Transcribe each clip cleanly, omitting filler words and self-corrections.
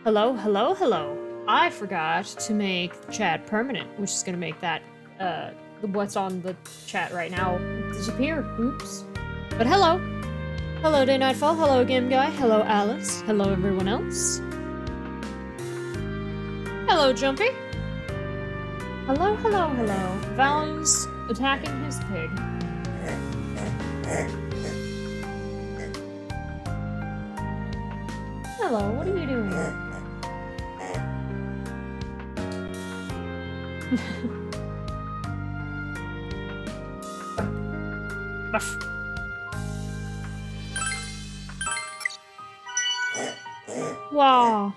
Hello, hello, hello. I forgot to make chat permanent, which is gonna make that, what's on the chat right now disappear. Oops. But hello. Hello, Day Nightfall. Hello, Game Guy. Hello, Alice. Hello, everyone else. Hello, Jumpy. Hello, hello, hello. Valen's attacking his pig. Hello, what are you doing? Buff. Wow.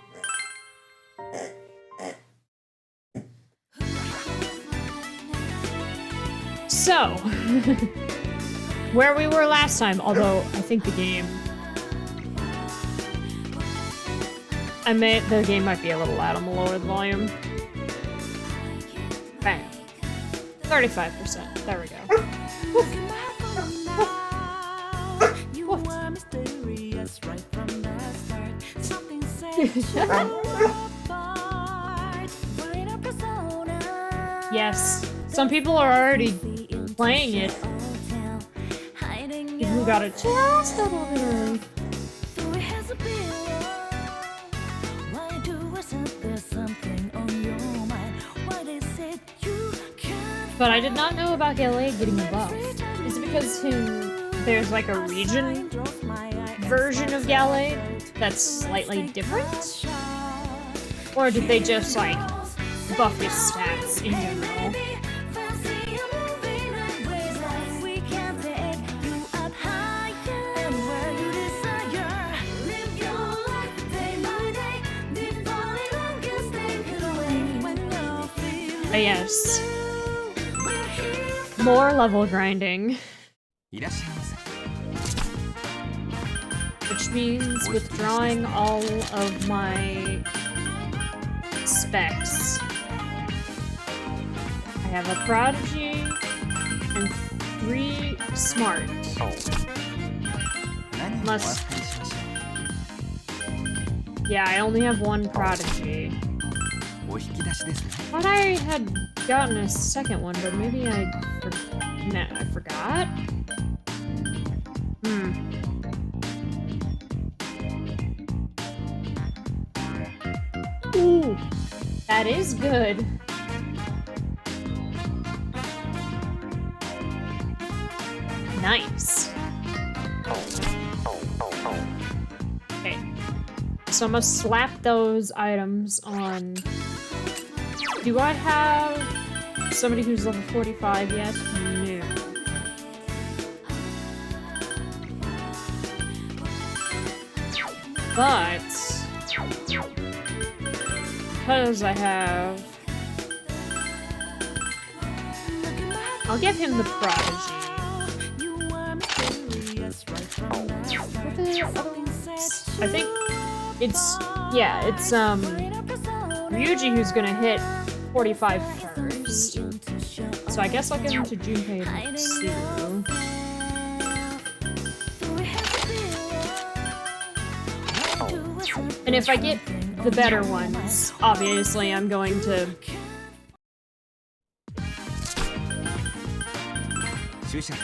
So, where we were last time, although I think the game might be a little loud. I'm gonna lower the volume. Bang. 35%. There we go. Woof. Woof. Yes. Some people are already playing it. Who got it just a little bit early. But I did not know about Gallade getting buffed. Is it because there's like a region version of Gallade that's slightly different? Or did they just like buff his stats in general? Yes. More level grinding. Which means withdrawing all of my specs. I have a prodigy and 3 smart. Unless... yeah, I only have 1 prodigy. I thought I had gotten a second one, but maybe I forgot? Ooh, that is good. Nice. Okay. So I'm gonna slap those items on... Do I have somebody who's level 45 yet? No. But... because I have... I'll give him the prodigy. What the other ones? I think it's... yeah, it's, Ryuji who's gonna hit 45 first. So I guess I'll give him to Junpei too. And if I get the better ones, obviously I'm going to...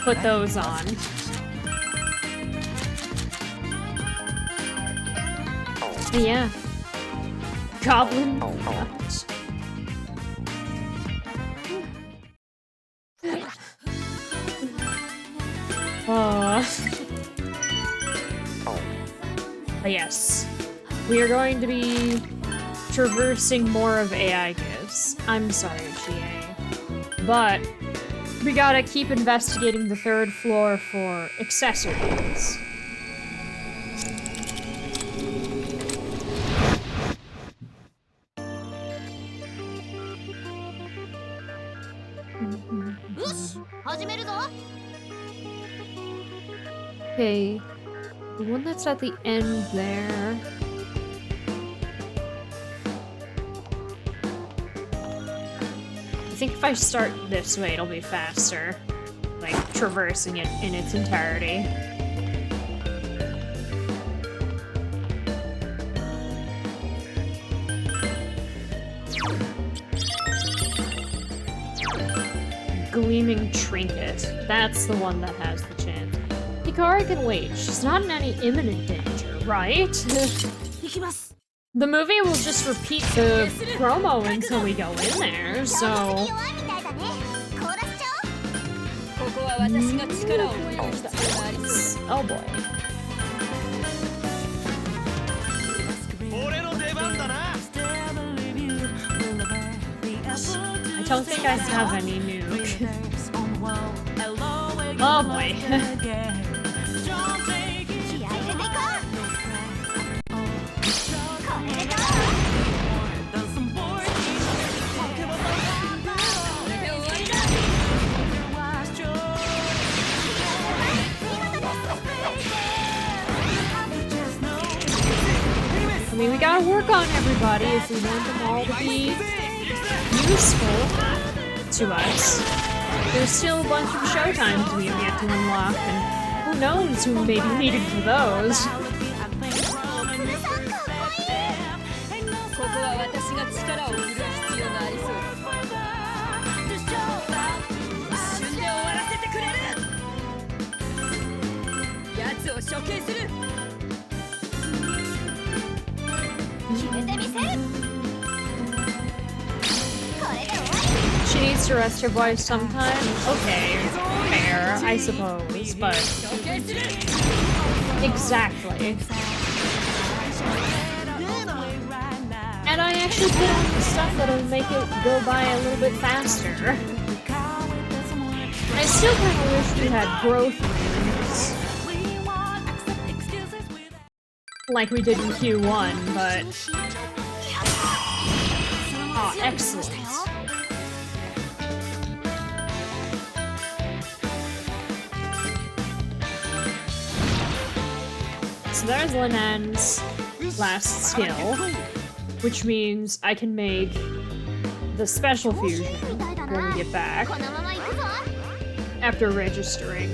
put those on. Yeah. Goblin Punch. But yes, we are going to be traversing more of AI gifts. I'm sorry, GA. But we gotta keep investigating the 3rd floor for accessories. Okay, the one that's at the end there. I think if I start this way, it'll be faster. Like, traversing it in its entirety. Gleaming Trinket. That's the one that has the chance. Hikari can wait. She's not in any imminent danger, right? The movie will just repeat the promo until we go in there, so... Oh boy. I don't think I have any nuke. Oh boy. I mean, we gotta work on everybody if we want them all to be useful to us. There's still a bunch of showtimes we have yet to unlock, and who knows who may be needed for those. She needs to rest her voice sometime. Okay, fair, I suppose, but... Exactly. And I actually put on the stuff that'll make it go by a little bit faster. I still kind of wish we had growth rooms. Like we did in Q1, but... Oh, excellent. So there's Linan's last skill, which means I can make the special fusion when we get back, after registering.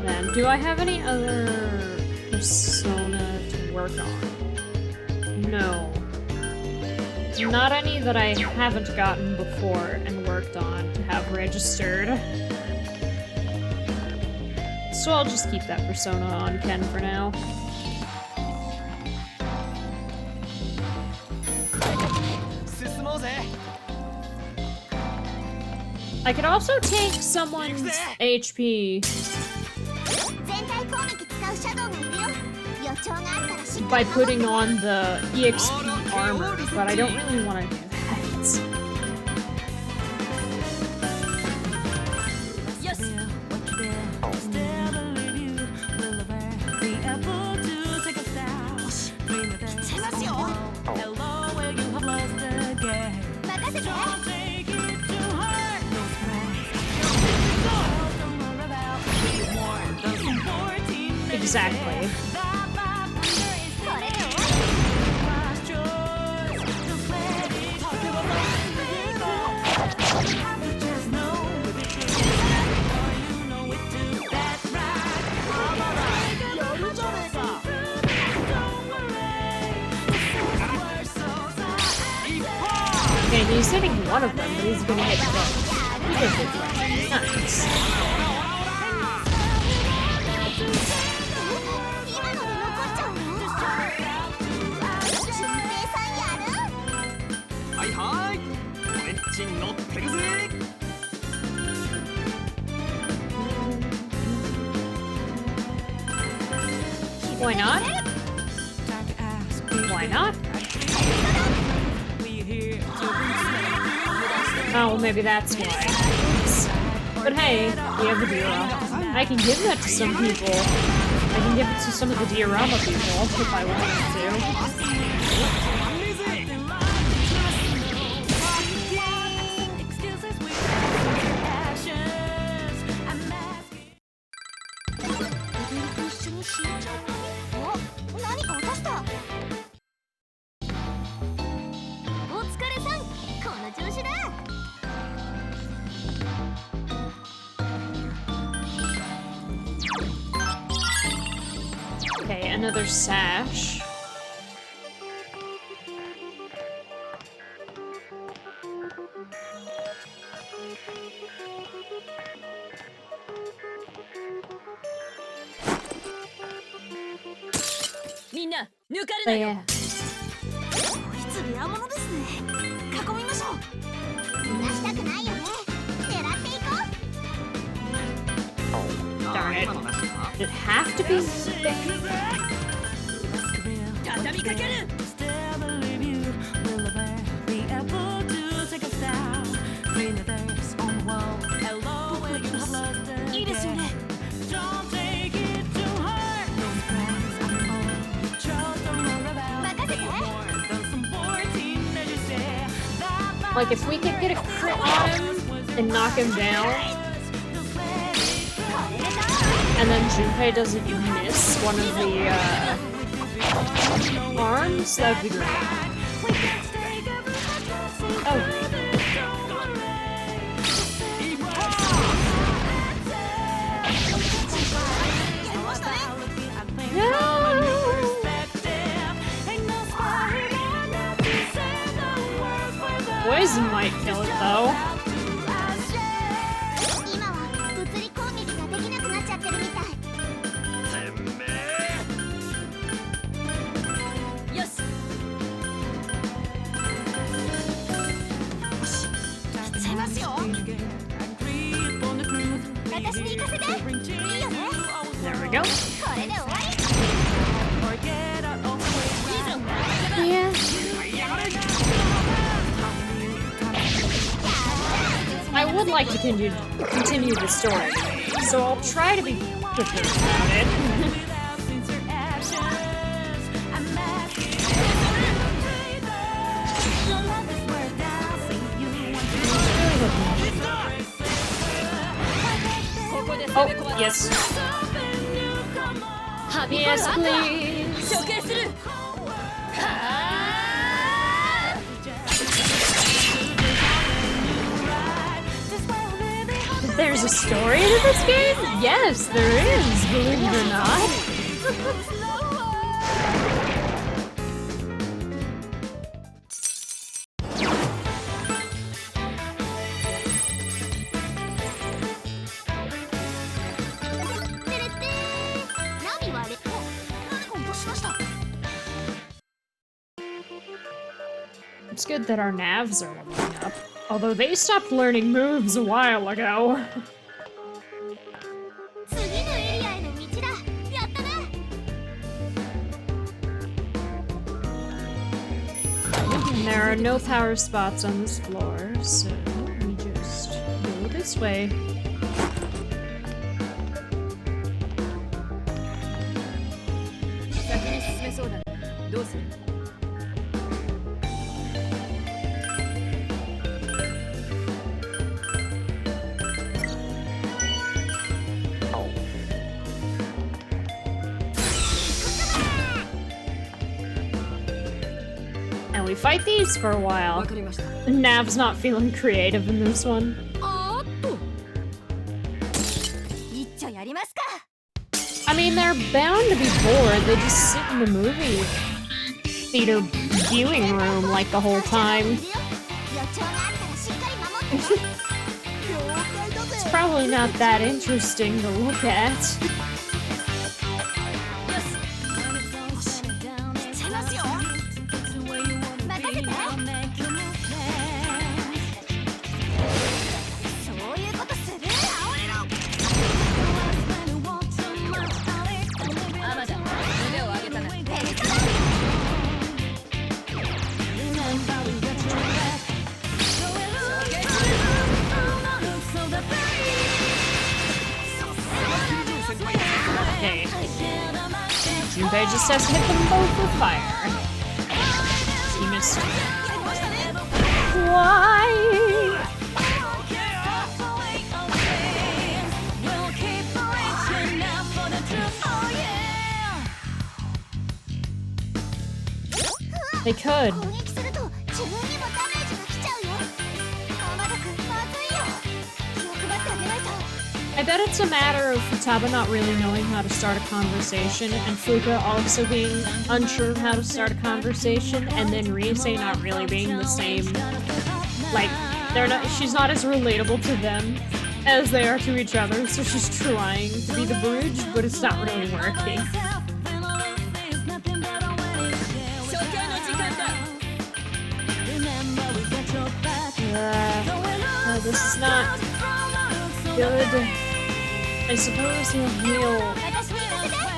And do I have any other persona to work on? No. Not any that I haven't gotten before and worked on to have registered. So I'll just keep that persona on Ken for now. I could also take someone's HP by putting on the EXP armor, but I don't really want to do that. Exactly. Okay, he's hitting one of them, but he's gonna hit both. He did hit both. Nice. Why not? Why not? Oh, well, maybe that's why. Oops. But hey, we have the diorama. I can give that to some people. I can give it to some of the diorama people if I wanted to. Okay, another sash. But yeah. Darn it. Did it have to be like, if we could get a crit on him and knock him down, and then Junpei doesn't miss one of the arms, that would be great. Oh. Poison might kill it though. There we go. Yeah. I would like to continue the story, so I'll try to be prepared about it. Oh, yes. Yes, please. There's a story to this game? Yes, there is, believe it or not. It's good that our navs are leveling up. Although they stopped learning moves a while ago. There are no power spots on this floor, so we just go this way. We fight these for a while. Nav's not feeling creative in this one. I mean, they're bound to be bored. They just sit in the movie theater viewing room like the whole time. It's probably not that interesting to look at. Junpei just has to hit them both with fire. He missed. Why? They could. I bet it's a matter of Futaba not really knowing how to start a conversation, and Fuka also being unsure of how to start a conversation, and then Riise not really being the same. Like, she's not as relatable to them as they are to each other, so she's trying to be the bridge, but it's not really working. This is not good. I suppose he'll heal,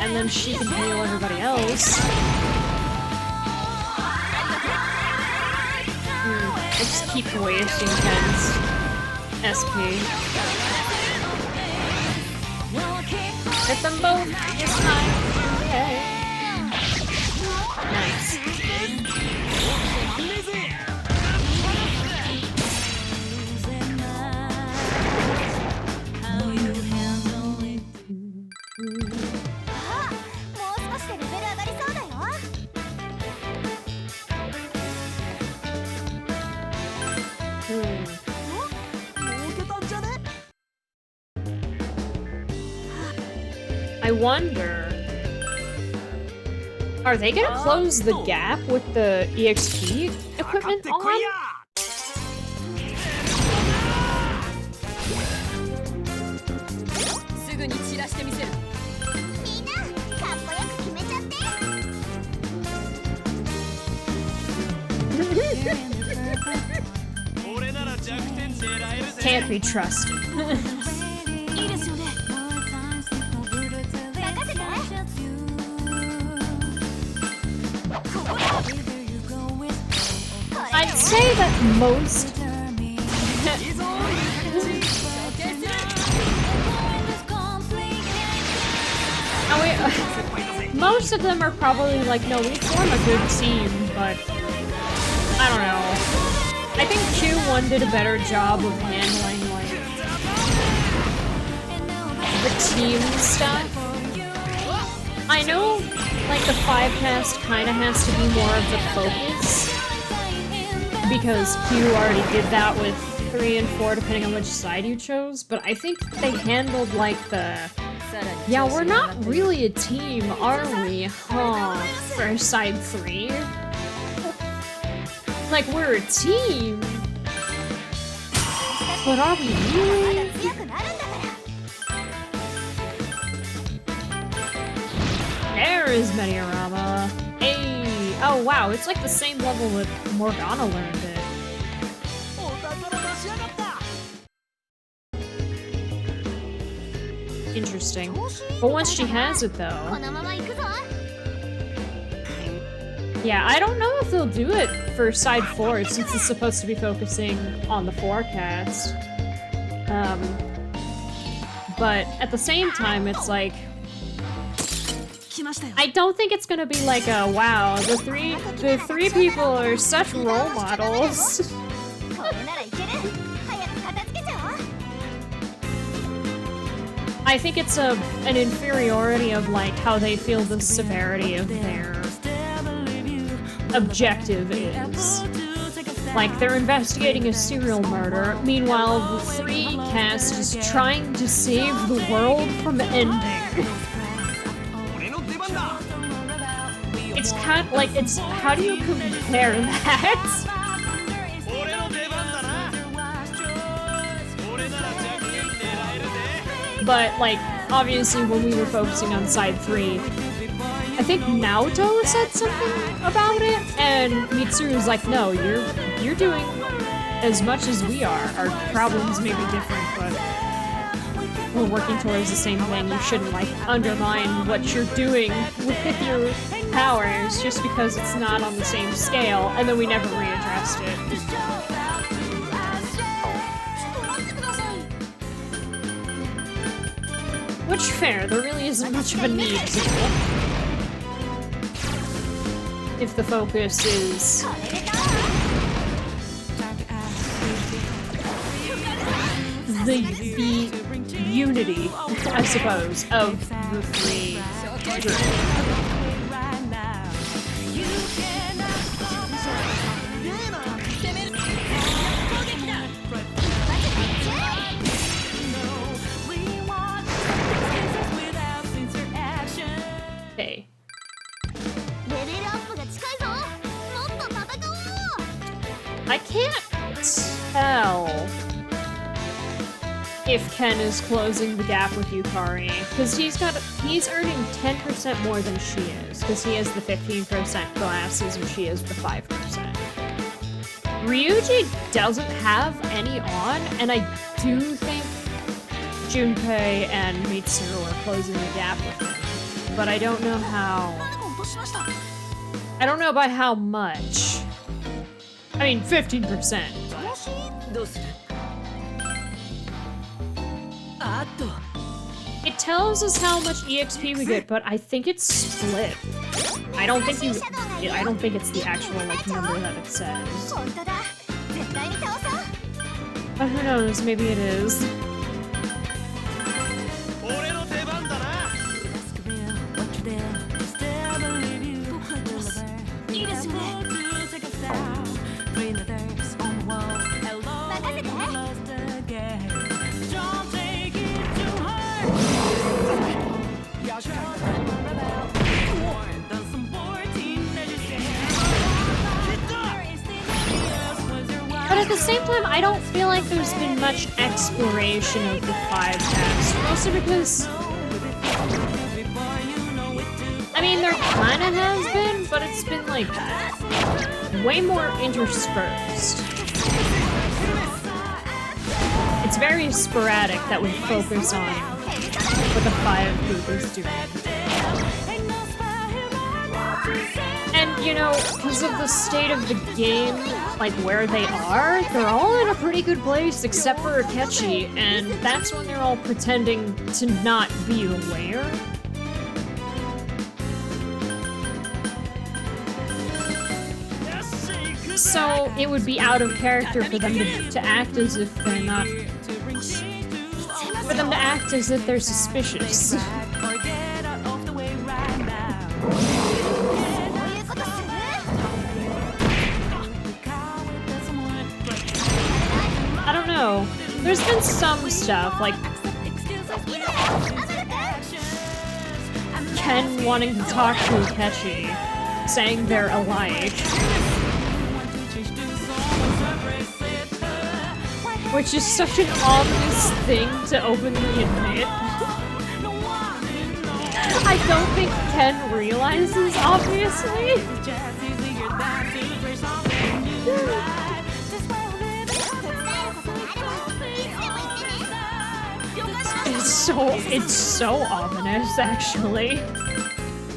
and then she can heal everybody else. I just keep wasting Ken's SP. Hit them both this time. Yay. Nice. I wonder, are they gonna close the gap with the EXP equipment on? Can't be trusted. I'd say that most most of them are probably like, no, we form a good team, but I don't know. I think Q1 did a better job of handling like the team stuff. I know like the 5-cast kinda has to be more of the focus, because Q already did that with 3 and 4 depending on which side you chose, but I think they handled like the, yeah, we're not really a team, are we? Huh, for side 3. Like, we're a team, but are we really? There is Mediorama. Hey! Oh wow, it's like the same level that Morgana learned it. Interesting. But once she has it though... Yeah, I don't know if they'll do it for side 4 since it's supposed to be focusing on the forecast. But at the same time, it's like... I don't think it's gonna be like a, wow, the three people are such role models. I think it's an inferiority of like how they feel the severity of their objective is. Like, they're investigating a serial murder, meanwhile the 3 cast is trying to save the world from ending. It's kind of like, it's, how do you compare that? But, like, obviously when we were focusing on side 3, I think Naoto said something about it, and Mitsuru was like, no, you're doing as much as we are. Our problems may be different, but we're working towards the same thing. You shouldn't, like, undermine what you're doing with your powers just because it's not on the same scale, and then we never readdressed it. Which, fair, there really isn't much of a need to. If the focus is... the unity, I suppose, of the 3 groups. Okay. I can't tell if Ken is closing the gap with Yukari, because he's earning 10% more than she is, because he has the 15% glasses and she has the 5%. Ryuji doesn't have any on, and I do think Junpei and Mitsuru are closing the gap with him. But I don't know how. I don't know by how much. I mean, 15%. It tells us how much EXP we get, but I think it's split. I don't think it's the actual like number that it says. But who knows? Maybe it is. But at the same time, I don't feel like there's been much exploration of the 5 packs, mostly because, I mean, there kinda has been, but it's been like way more interspersed. It's very sporadic that we focus on what the 5 group is doing. And, you know, because of the state of the game, like where they are, they're all in a pretty good place except for Akechi, and that's when they're all pretending to not be aware. So it would be out of character for them to act as if they're not... For them to act as if they're suspicious. I don't know. There's been some stuff, like Ken wanting to talk to Akechi, saying they're alike. Which is such an obvious thing to openly admit. I don't think Ken realizes, obviously. It's so ominous, actually.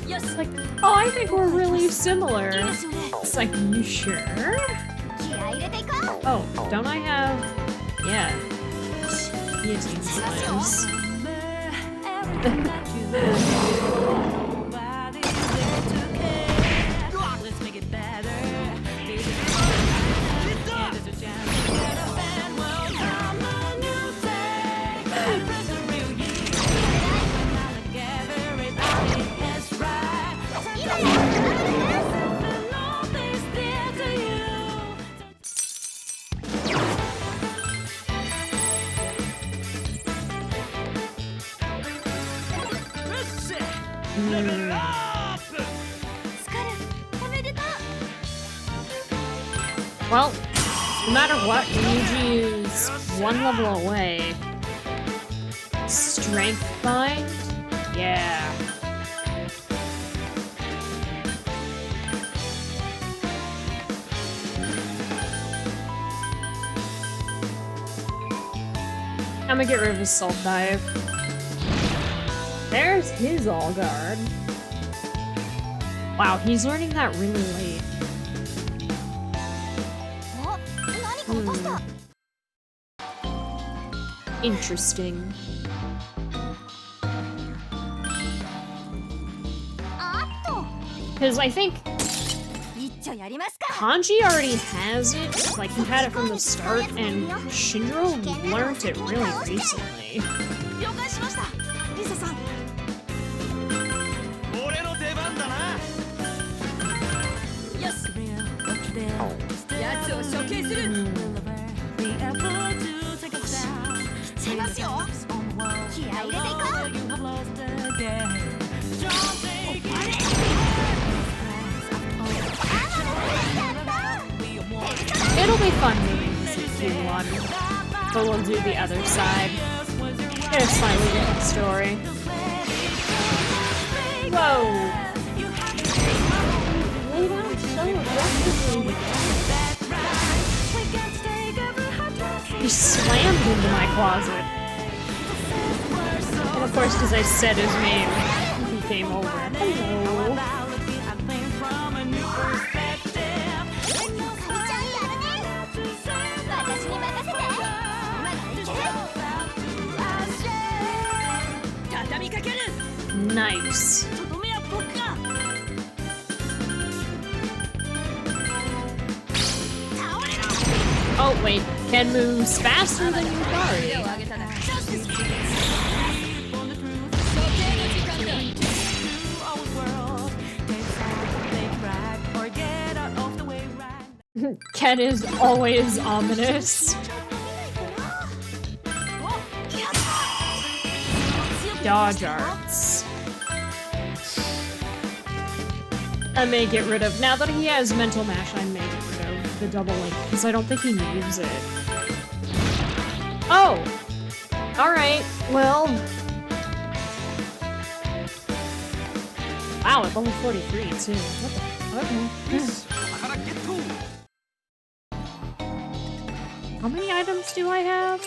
It's like, oh, I think we're really similar. It's like, you sure? Oh, don't I have... Yeah. Guillotine slimes. Well, no matter what, Ryuji is one level away. Strength bind? Yeah. I'm gonna get rid of his Salt Dive. There's his All Guard. Wow, he's learning that really late. Interesting. Because I think Kanji already has it, like he had it from the start, and Shinjiro learned it really recently. It'll be fun moving to P1, but we'll do the other side. Get a slightly different story. Whoa! Laid out so aggressively. He slammed into my closet. And of course, because I said his name, he came over. Hello. Nice. Oh wait, Ken moves faster than Yukari. Ken is always ominous. Dodge arts. I may get rid of, now that he has mental mash, I may get rid of the double link, because I don't think he needs it. Oh! Alright, well. Wow, at level 43 too. What the fuck? How many items do I have?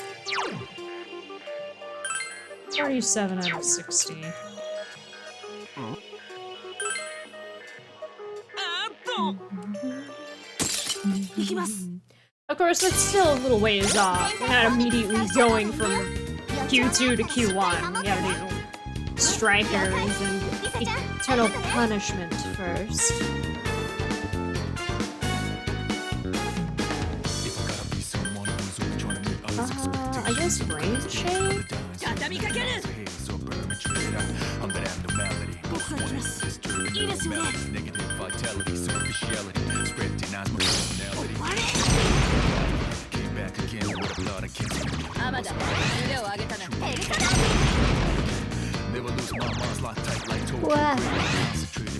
37 out of 60. Of course, that's still a little ways off. We're not immediately going from Q2 to Q1. We gotta do Strikers and Eternal Punishment first. I guess Range Shade?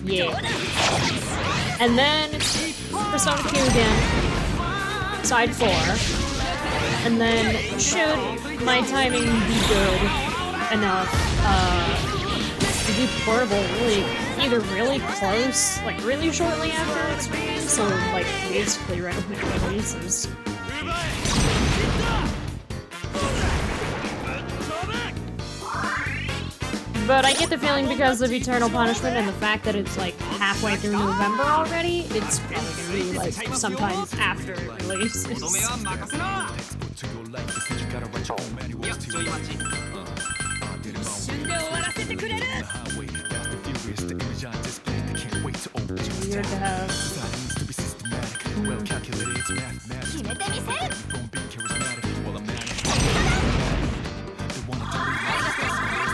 Yeah. And then Persona Q again. Side 4. And then should my timing be good enough to do Portable either really close, like really shortly after its release, or like basically right when it releases. But I get the feeling because of Eternal Punishment and the fact that it's like halfway through November already, it's probably gonna be like sometime after it releases. Weird to have.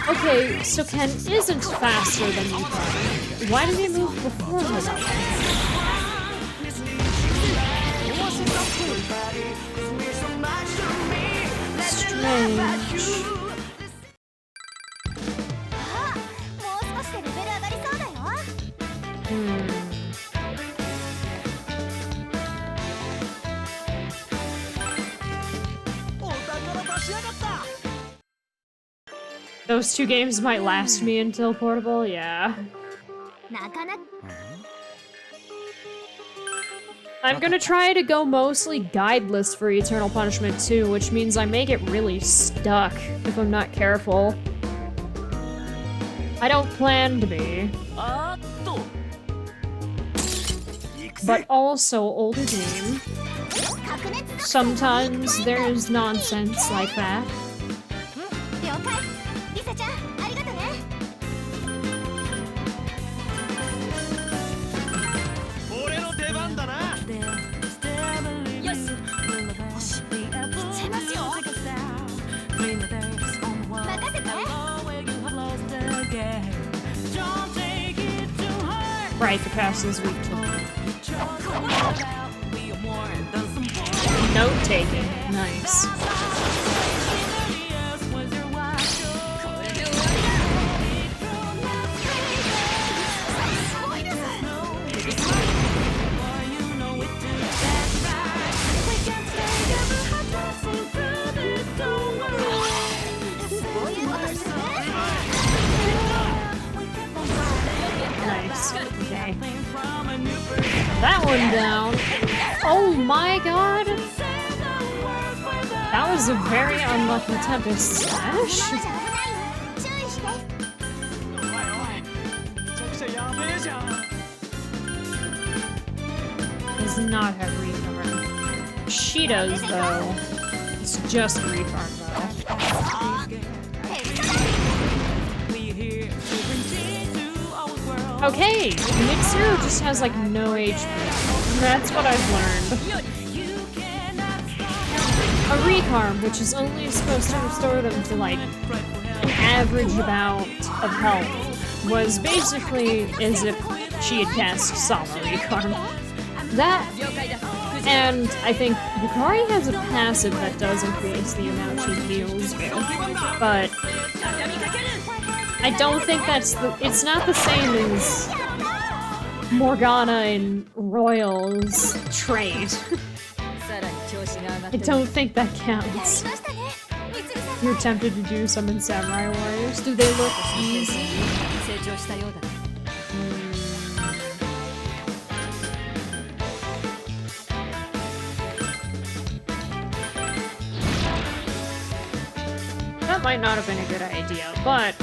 Okay, so Ken isn't faster than you thought. Why did he move before without that? Strange. Those two games might last me until Portable, yeah. I'm gonna try to go mostly guideless for Eternal Punishment 2, which means I may get really stuck if I'm not careful. I don't plan to be. But also, older game. Sometimes there's nonsense like that. Right, the past is weak to me. Note taking. Nice. Nice. Okay. That one down. Oh my god! That was a very unlucky Tempest smash. Does not have refarm. She does though. It's just refarm though. Okay, Mitsuru just has like no HP. That's what I've learned. A refarm, which is only supposed to restore them to like an average amount of health, was basically as if she had cast Sama refarm. That, and I think Yukari has a passive that does increase the amount she heals with, but I don't think that's it's not the same as Morgana and Royal's trade. I don't think that counts. You're tempted to do some in Samurai Warriors. Do they look easy? That might not have been a good idea, but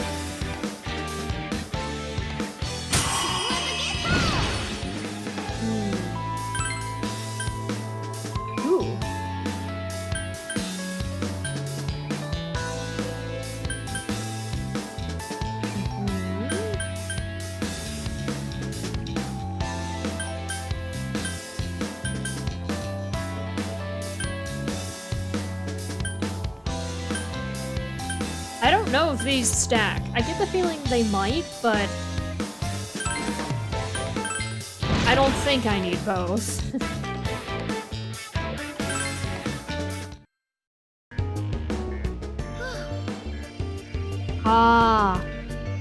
I don't know if these stack. I get the feeling they might, but I don't think I need both. Ah,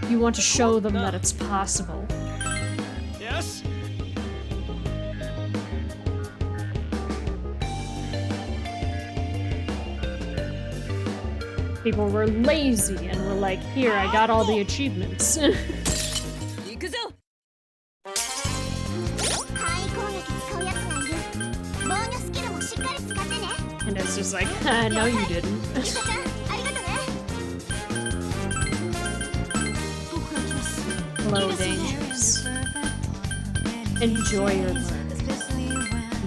you want to show them that it's possible. Yes. People were lazy and were like, here, I got all the achievements. And it's just like, no you didn't. Hello, Dangerous. Enjoy your learning.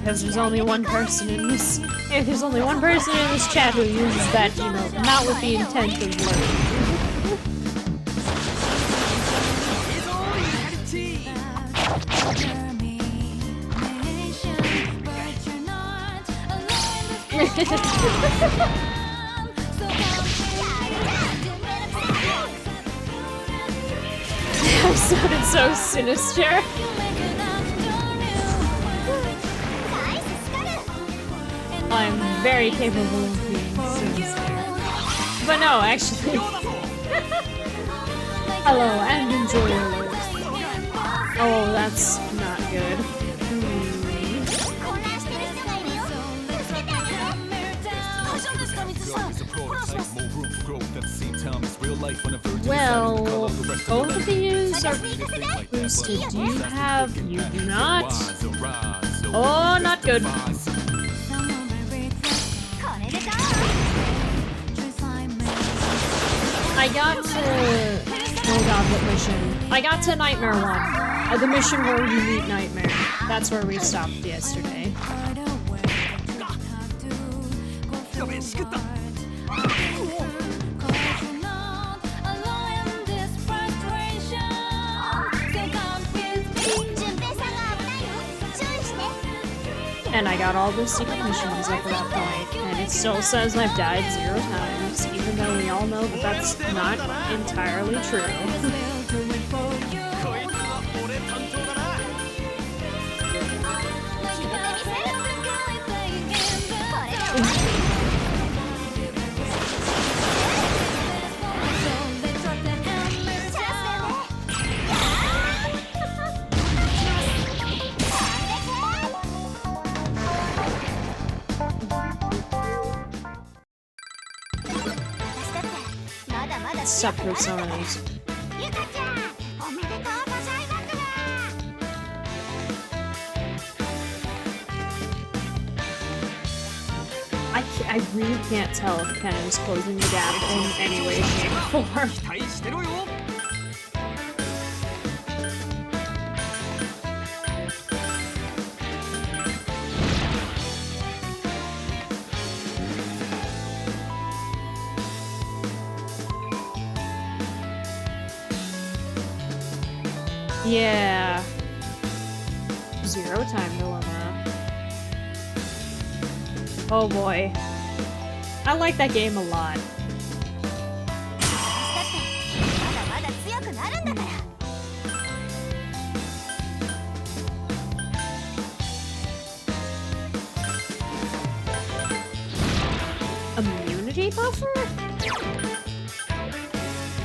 Because there's only one person in this. If there's only one person in this chat who uses that emote, not with the intent of learning. That sounded so sinister. I'm very capable of being sinister. But no, actually. Hello, and enjoy your work. Oh, that's not good. Well, both of these are boosted. Do you have... You do not? Oh, not good. I got to... Oh god, what mission? I got to Nightmare 1. The mission where you meet Nightmare. That's where we stopped yesterday. And I got all the secret missions up to that point, and it still says I've died 0 times, even though we all know that that's not entirely true. Sup personas. I I really can't tell if Ken is closing the gap in any way, shape, or form. 期待してろよ Yeah. Zero time dilemma. Oh boy. I like that game a lot. Immunity buffer?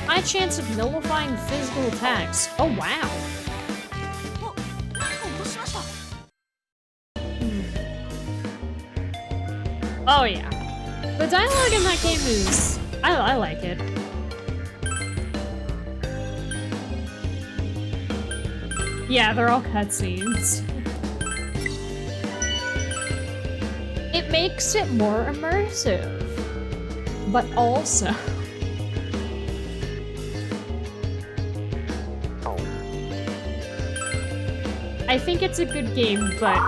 High chance of nullifying physical attacks. Oh wow. Oh yeah. The dialogue in that game is... I like it. Yeah, they're all cutscenes. It makes it more immersive. But also... I think it's a good game, but...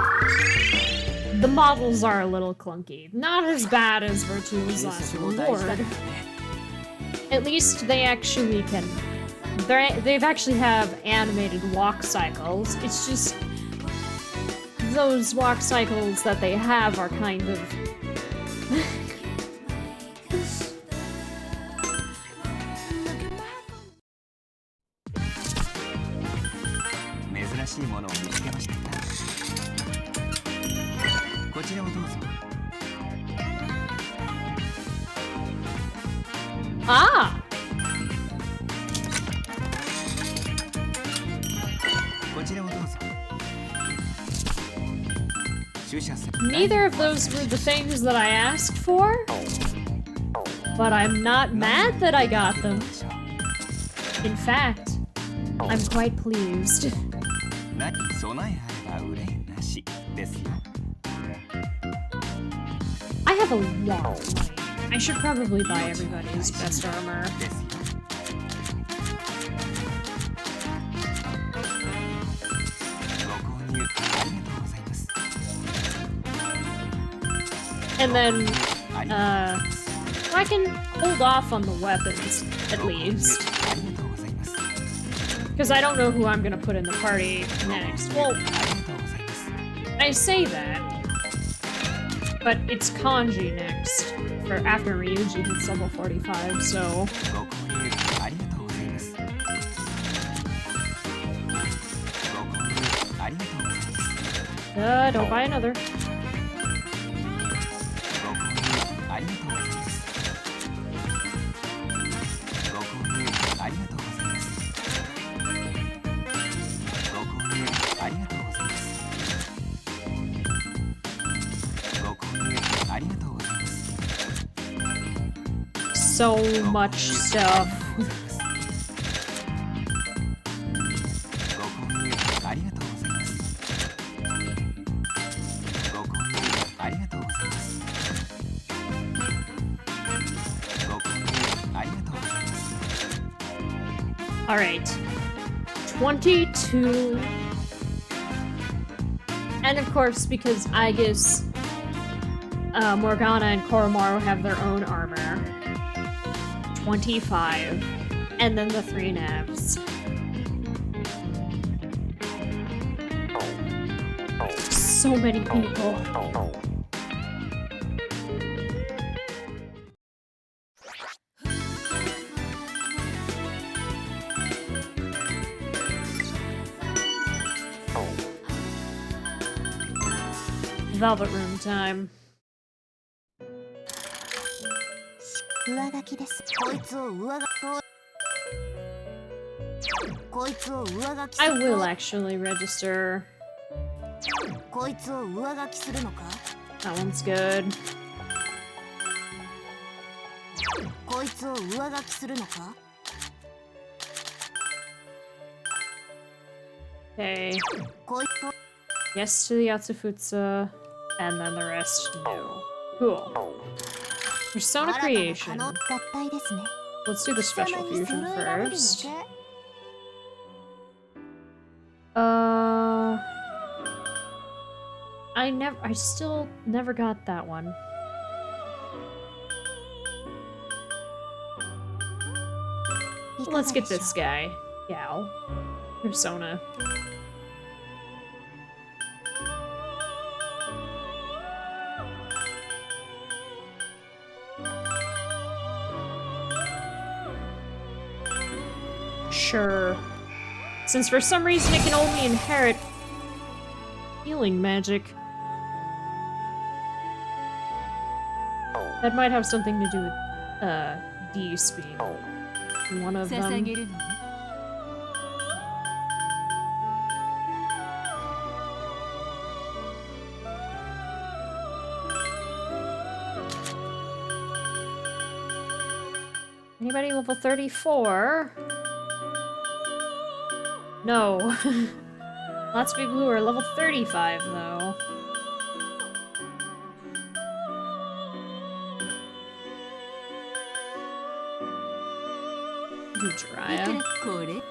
the models are a little clunky. Not as bad as Virtue's Last Reward. At least they actually can... They've actually have animated walk cycles. It's just... those walk cycles that they have are kind of... 珍しいものを見つけました。こちらをどうぞ。Ah! こちらをどうぞ。注射する。 Neither of those were the things that I asked for, but I'm not mad that I got them. In fact, I'm quite pleased. 備えあれば憂いなしですよ。 I have a lot of money. I should probably buy everybody's best armor. ですよ。 ご購入ありがとうございます。 And then, I can hold off on the weapons, at least. ありがとうございます。 Because I don't know who I'm gonna put in the party next. Well, ありがとうございます。 I say that, but it's Kanji next, for after Ryuji hits level 45, so... ご購入ありがとうございます。ご購入ありがとうございます。 don't buy another. ご購入ありがとうございます。ご購入ありがとうございます。ご購入ありがとうございます。ご購入ありがとうございます。 So much stuff. ご購入ありがとうございます。ご購入ありがとうございます。ご購入ありがとうございます。 Alright. 22. And of course, because Aegis, Morgana, and Koromaru have their own armor. 25. And then the 3 Nevs. So many people. Velvet room time. 上書きです。こいつを上書き。こいつを上書きす I る will の。 actually register. こいつを上書きするのか。 That one's good. こいつを上書きするのか。 Okay. こいつを Yes to the Yatsufutsu, and then the rest no. Cool. Persona 新たな可 creation. 能合体ですね。 Let's do the 貴様 special に fusion 揃えられるの first. で I still never got that one. Let's get this guy. Gal. Persona. Sure. Since for some reason it can only inherit healing magic. That might have something to do with, Deus being one of them. 捧げるのね。 Anybody level 34? No. Lots of people who are level 35, though. Do いく Jiraiya. らこれ？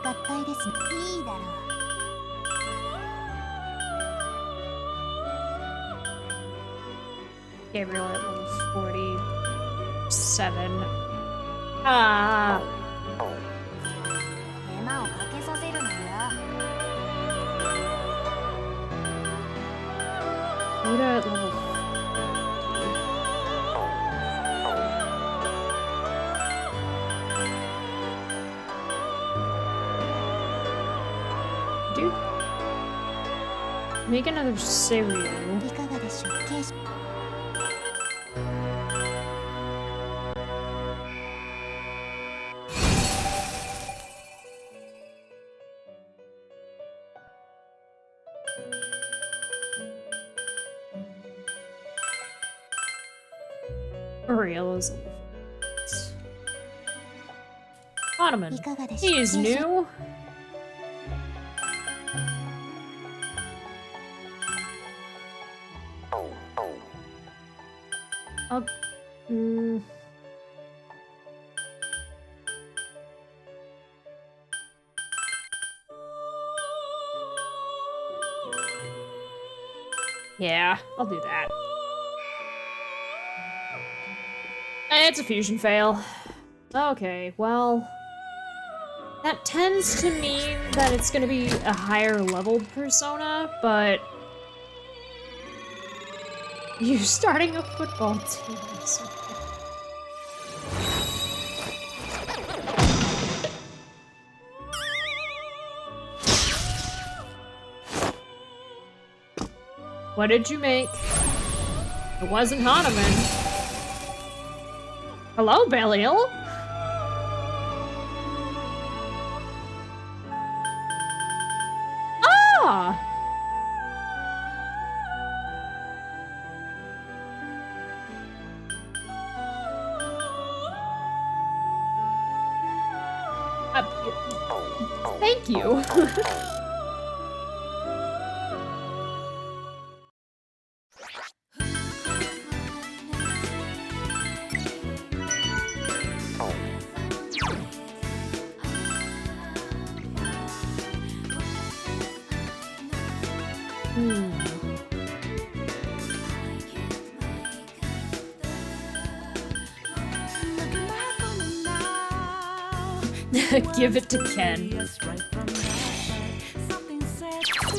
合体ですね。いいだろう。 Gabriel at level 47. Ah! 手間をかけさせるのよ。 Buddha at level 50. Dude. Make another cereal. いかがでしょう。継承 Ariel is Ottoman. いかがでしょう。 He is 継承 new. Mm. Yeah, I'll do that. It's a fusion fail. Okay, well... That tends to mean that it's gonna be a higher leveled persona, but... You're starting a football team. What did you make? It wasn't Hanuman. Hello, Belial? Ah! Thank you. Give it to Ken.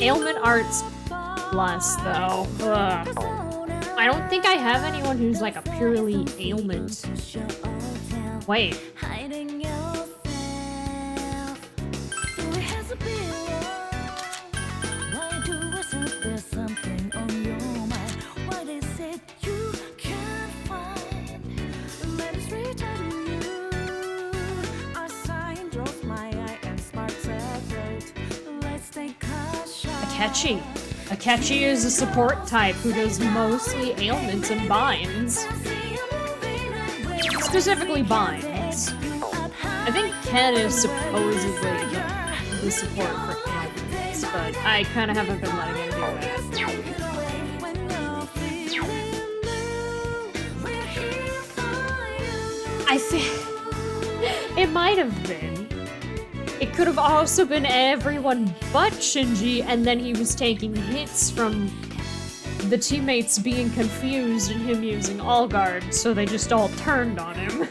Ailment Arts Plus, though. Ugh. I don't think I have anyone who's like a purely ailment. Wait. Akechi. Akechi is a support type who does mostly ailments and binds. Specifically binds. I think Ken is supposedly the support for Atlus, but I kind of haven't been letting him do that. I think it might have been. It could have also been everyone but Shinji, and then he was taking hits from the teammates being confused and him using all guard, so they just all turned on him.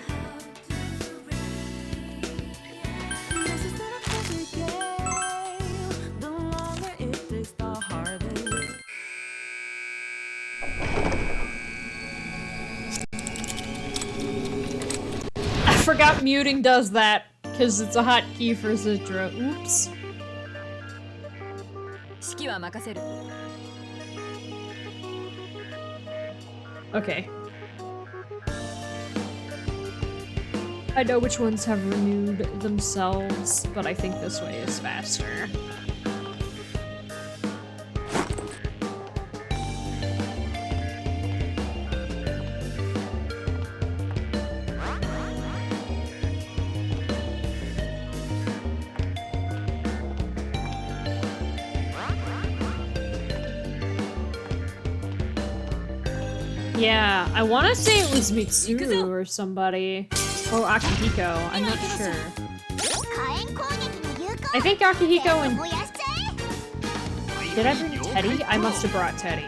I forgot muting does that, because it's a hotkey for Zitra. Oops. Okay. I know which ones have renewed themselves, but I think this way is faster. Yeah, I want to say it was Mitsuru or somebody. Or Akihiko, I'm not sure. I think Akihiko and... Did I bring Teddy? I must have brought Teddy.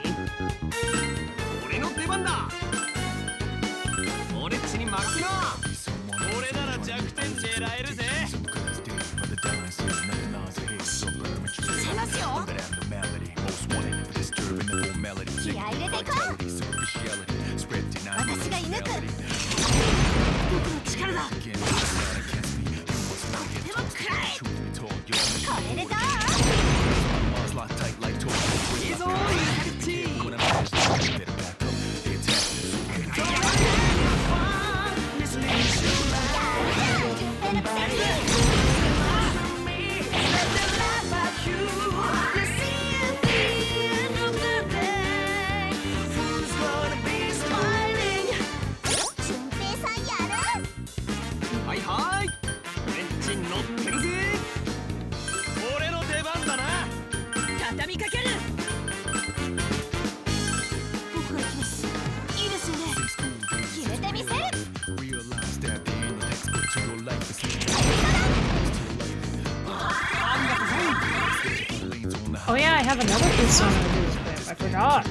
Oh yeah, I have another persona to do with him. I forgot.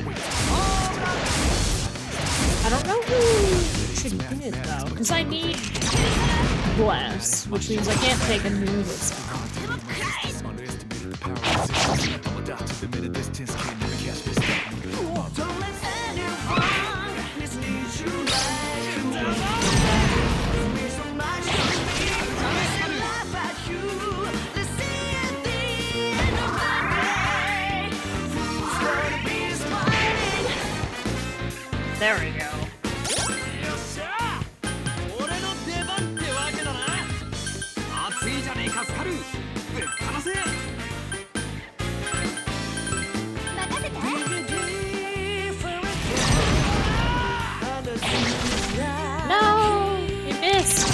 I don't know who should win it though, because I need Bless, which means I can't take a new this time. There we go. No! You missed!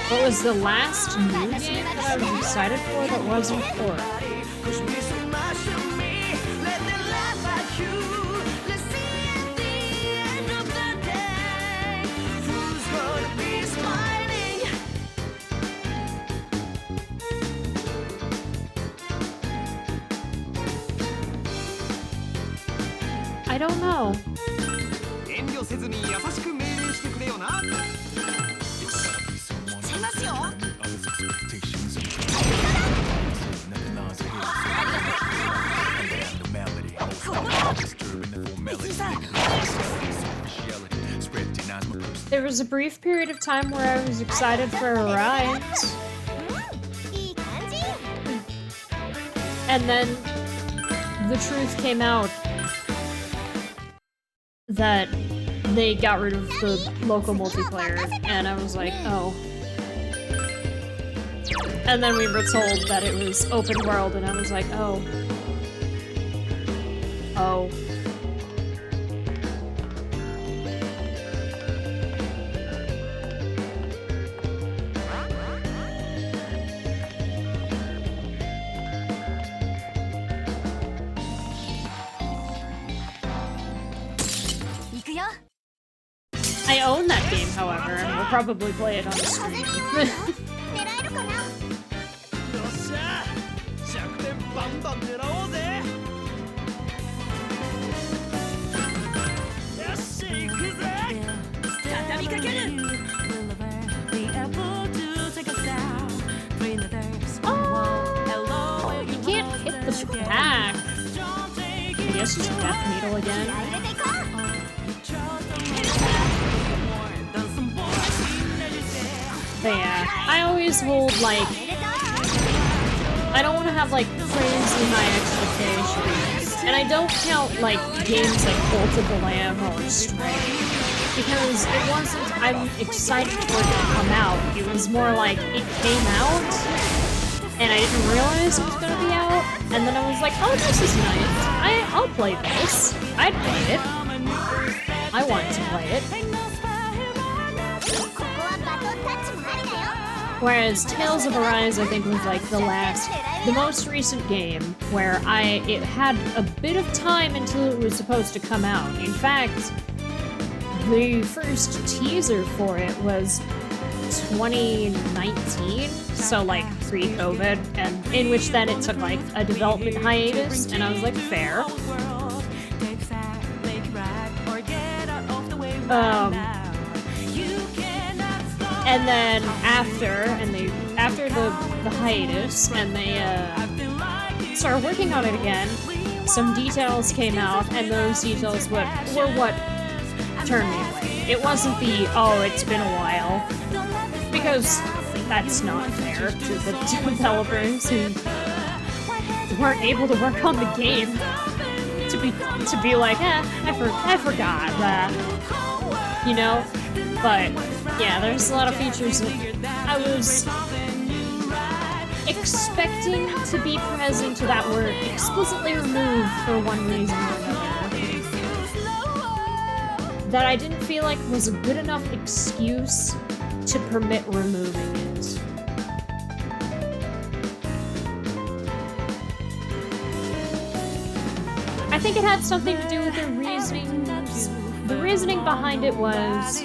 What was the last new game that I was excited for that wasn't horror? I don't know. There was a brief period of time where I was excited for a ride. And then the truth came out that they got rid of the local multiplayer, and I was like, oh. And then we were told that it was open world, and I was like, oh. Oh. I own that game, however, and will probably play it on the stream. よっしゃ弱点バンバン狙おうぜよし行くぜ畳みかける Oh, you can't hit the back. I guess just Death Needle again. But yeah, I always hold, like, I don't want to have, like, crazy high expectations. And I don't count, like, games like Cult of the Lamb or Stray. Because it wasn't, I'm excited for it to come out. It was more like, it came out, and I didn't realize it was gonna be out. And then I was like, oh, this is nice. I'll play this. I'd play it. I wanted to play it. Whereas Tales of Arise, I think, was like the most recent game where it had a bit of time until it was supposed to come out. In fact, the first teaser for it was 2019, so like pre-COVID, and in which then it took like a development hiatus, and I was like, fair. And then after the hiatus, and they started working on it again, some details came out, and those details were what turned me away. It wasn't the, oh, it's been a while, because that's not fair to the developers who weren't able to work on the game to be like, I forgot that, you know? But yeah, there's a lot of features that I was expecting to be present that were explicitly removed for one reason or another. That I didn't feel like was a good enough excuse to permit removing it. I think it had something to do with the reasoning. The reasoning behind it was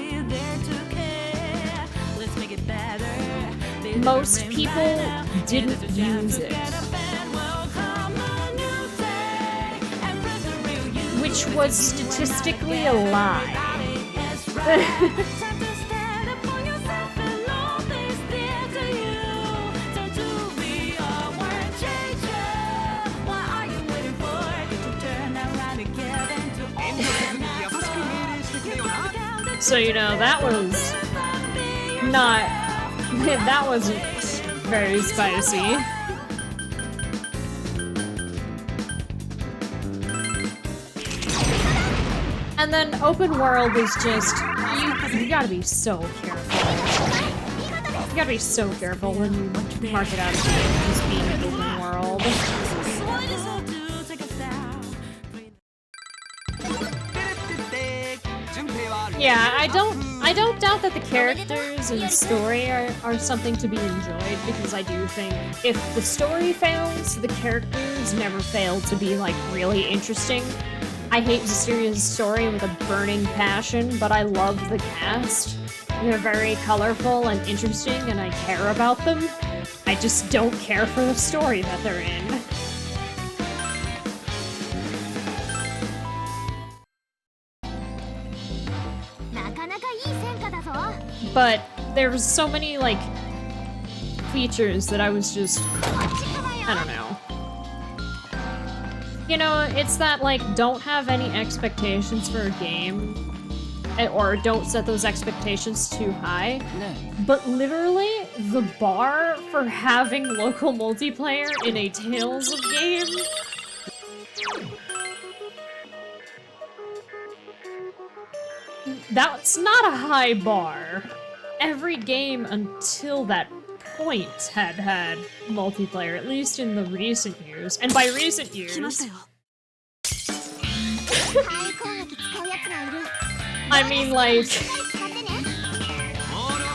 most people didn't use it. Which was statistically a lie. So, you know, that was not... that wasn't very spicy. And then open world is just... You gotta be so careful. You gotta be so careful when you mark it out as just being an open world. Yeah, I don't doubt that the characters and the story are something to be enjoyed, because I do think if the story fails, the characters never fail to be, like, really interesting. I hate Zesteria's story with a burning passion, but I love the cast. They're very colorful and interesting, and I care about them. I just don't care for the story that they're in. But there was so many, like, features that I was just... I don't know. You know, it's that, like, don't have any expectations for a game, or don't set those expectations too high. But literally, the bar for having local multiplayer in a Tales of game that's not a high bar. Every game until that point had multiplayer, at least in the recent years. And by recent years, I mean like,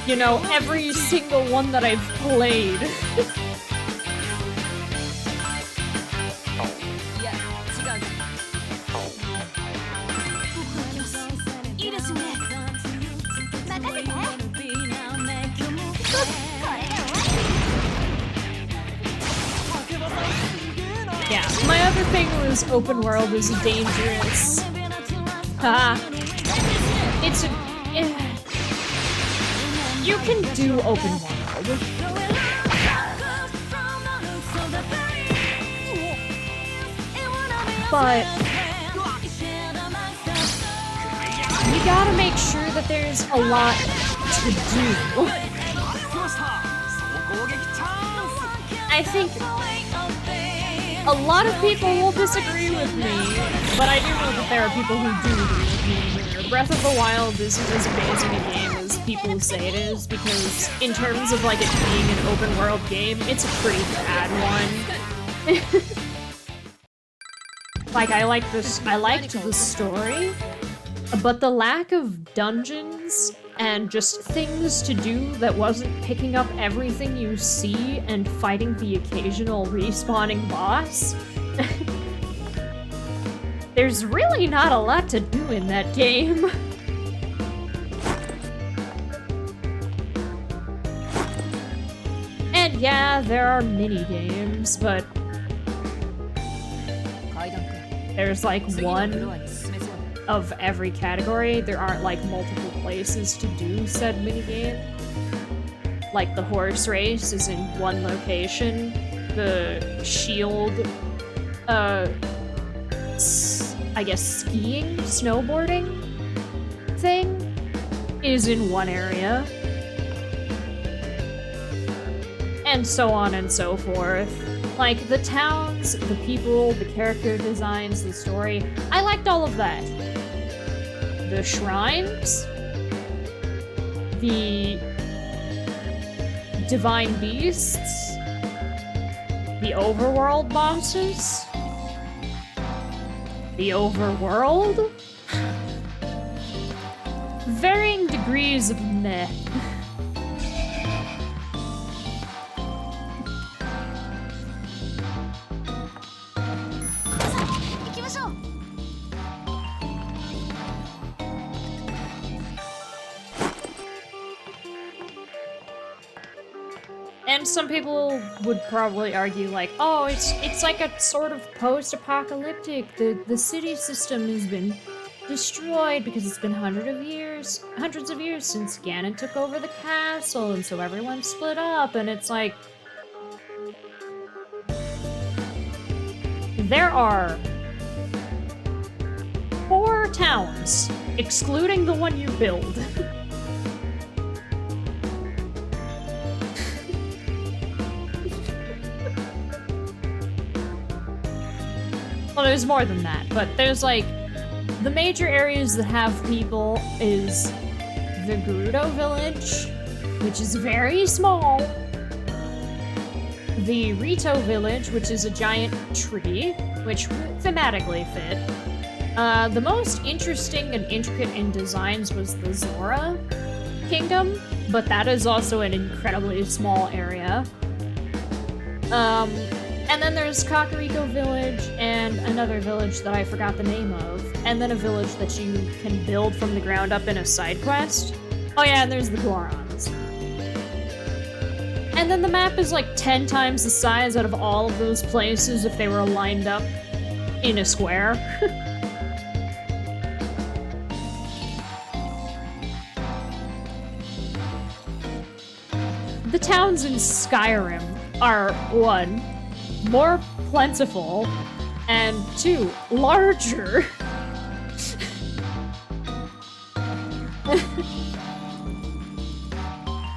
you know, every single one that I've played. Yeah, my other thing was open world is dangerous. It's you can do open world. But you gotta make sure that there's a lot to do. I think a lot of people will disagree with me, but I do know that there are people who do agree with me here. Breath of the Wild isn't as amazing a game as people say it is, because in terms of like it being an open world game, it's a pretty bad one. Like I liked the story, but the lack of dungeons and just things to do that wasn't picking up everything you see and fighting the occasional respawning boss. There's really not a lot to do in that game. And yeah, there are mini games, but there's like one of every category. There aren't like multiple places to do said minigame. Like the horse race is in one location. The shield, I guess skiing, snowboarding thing is in one area. And so on and so forth. Like the towns, the people, the character designs, the story. I liked all of that. The shrines, the divine beasts, the overworld bosses, the overworld, varying degrees of meh. And some people would probably argue like, oh, it's like a sort of post-apocalyptic. The city system has been destroyed because it's been hundreds of years since Ganon took over the castle, and so everyone split up, and it's like there are 4 towns, excluding the one you build. Well, there's more than that, but there's like the major areas that have people is the Gerudo village, which is very small, the Rito village, which is a giant tree, which thematically fit. The most interesting and intricate in designs was the Zora kingdom, but that is also an incredibly small area. And then there's Kakariko Village, and another village that I forgot the name of, and then a village that you can build from the ground up in a side quest. Oh yeah, and there's the Gorons. And then the map is like 10 times the size out of all of those places if they were lined up in a square. The towns in Skyrim are 1, more plentiful, and 2, larger.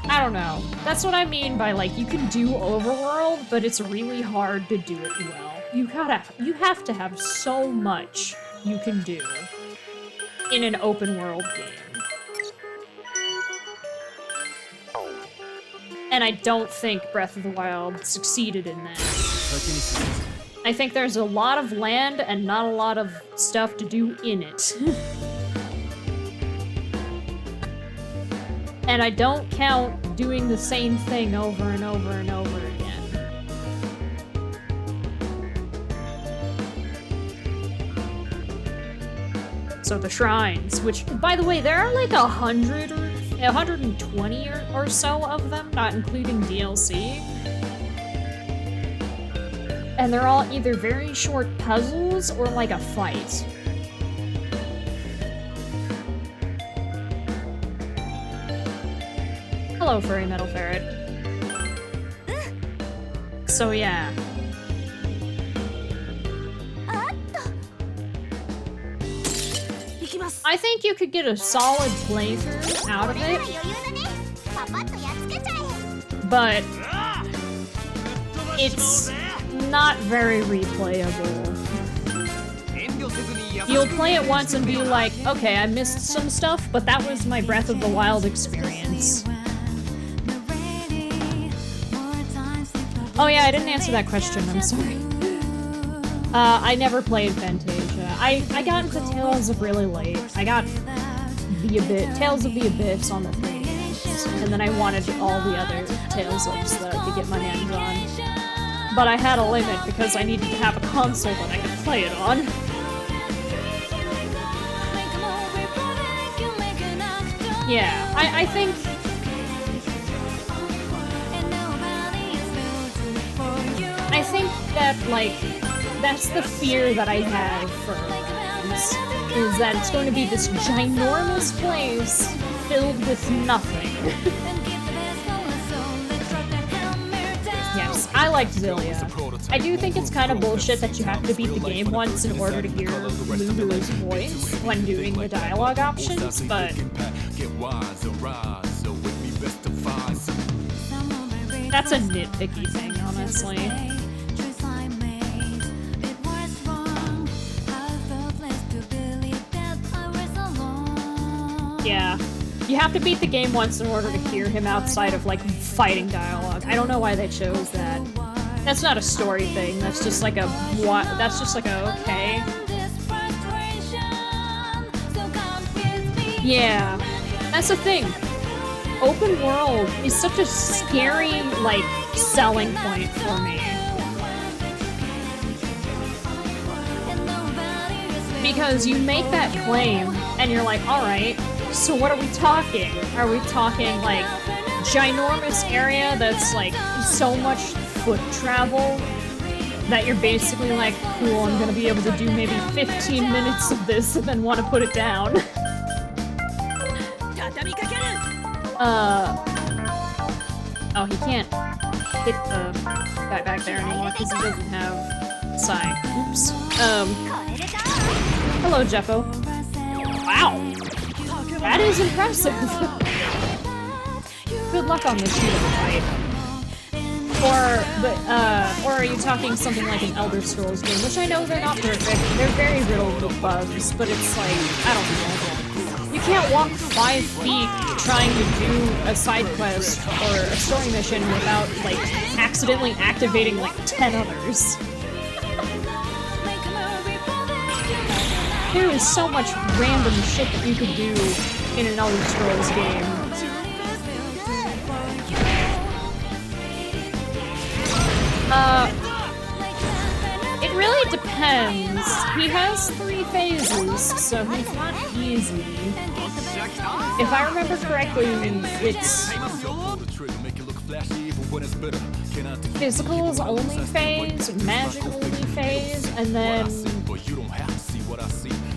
I don't know. That's what I mean by like, you can do overworld, but it's really hard to do it well. You have to have so much you can do in an open world game. And I don't think Breath of the Wild succeeded in that. I think there's a lot of land and not a lot of stuff to do in it. And I don't count doing the same thing over and over and over again. So the shrines, which, by the way, there are like 120 or so of them, not including DLC. And they're all either very short puzzles or like a fight. Hello, furry metal ferret. So yeah. I think you could get a solid playthrough out of it, but it's not very replayable. You'll play it once and be like, okay, I missed some stuff, but that was my Breath of the Wild experience. Oh yeah, I didn't answer that question, I'm sorry. I never played Fantasia. I got into Tales of really late. I got Tales of the Abyss on the 3DS, and then I wanted all the other Tales ofs that I could get my hands on. But I had a limit because I needed to have a console that I could play it on. Yeah, I think... I think that, like, that's the fear that I have for games, is that it's going to be this ginormous place filled with nothing. Yes, I liked Zillia. I do think it's kind of bullshit that you have to beat the game once in order to hear Lulu's voice when doing the dialogue options, but... that's a nitpicky thing, honestly. Yeah. You have to beat the game once in order to hear him outside of, like, fighting dialogue. I don't know why they chose that. That's not a story thing, that's just like a what? That's just like a, okay. Yeah. That's the thing. Open world is such a scary, like, selling point for me. Because you make that claim, and you're like, alright, so what are we talking? Are we talking, like, ginormous area that's, like, so much foot travel that you're basically like, cool, I'm gonna be able to do maybe 15 minutes of this and then want to put it down. Oh, he can't hit the guy back there anymore because he doesn't have Psy. Oops. Hello, Jeffo. Wow! That is impressive! Good luck on this shoot of a fight. Or are you talking something like an Elder Scrolls game, which I know they're not perfect, they're very riddled with bugs, but it's like, I don't know. You can't walk 5 feet trying to do a side quest or a story mission without, like, accidentally activating, like, 10 others. There is so much random shit that you could do in an Elder Scrolls game. It really depends. He has 3 phases, so he's not easy. If I remember correctly, it's physical's only phase, magic only phase, and then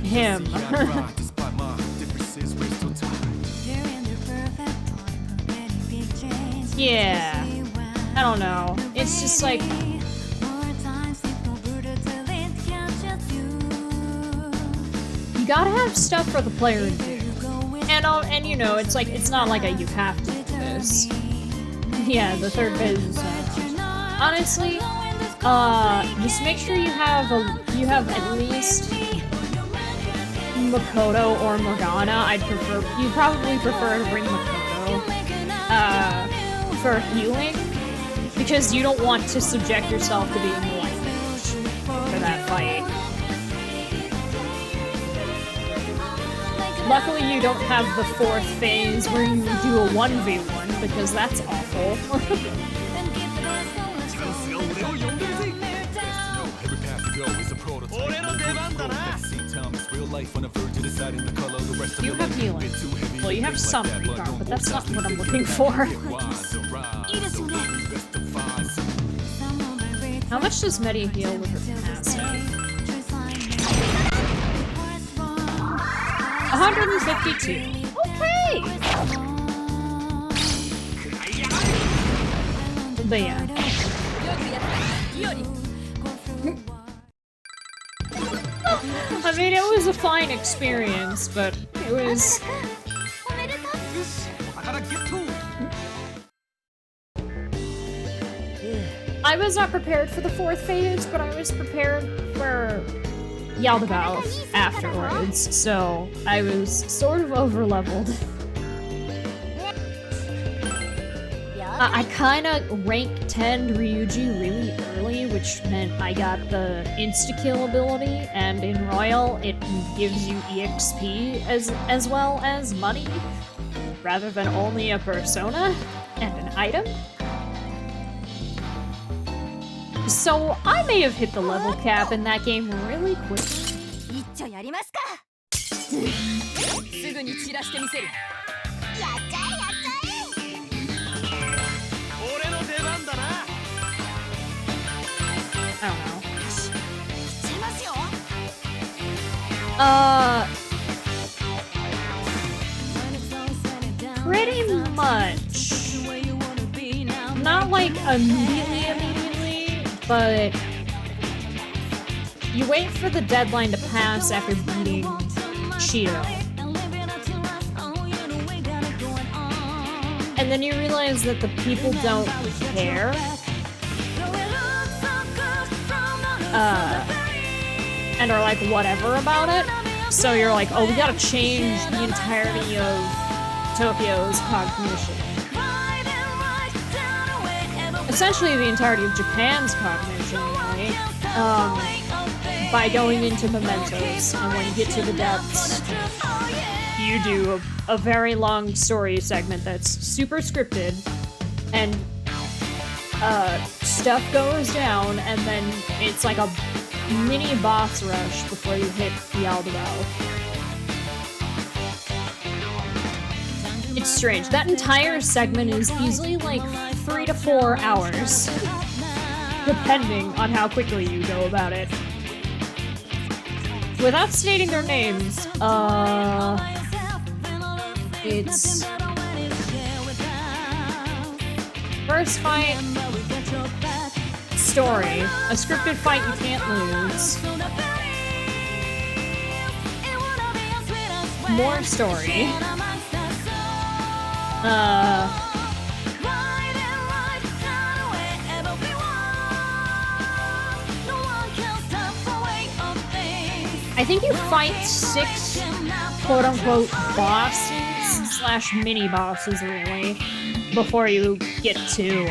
him. Yeah. I don't know. It's just like... you gotta have stuff for the player to do. And you know, it's like, it's not like a you have to do this. Yeah, the 3rd phase is honestly, just make sure you have at least Makoto or Morgana. You'd probably prefer to bring Makoto. for healing because you don't want to subject yourself to being light for that fight. Luckily, you don't have the 4th phase where you do a 1v1 because that's awful. You have healing. Well, you have some recon, but that's not what I'm looking for. How much does Medi heal with her passive? 152. Okay! But yeah. I mean, it was a fine experience, but it was... I was not prepared for the 4th phase, but I was prepared for Yaldabaoth afterwards, so I was sort of over-leveled. I kinda ranked 10 Ryuji really early, which meant I got the insta-kill ability, and in Royal it gives you EXP as well as money, rather than only a persona and an item. So I may have hit the level cap in that game really quick. I don't know. Pretty much. Not like immediately, but you wait for the deadline to pass after beating Shiro. And then you realize that the people don't care. And are like whatever about it. So you're like, oh, we gotta change the entirety of Tokyo's cognition. Essentially the entirety of Japan's cognition, really. By going into mementos, and when you get to the depths, you do a very long story segment that's super scripted, and stuff goes down, and then it's like a mini boss rush before you hit Yaldabaoth. It's strange. That entire segment is easily like 3 to 4 hours, depending on how quickly you go about it. Without stating their names, it's first fight, story, a scripted fight you can't lose, more story, I think you fight 6 quote-unquote bosses slash mini-bosses, really, before you get to,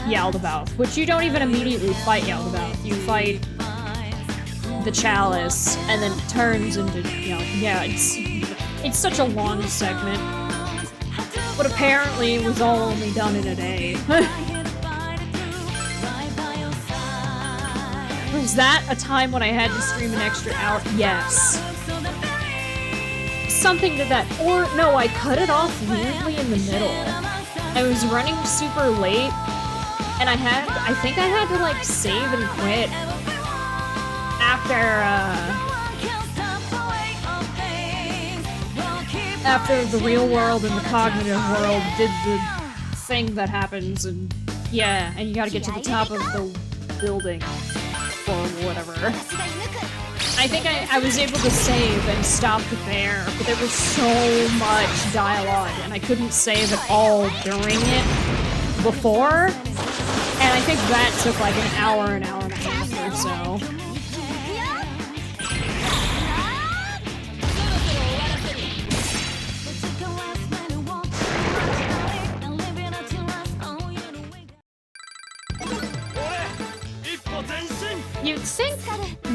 Yaldabaoth, which you don't even immediately fight Yaldabaoth. You fight the Chalice, and then it turns into, you know, yeah, it's such a long segment. But apparently it was all only done in a day. Was that a time when I had to stream an extra hour? Yes. Something to that. Or, no, I cut it off weirdly in the middle. I was running super late, and I think I had to, like, save and quit after the real world and the cognitive world did the thing that happens, and yeah, and you gotta get to the top of the building, or whatever. I think I was able to save and stop there, but there was so much dialogue, and I couldn't save it all during it before, and I think that took like an hour and a half or so.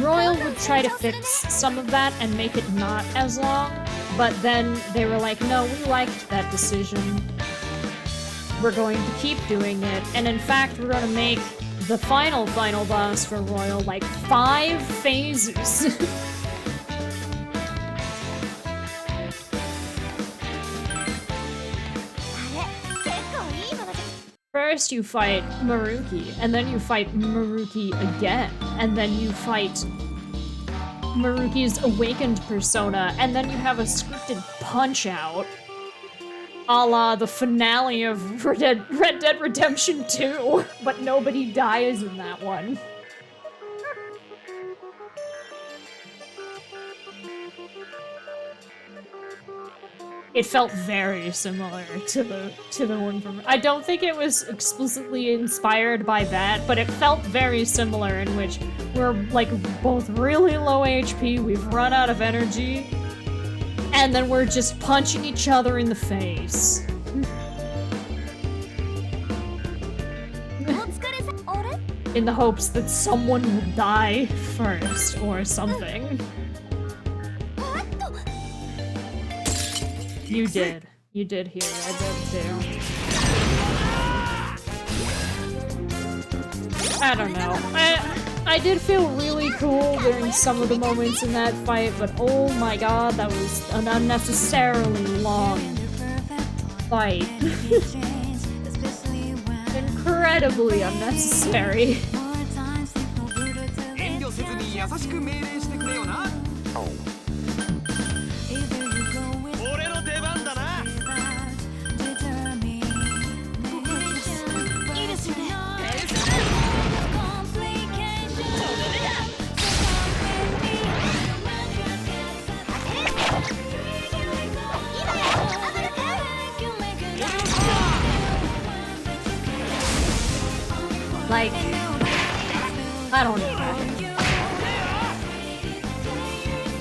Royal would try to fix some of that and make it not as long, but then they were like, no, we liked that decision. We're going to keep doing it, and in fact, we're gonna make the final boss for Royal like 5 phases. First you fight Maruki, and then you fight Maruki again, and then you fight Maruki's awakened persona, and then you have a scripted punch-out, a la the finale of Red Dead Redemption 2, but nobody dies in that one. It felt very similar to the one from. I don't think it was explicitly inspired by that, but it felt very similar in which we're like both really low HP, we've run out of energy, and then we're just punching each other in the face. In the hopes that someone will die first or something. You did. You did hear it. I did too. I don't know. I did feel really cool during some of the moments in that fight, but oh my god, that was an unnecessarily long fight. Incredibly unnecessary. Like, I don't know.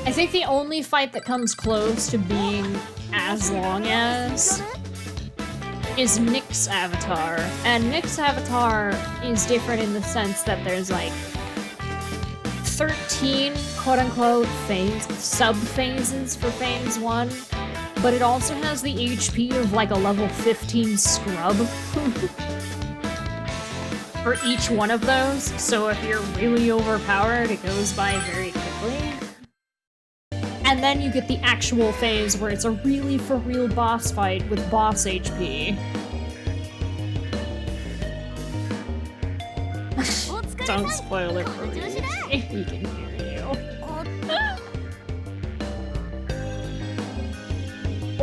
I think the only fight that comes close to being as long as is Nick's avatar. And Nick's avatar is different in the sense that there's like 13 quote-unquote sub-phases for phase 1, but it also has the HP of like a level 15 scrub. For each one of those, so if you're really overpowered, it goes by very quickly. And then you get the actual phase where it's a really for-real boss fight with boss HP. Don't spoil it for me. He can hear you.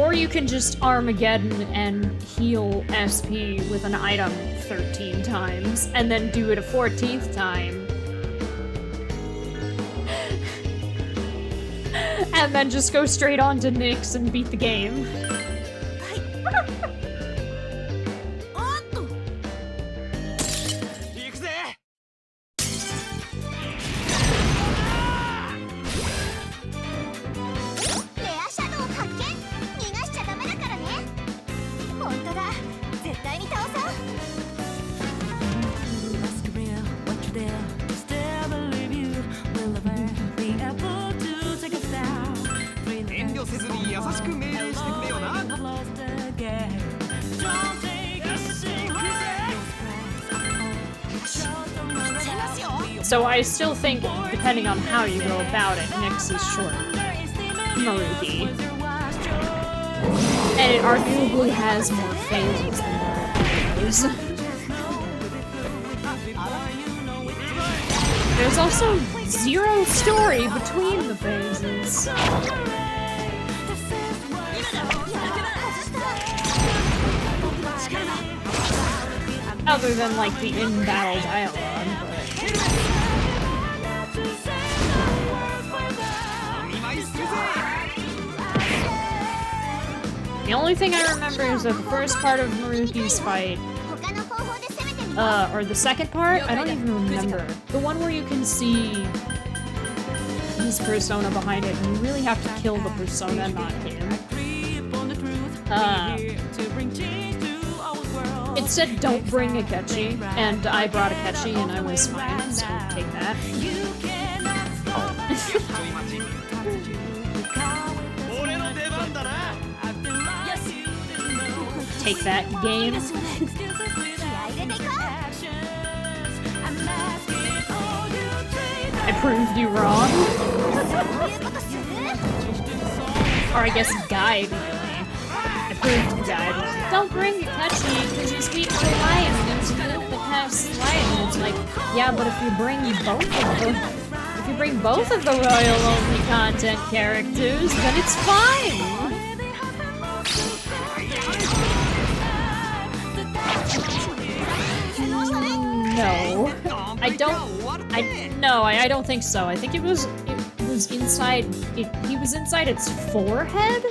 Or you can just Armageddon and heal SP with an item 13 times, and then do it a 14th time. And then just go straight on to Nyx and beat the game. So I still think, depending on how you go about it, Nyx is short Maruki. And it arguably has more phases than those. There's also zero story between the phases. Other than, like, the in-battle dialogue, but... The only thing I remember is that the first part of Maruki's fight, or the second part? I don't even remember. The one where you can see his persona behind it, and you really have to kill the persona, not him. It said don't bring Akechi, and I brought Akechi and I was fine, so take that. 俺の出番だな。 Take that, game. I proved you wrong. Or I guess guide me. I proved you guide me. Don't bring Kachi because he's weak to lion and he's good at the past lion. It's like, yeah, but if you bring both of them, if you bring both of the royal only content characters, then it's fine. No, I don't think so. I think it was inside. He was inside its forehead,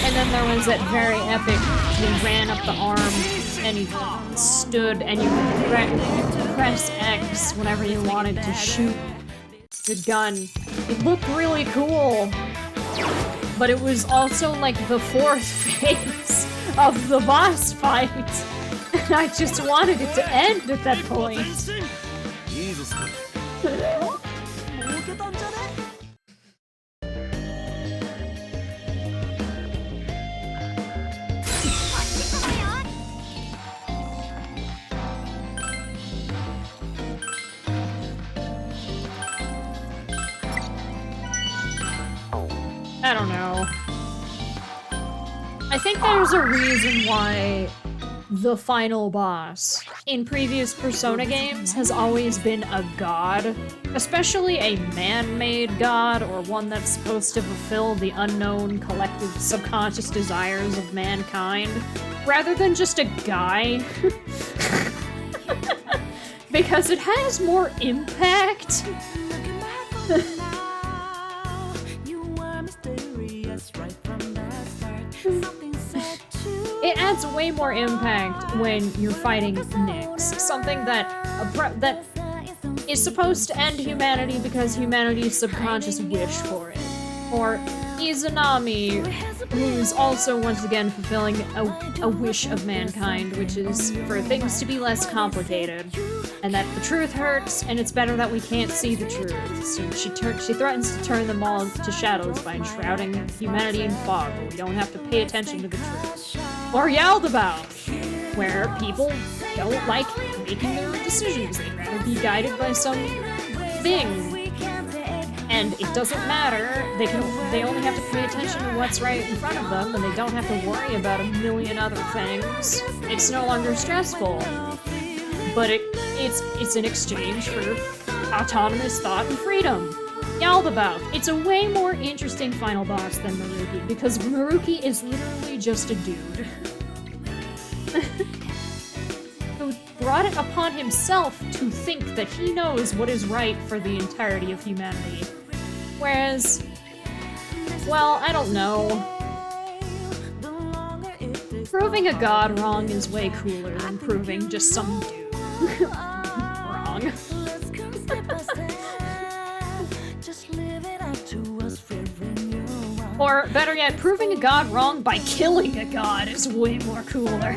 and then there was that very epic. He ran up the arm, and he stood, and you could press X whenever you wanted to shoot the gun. It looked really cool, but it was also like the fourth phase of the boss fight. And I just wanted it to end at that point. I don't know. I think there's a reason why the final boss in previous Persona games has always been a god, especially a man-made god or one that's supposed to fulfill the unknown collective subconscious desires of mankind, rather than just a guy. Because it has more impact. It adds way more impact when you're fighting Nyx, something that is supposed to end humanity because humanity's subconscious wish for it. Or Izanami, who's also once again fulfilling a wish of mankind, which is for things to be less complicated, and that the truth hurts, and it's better that we can't see the truth. So she threatens to turn them all to shadows by enshrouding humanity in fog, where we don't have to pay attention to the truth. Or Yaldabaoth, where people don't like making their own decisions. They'd rather be guided by some thing. And it doesn't matter. They only have to pay attention to what's right in front of them, and they don't have to worry about a million other things. It's no longer stressful. But it's in exchange for autonomous thought and freedom. Yaldabaoth. It's a way more interesting final boss than Maruki, because Maruki is literally just a dude. Who brought it upon himself to think that he knows what is right for the entirety of humanity. Whereas, well, I don't know. Proving a god wrong is way cooler than proving just some dude wrong. Or, better yet, proving a god wrong by killing a god is way more cooler.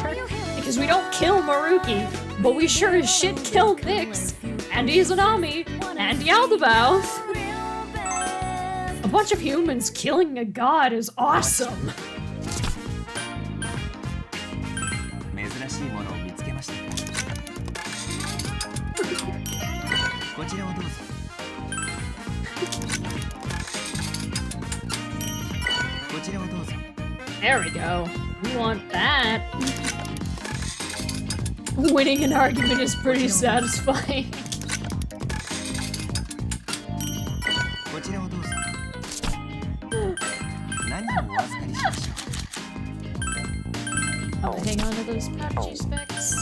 Because we don't kill Maruki, but we sure as shit kill Nyx, and Izanami, and Yaldabaoth. A bunch of humans killing a god is awesome. There we go. We want that. Winning an argument is pretty satisfying. I'll hang on to those PUBG specs.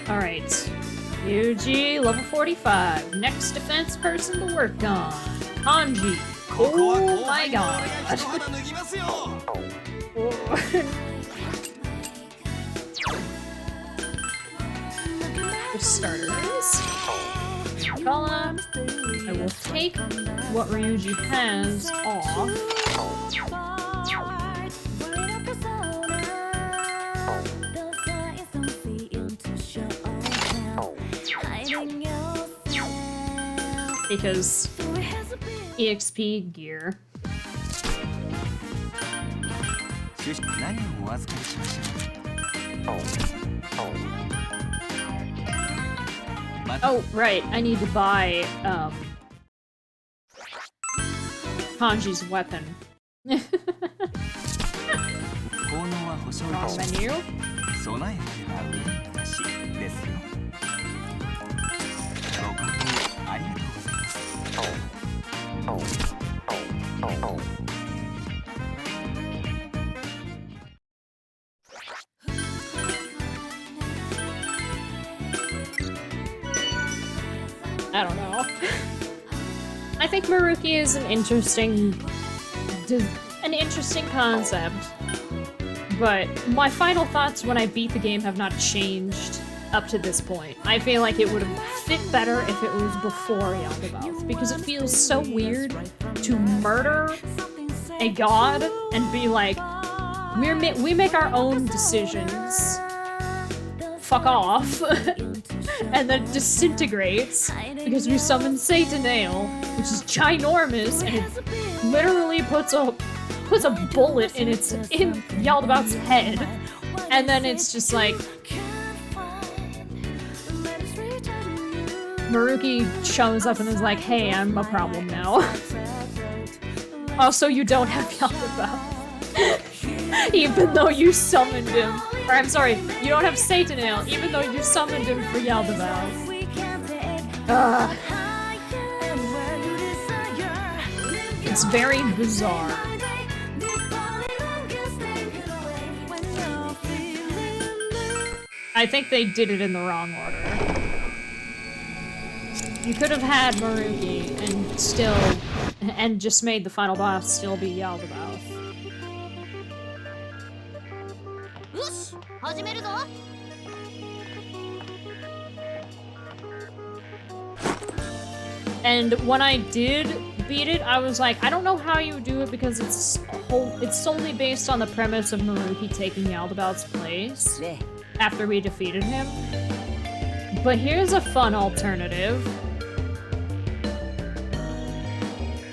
Alright. Yuji, level 45. Next defense person to work on. Kanji. Oh my god. For starters. Kala. I will take what Ryuji has off. Because EXP gear. Oh, right, I need to buy, Hanji's weapon. Wrong menu. I don't know. I think Maruki is an interesting concept, but my final thoughts when I beat the game have not changed up to this point. I feel like it would have fit better if it was before Yaldabaoth, because it feels so weird to murder a god and be like, we make our own decisions. Fuck off. And then it disintegrates because we summon Satanale, which is ginormous, and it literally puts a bullet in Yaldabaoth's head, and then it's just like Maruki shows up and is like, "Hey, I'm a problem now." Also, you don't have Yaldabaoth. Even though you summoned him. Or I'm sorry, you don't have Satanale, even though you summoned him for Yaldabaoth. It's very bizarre. I think they did it in the wrong order. You could have had Maruki and just made the final boss still be Yaldabaoth. And when I did beat it, I was like, I don't know how you do it because it's solely based on the premise of Maruki taking Yaldabaoth's place after we defeated him. But here's a fun alternative.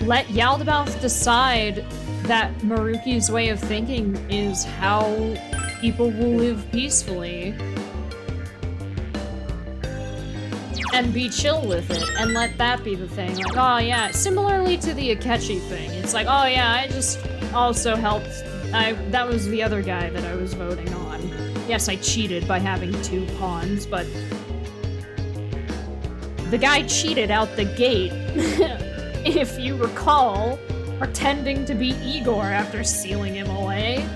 Let Yaldabaoth decide that Maruki's way of thinking is how people will live peacefully. And be chill with it, and let that be the thing. Like, oh yeah, similarly to the Akechi thing. It's like, oh yeah, I just also helped. That was the other guy that I was voting on. Yes, I cheated by having 2 pawns, but the guy cheated out the gate, if you recall, pretending to be Igor after sealing him away.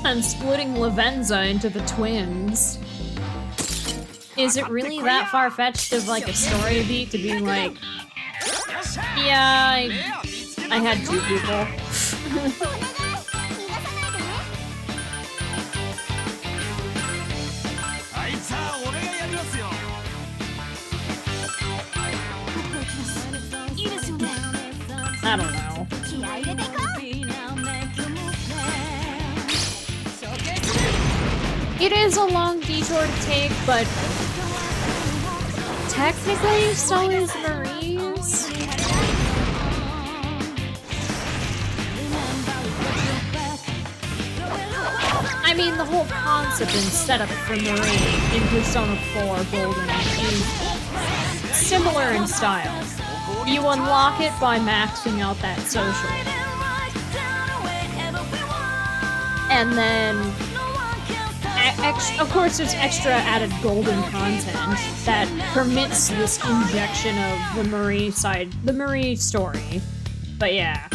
And splitting Lavenza into the twins. Is it really that far-fetched of like a story beat to be like, yeah, I had 2 people. I don't know. It is a long detour to take, but technically so is Marie's. I mean, the whole concept and setup for Marie in Persona 4 Golden is similar in style. You unlock it by maxing out that social. And then, of course, there's extra added golden content that permits this injection of the Marie side, the Marie story. But yeah,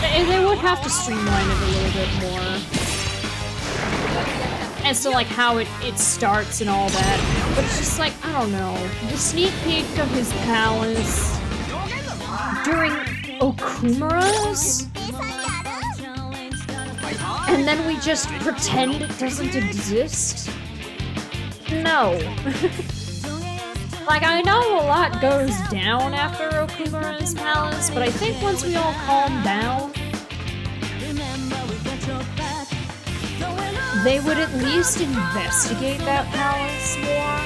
they would have to streamline it a little bit more as to like how it starts and all that. But it's just like, I don't know, the sneak peek of his palace during Okumura's? And then we just pretend it doesn't exist? No. Like, I know a lot goes down after Okumura's palace, but I think once we all calm down, they would at least investigate that palace more.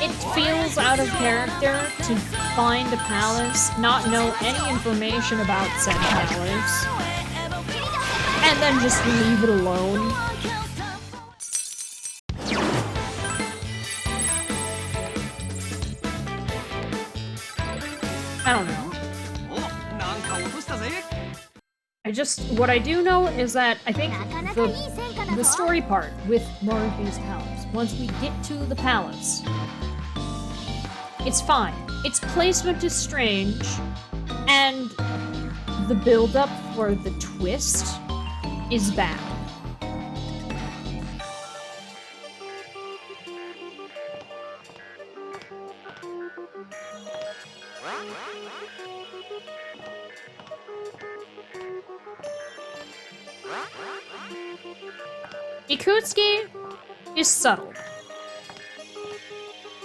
It feels out of character to find a palace, not know any information about said palace, and then just leave it alone. I don't know. What I do know is that I think the story part with Maruki's palace, once we get to the palace, it's fine. Its placement is strange, and the build-up for the twist is bad. Ikutsuki is subtle.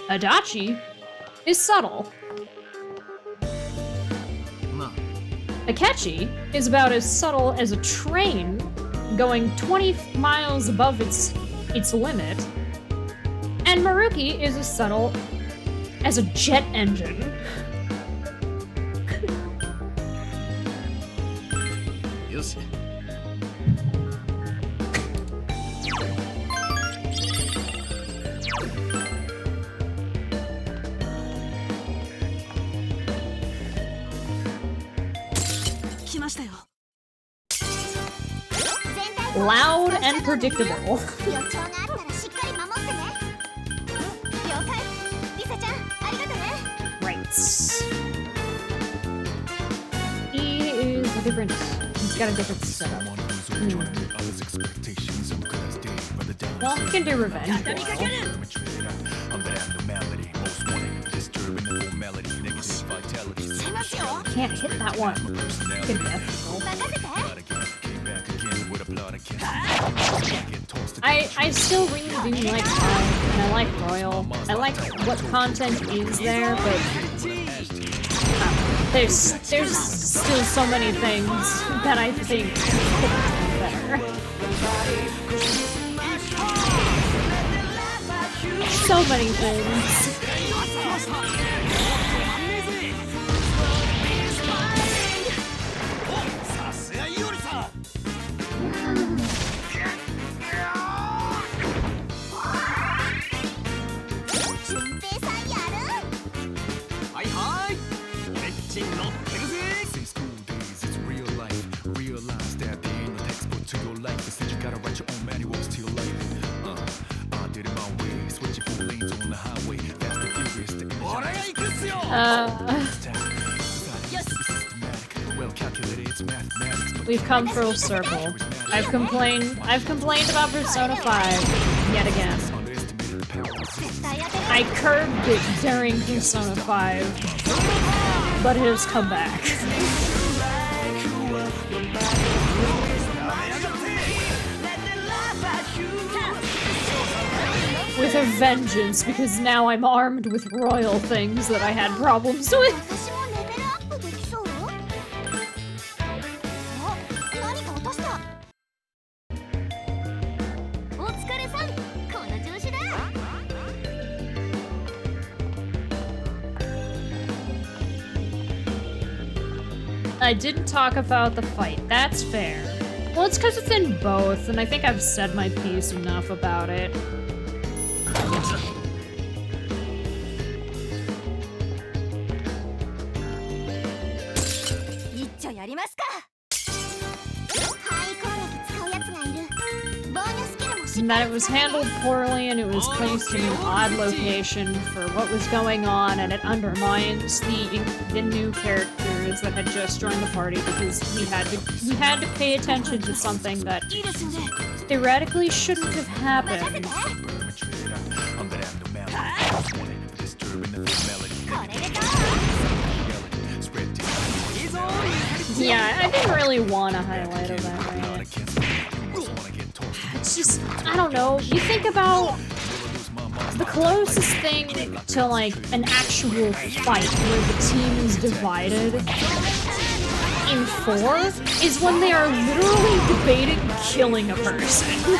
Adachi is subtle. Akechi is about as subtle as a train going 20 miles above its limit. And Maruki is as subtle as a jet engine. Loud and predictable. Right. He's got a different setup. Well, he can do revenge. Can't hit that one. Good death. I still really do like Time, and I like Royal. I like what content is there, but there's still so many things that I think could be better. So many things. We've come full circle. I've complained about Persona 5 yet again. I curbed it during Persona 5, but it has come back. With a vengeance, because now I'm armed with royal things that I had problems with. I didn't talk about the fight. That's fair. Well, it's because it's in both, and I think I've said my piece enough about it. And that it was handled poorly and it was placed in an odd location for what was going on, and it undermines the new characters that had just joined the party because we had to pay attention to something that theoretically shouldn't have happened. Yeah, I didn't really want to highlight it that way. It's just, I don't know, you think about The closest thing to like an actual fight where the team is divided in 4 is when they are literally debating killing a person.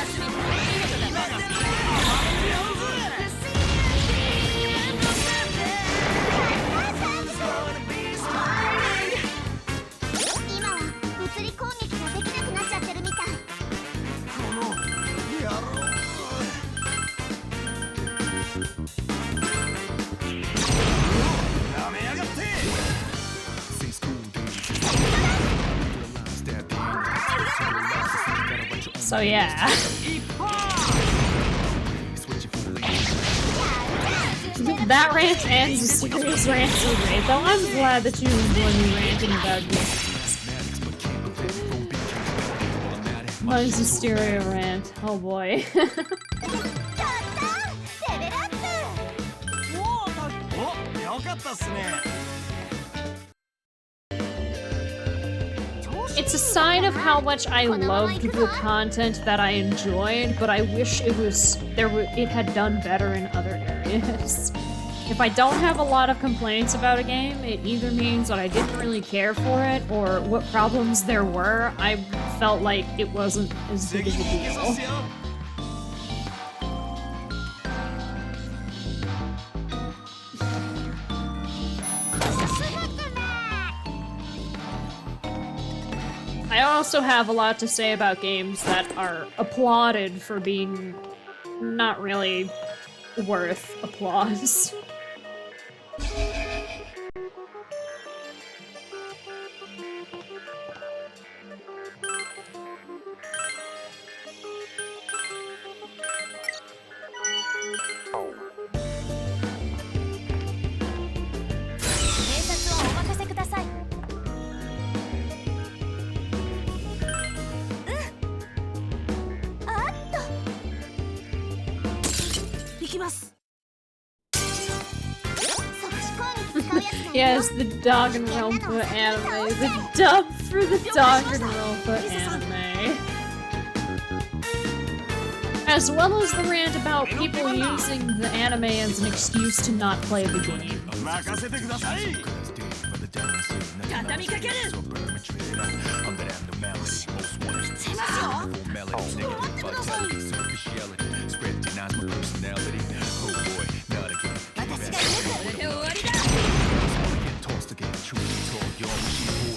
So yeah. That rant and the serious rant is great, though I'm glad that you enjoy me ranting about games. My hysteria rant, oh boy. It's a sign of how much I loved the content that I enjoyed, but I wish it had done better in other areas. If I don't have a lot of complaints about a game, it either means that I didn't really care for it, or what problems there were, I felt like it wasn't as big of a deal. I also have a lot to say about games that are applauded for being not really worth applause. Yes, the Danganronpa anime. The dub for the Danganronpa anime. As well as the rant about people using the anime as an excuse to not play the game.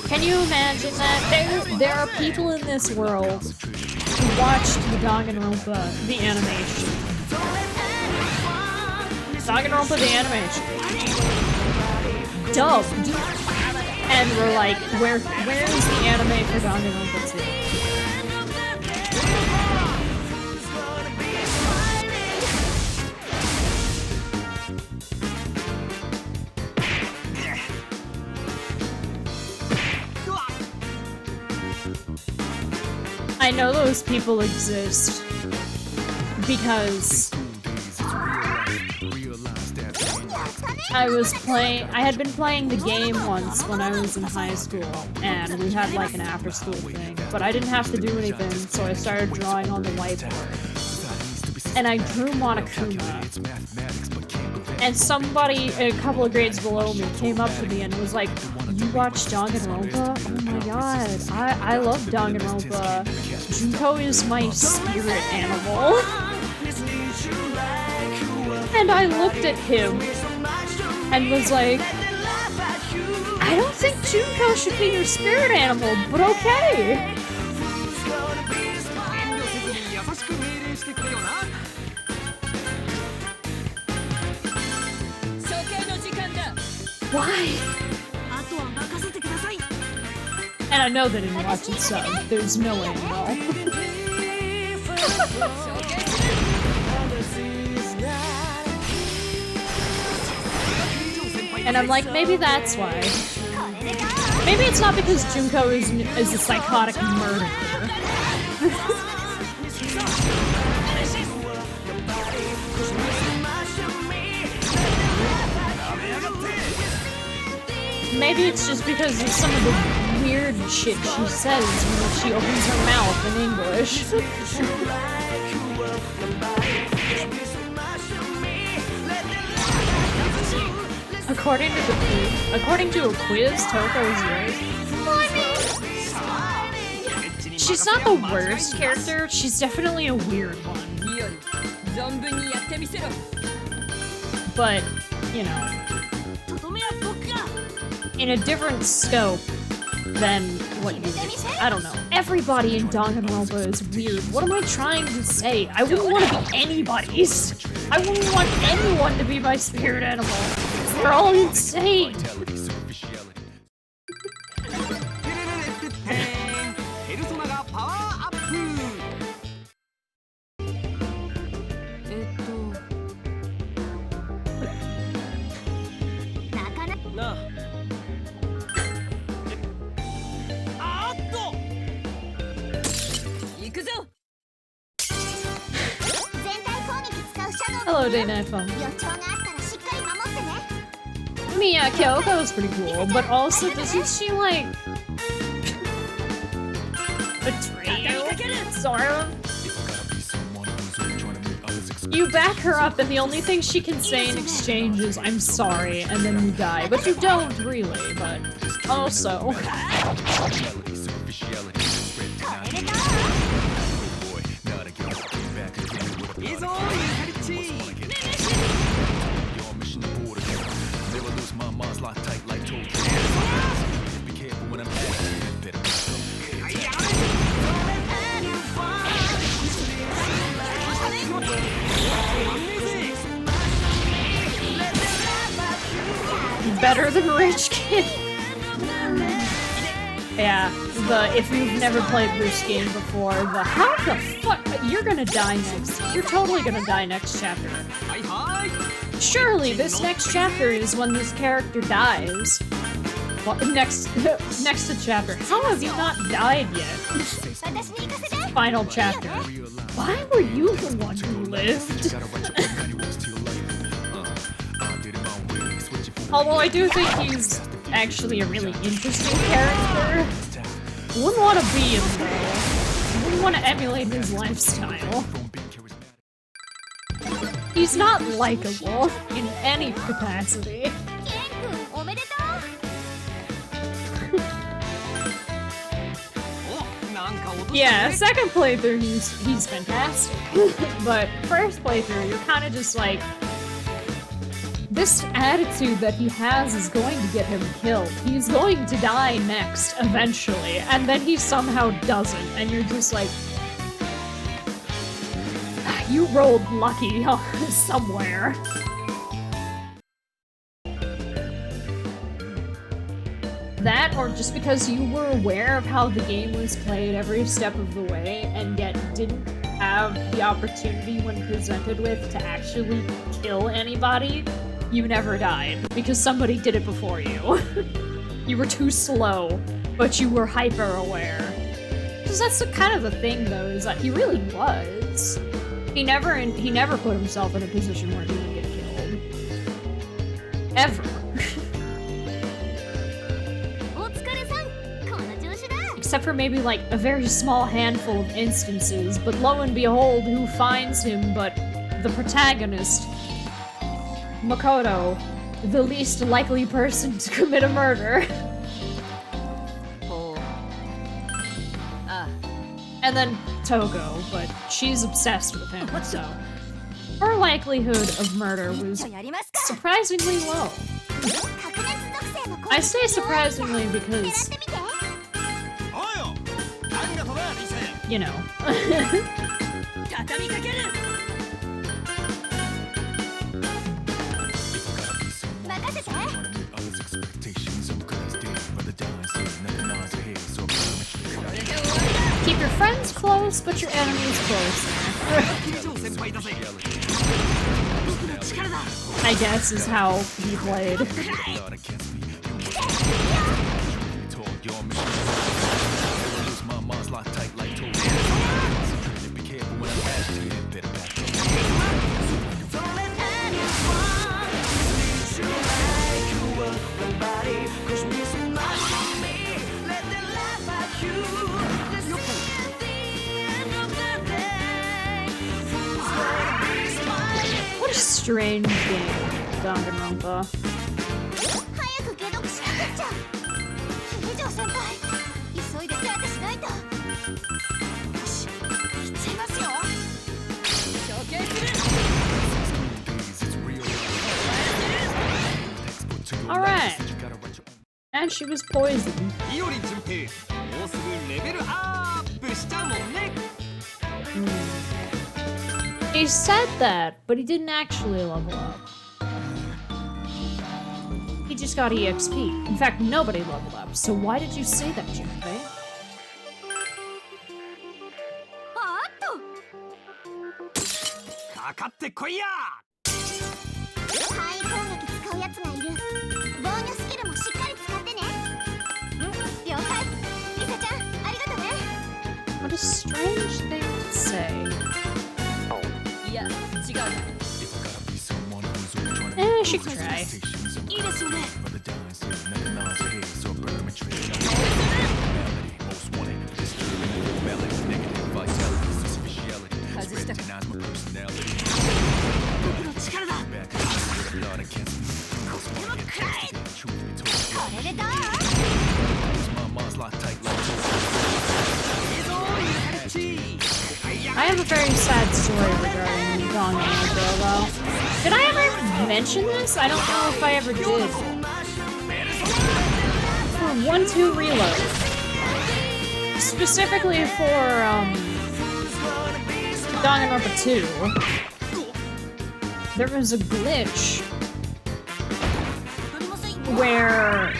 Can you imagine that? There are people in this world who watched the Danganronpa, the animation. Danganronpa, the animation. Dubbed. And we're like, where is the anime for Danganronpa 2? I know those people exist because I had been playing the game once when I was in high school, and we had like an after-school thing, but I didn't have to do anything, so I started drawing on the whiteboard. And I drew Monokuma. And somebody a couple of grades below me came up to me and was like, "You watch Danganronpa? Oh my god, I love Danganronpa. Junko is my spirit animal." And I looked at him and was like, "I don't think Junko should be your spirit animal, but okay." Why? And I know they didn't watch it, so there's no way to know. And I'm like, maybe that's why. Maybe it's not because Junko is a psychotic murderer. Maybe it's just because of some of the weird shit she says when she opens her mouth in English. According to a quiz, Toko is yours. Well, I mean, she's not the worst character. She's definitely a weird one. But, you know, in a different scope than what you do. I don't know. Everybody in Danganronpa is weird. What am I trying to say? I wouldn't want to be anybody's. I wouldn't want anyone to be my spirit animal. They're all insane. Hello, Day Night Phone. I mean, yeah, Kyoko's pretty cool, but also doesn't she, like, betray you? Sort of? You back her up and the only thing she can say in exchange is, I'm sorry, and then you die. But you don't really, but also. Better than Rich Kid. Yeah, if you've never played this game before, how the fuck, you're gonna die next. You're totally gonna die next chapter. Surely this next chapter is when this character dies. Well, next to chapter. How have you not died yet? Final chapter. Why were you the one who lived? Although I do think he's actually a really interesting character. Wouldn't want to be him though. Wouldn't want to emulate his lifestyle. He's not likable in any capacity. Yeah, second playthrough he's fantastic. But first playthrough, you're kind of just like, this attitude that he has is going to get him killed. He's going to die next, eventually, and then he somehow doesn't, and you're just like, you rolled lucky somewhere. That, or just because you were aware of how the game was played every step of the way, and yet didn't have the opportunity when presented with to actually kill anybody, you never died, because somebody did it before you. You were too slow, but you were hyper-aware. Because that's kind of the thing, though, is that he really was. He never put himself in a position where he would get killed. Ever. Except for maybe, like, a very small handful of instances, but lo and behold, who finds him but the protagonist, Makoto, the least likely person to commit a murder. And then Togo, but she's obsessed with him, so her likelihood of murder was surprisingly low. I say surprisingly because, you know. Keep your friends close, but your enemies closer. I guess is how he played. What a strange game, Danganronpa. 以上先輩急いで手当てしないとよし行っちゃいますよ処刑する Alright. And she was poisoned. いおり純平もうすぐレベルアップしちゃうもんね He said that, but he didn't actually level up. He just got EXP. In fact, nobody leveled up, so why did you say that, Junpei? あっとかかってこいや範囲攻撃使うやつがいる防御スキルもしっかり使ってね了解リサちゃんありがとね What a strange thing to say. いや違う She could try. いいですよね I have a very sad story regarding Danganronpa, though. Did I ever mention this? I don't know if I ever did. For 1-2 Reload. Specifically for, Danganronpa 2. There was a glitch where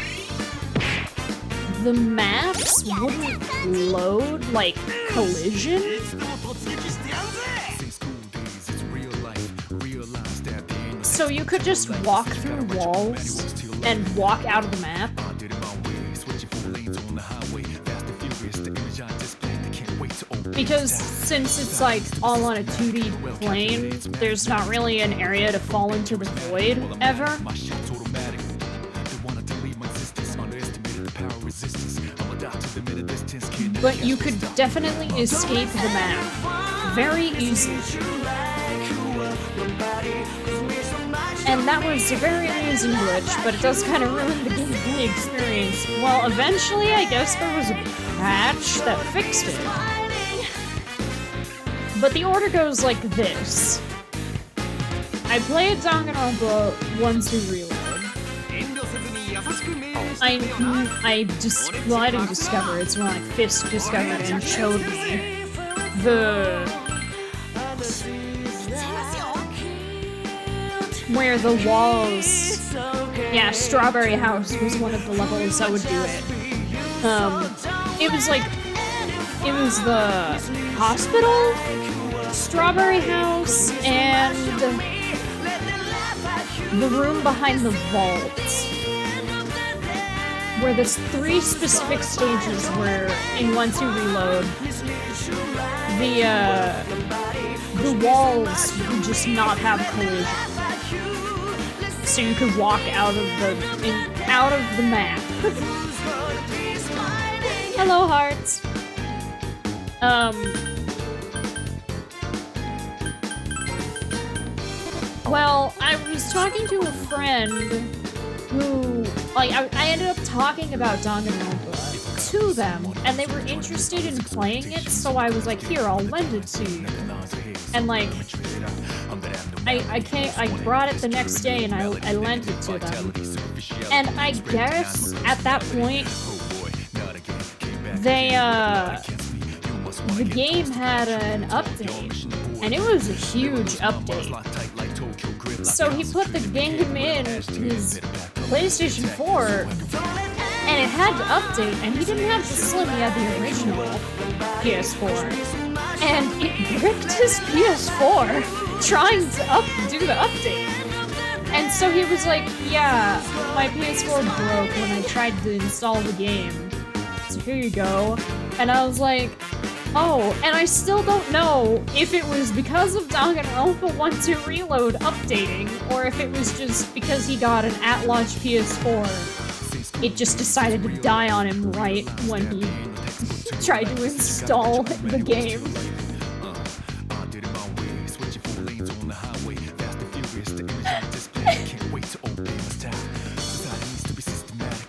the maps wouldn't load, like, collision. So you could just walk through walls and walk out of the map. Because since it's like all on a 2D plane, there's not really an area to fall into the void ever. But you could definitely escape the map very easily. And that was a very amusing glitch, but it does kind of ruin the gameplay experience. Well, eventually, I guess there was a patch that fixed it. But the order goes like this. I played Danganronpa 1-2 Reload. I didn't discover it, it's when like Fisk discovered it and showed me where the walls, yeah, Strawberry House was one of the levels that would do it. It was the hospital, Strawberry House, and the room behind the vault. Where there's 3 specific stages where in 1-2 Reload, the walls would just not have collision. So you could walk out of the map. Hello, hearts. Well, I was talking to a friend who, like, I ended up talking about Danganronpa to them, and they were interested in playing it, so I was like, here, I'll lend it to you. And, like, I brought it the next day, and I lent it to them. And I guess, at that point, the game had an update, and it was a huge update. So he put the game in his PlayStation 4, and it had to update, and he didn't have the Slim, he had the original PS4. And it bricked his PS4 trying to do the update. And so he was like, yeah, my PS4 broke when I tried to install the game. So here you go. And I was like, oh, and I still don't know if it was because of Danganronpa 1-2 Reload updating, or if it was just because he got an at-launch PS4. It just decided to die on him right when he tried to install the game.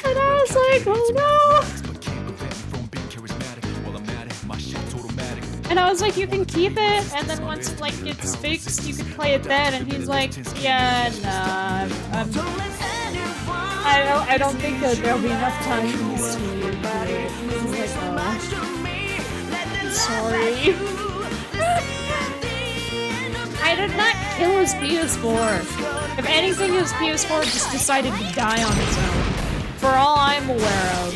And like, oh no! And I was like, you can keep it, and then once like it's fixed, you can play it then. And he's like, yeah, nah, I don't think that there'll be enough time for this to you. But he's like, oh, sorry. I did not kill his PS4. If anything, his PS4 just decided to die on its own. For all I'm aware of.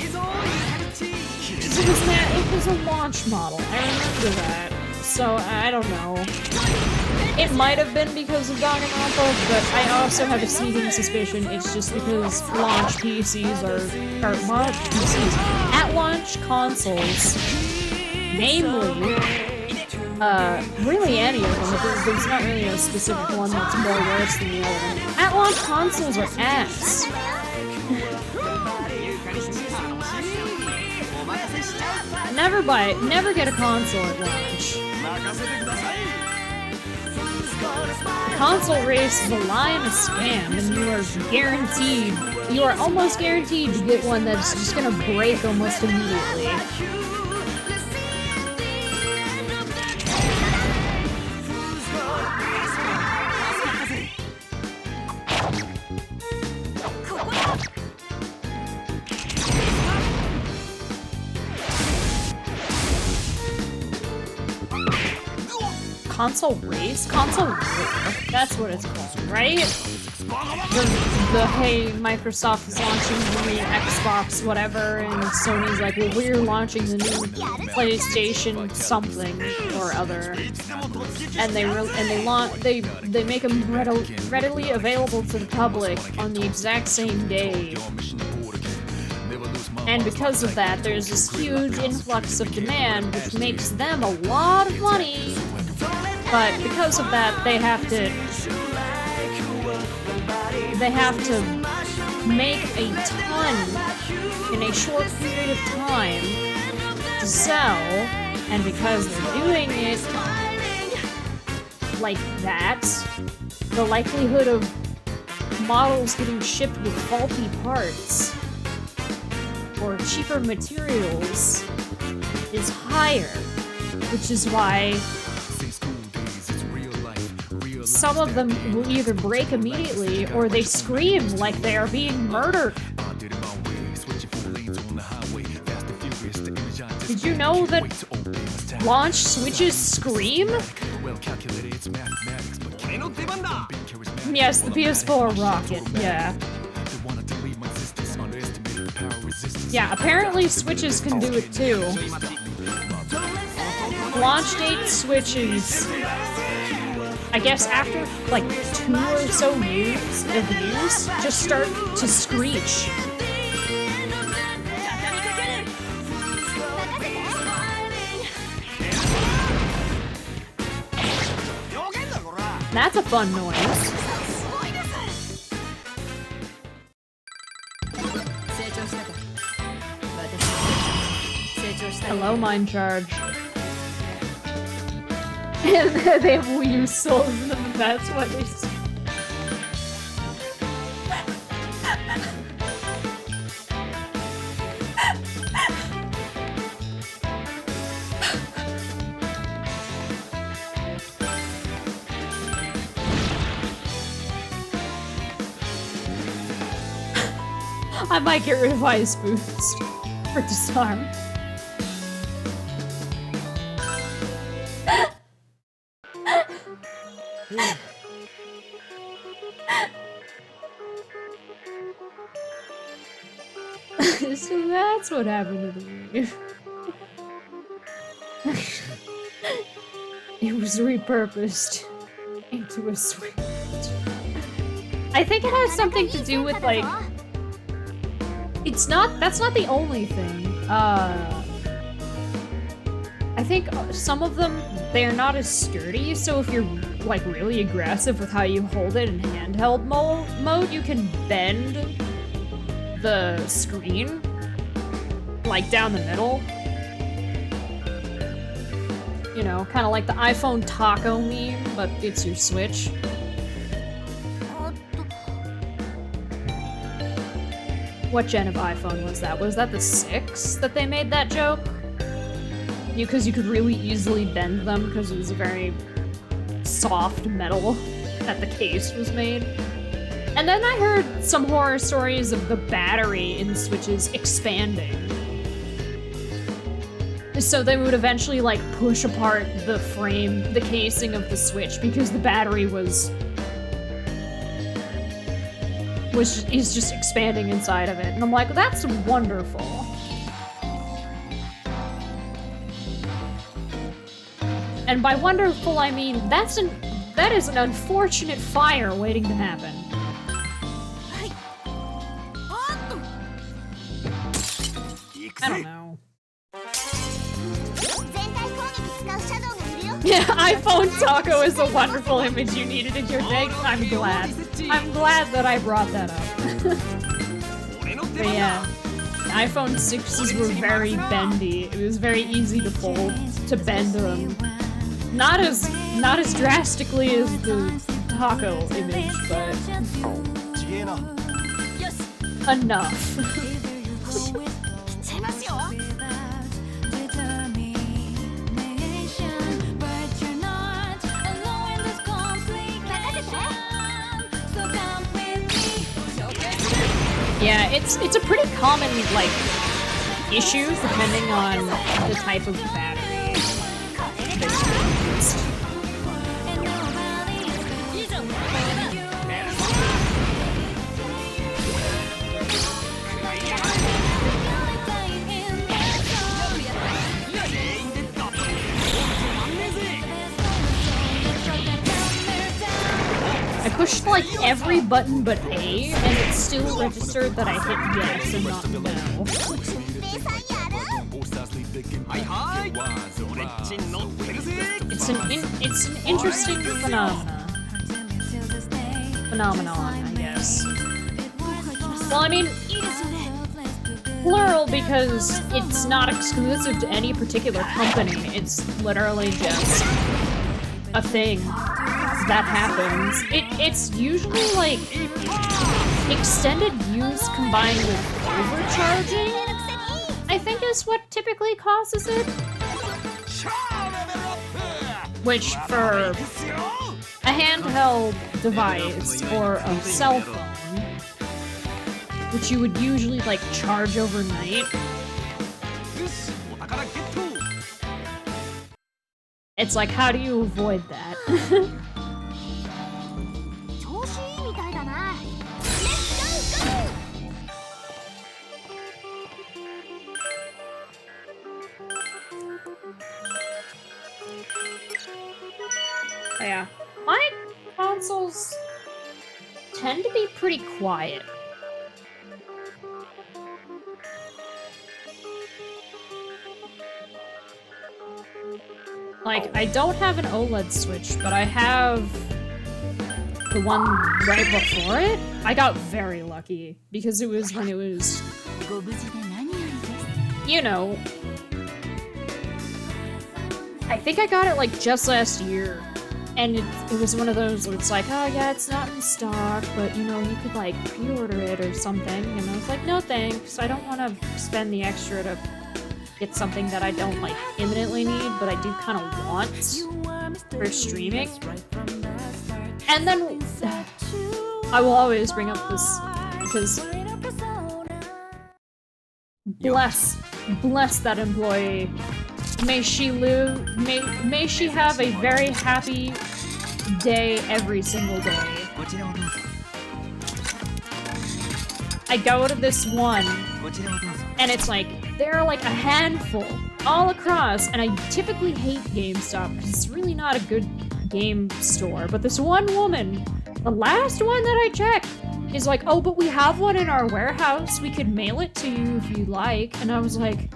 It was a launch model. I remember that. So, I don't know. It might have been because of Danganronpa, but I also have a sneaking suspicion it's just because launch PCs or launch PCs. At-launch consoles, namely, really any of them, there's not really a specific one that's more worse than the other one. At-launch consoles are ass. Never get a console at launch. Console race is a lie and a scam, and you are almost guaranteed to get one that's just gonna break almost immediately. Console race? Console war. That's what it's called, right? The hey, Microsoft is launching the new Xbox, whatever, and Sony's like, well, we're launching the new PlayStation something or other, and they make them readily available to the public on the exact same day. And because of that, there's this huge influx of demand, which makes them a lot of money. But because of that, they have to make a ton in a short period of time to sell, and because they're doing it like that, the likelihood of models getting shipped with faulty parts or cheaper materials is higher, which is why some of them will either break immediately or they scream like they are being murdered. Did you know that launch Switches scream? Yes, the PS4 rocket, yeah. Yeah, apparently Switches can do it too. Launch date Switches, I guess after like 2 or so years of use, just start to screech. That's a fun noise. Hello, Mind Charge. And they have Wii U souls in them, and that's what they say. I might get rid of Ice Boost for Disarm. So that's what happened to the Wii. It was repurposed into a Switch. I think it has something to do with like... that's not the only thing. I think some of them, they're not as sturdy, so if you're like really aggressive with how you hold it in handheld mode, you can bend the screen like down the middle. You know, kind of like the iPhone taco meme, but it's your Switch. What gen of iPhone was that? Was that the 6 that they made that joke? Because you could really easily bend them because it was a very soft metal that the case was made. And then I heard some horror stories of the battery in the Switches expanding. So they would eventually like push apart the frame, the casing of the Switch because the battery is just expanding inside of it. And I'm like, that's wonderful. And by wonderful, I mean that is an unfortunate fire waiting to happen. I don't know. Yeah, iPhone taco is a wonderful image you needed in your day. I'm glad. I'm glad that I brought that up. But yeah, iPhone 6s were very bendy. It was very easy to fold, to bend them. Not as drastically as the taco image, but enough. Yeah, it's a pretty common, like, issue depending on the type of battery that's used. I pushed like every button but A, and it still registered that I hit yes and not no. It's an interesting phenomenon, I guess. Well, I mean, plural because it's not exclusive to any particular company. It's literally just a thing that happens. It's usually like extended use combined with overcharging, I think is what typically causes it. Which for a handheld device or a cell phone, which you would usually like charge overnight, it's like, how do you avoid that? Yeah, my consoles tend to be pretty quiet. Like, I don't have an OLED Switch, but I have the one right before it. I got very lucky because it was when it was, you know, I think I got it like just last year. And it was one of those where it's like, oh yeah, it's not in stock, but you know, you could like pre-order it or something. And I was like, no thanks, I don't want to spend the extra to get something that I don't like imminently need, but I do kind of want for streaming. And then I will always bring up this because bless that employee. May she may she have a very happy day every single day. I go to this one, and it's like, there are like a handful all across, and I typically hate GameStop because it's really not a good game store, but this one woman, the last one that I checked, is like, oh, but we have one in our warehouse, we could mail it to you if you like. And I was like,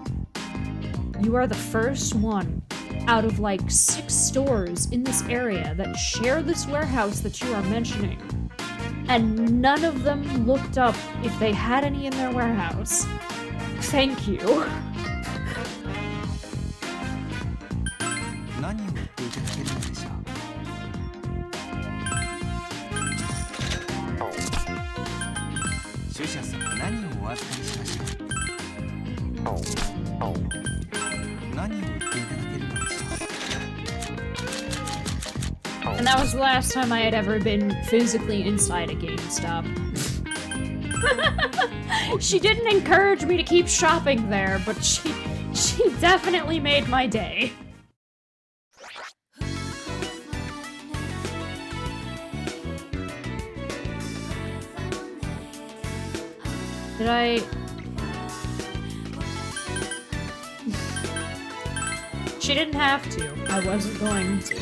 you are the first one out of like 6 stores in this area that share this warehouse that you are mentioning. And none of them looked up if they had any in their warehouse. Thank you. And that was the last time I had ever been physically inside a GameStop. She didn't encourage me to keep shopping there, but she definitely made my day. Did I... She didn't have to. I wasn't going to.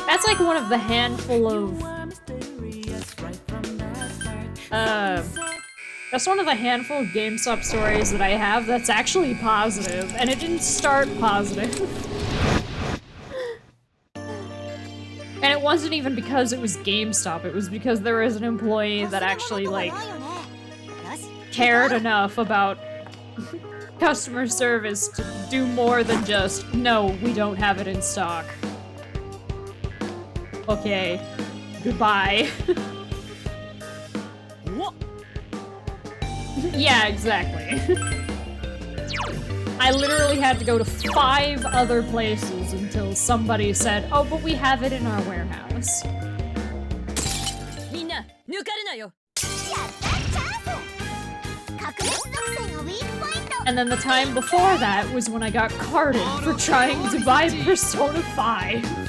That's like one of the handful of... That's one of the handful of GameStop stories that I have that's actually positive, and it didn't start positive. And it wasn't even because it was GameStop, it was because there was an employee that actually, like, cared enough about customer service to do more than just, no, we don't have it in stock. Okay, goodbye. Yeah, exactly. I literally had to go to 5 other places until somebody said, oh, but we have it in our warehouse. And then the time before that was when I got carded for trying to buy Persona 5.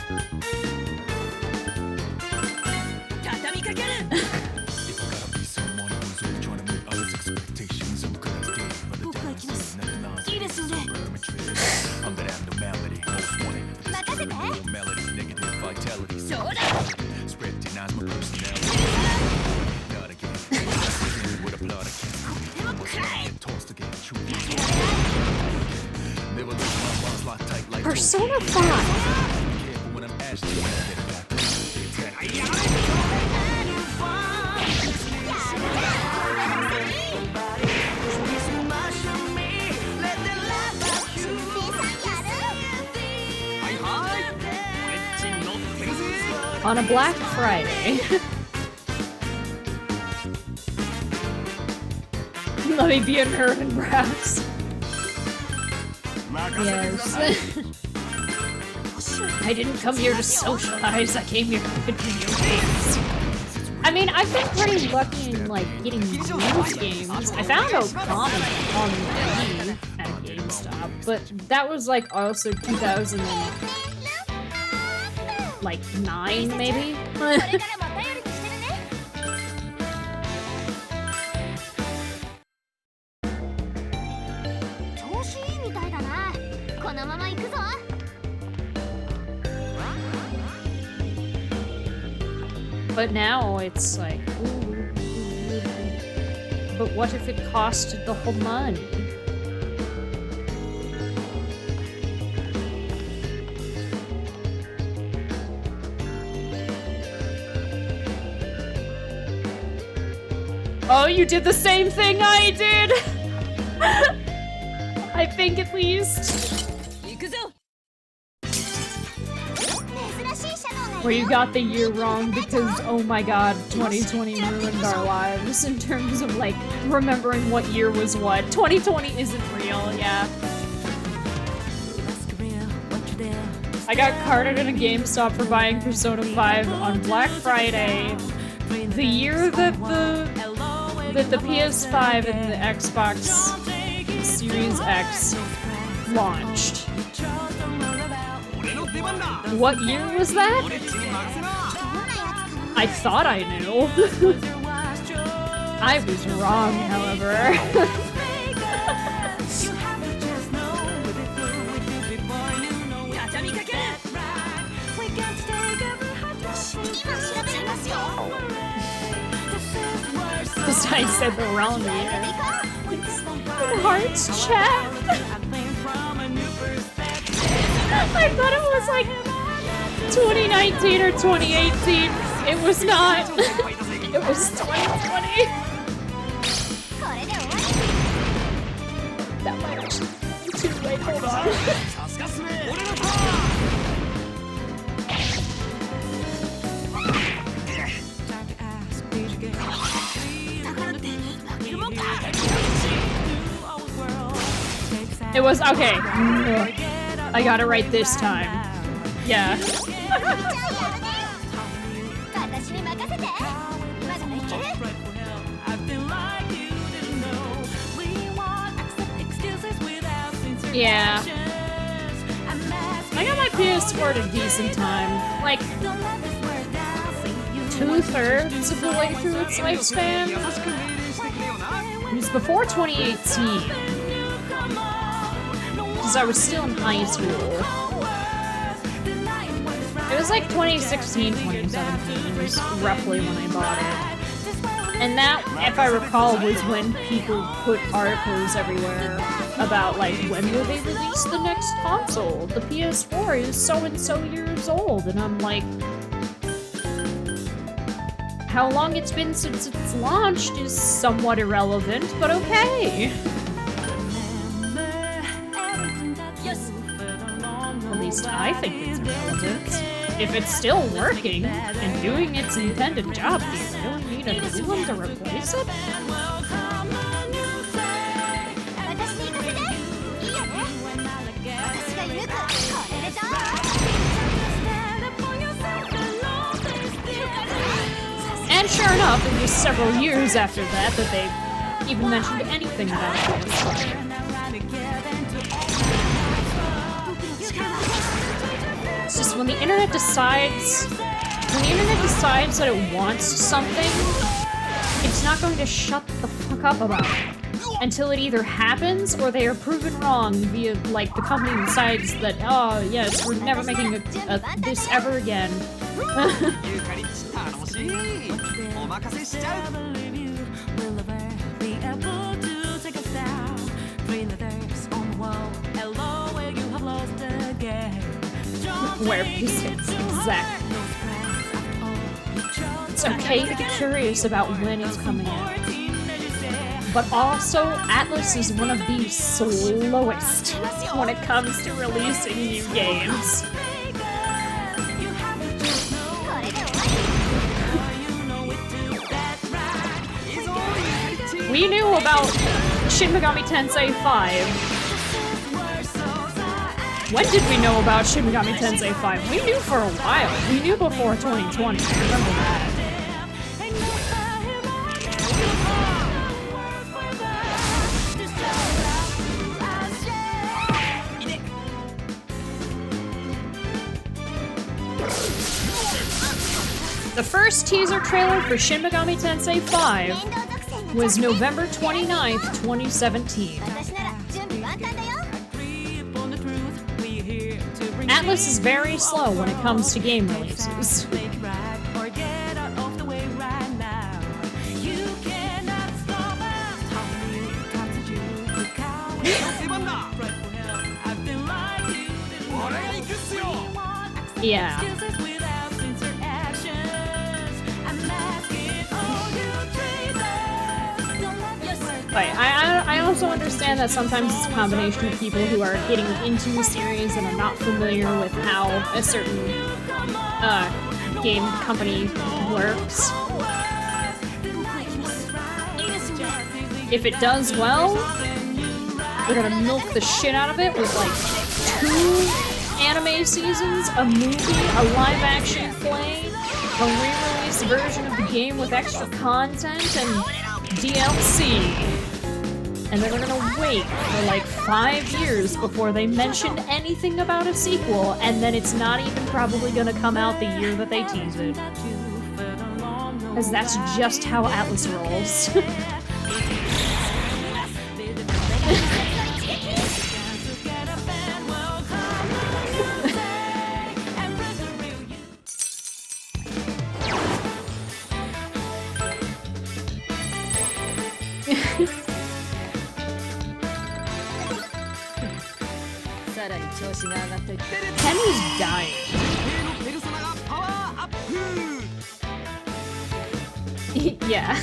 Persona 5! On a Black Friday. Let me be a nerd and browse. Yes. I didn't come here to socialize, I came here to play video games. I mean, I've been pretty lucky in, like, getting used games. I found Okami on the Wii at a GameStop, but that was, like, also 2009, maybe? But now it's like, ooh, but what if it costed the whole money? Oh, you did the same thing I did! I think at least. Where you got the year wrong because, oh my god, 2020 ruined our lives in terms of, like, remembering what year was what. 2020 isn't real, yeah. I got carded in a GameStop for buying Persona 5 on Black Friday, the year that the PS5 and the Xbox Series X launched. What year was that? I thought I knew. I was wrong, however. Because I said the wrong year. Hearts chat. I thought it was like 2019 or 2018. It was not. It was 2020. That might actually be too late. Hold on. It was okay. I got it right this time. Yeah. 私に任せて。今ならいける。 Yeah. I got my PS4 at a decent time. Like, 2/3 of the way through its lifespan. It was before 2018. Because I was still in high school. It was like 2016, 2017 was roughly when I bought it. And that, if I recall, was when people put articles everywhere about, like, when will they release the next console? The PS4 is so-and-so years old. And I'm like, how long it's been since it's launched is somewhat irrelevant, but okay. At least I think it's irrelevant. If it's still working and doing its intended job, do you really need a new one to replace it? And sure enough, it was several years after that that they even mentioned anything about it. It's just when the internet decides that it wants something, it's not going to shut the fuck up about it until it either happens or they are proven wrong via, like, the company decides that, oh yes, we're never making this ever again. Where pieces, exactly. It's okay to be curious about when it's coming out. But also, Atlus is one of the slowest when it comes to releasing new games. We knew about Shin Megami Tensei 5. When did we know about Shin Megami Tensei 5? We knew for a while. We knew before 2020. I remember that. The first teaser trailer for Shin Megami Tensei 5 was November 29th, 2017. Atlus is very slow when it comes to game releases. Yeah. Right, I also understand that sometimes it's a combination of people who are getting into a series and are not familiar with how a certain game company works. If it does well, they're gonna milk the shit out of it with like 2 anime seasons, a movie, a live-action play, a re-release version of the game with extra content, and DLC. And then they're gonna wait for like 5 years before they mention anything about a sequel, and then it's not even probably gonna come out the year that they tease it. Because that's just how Atlus rolls. Kenny's dying. Yeah.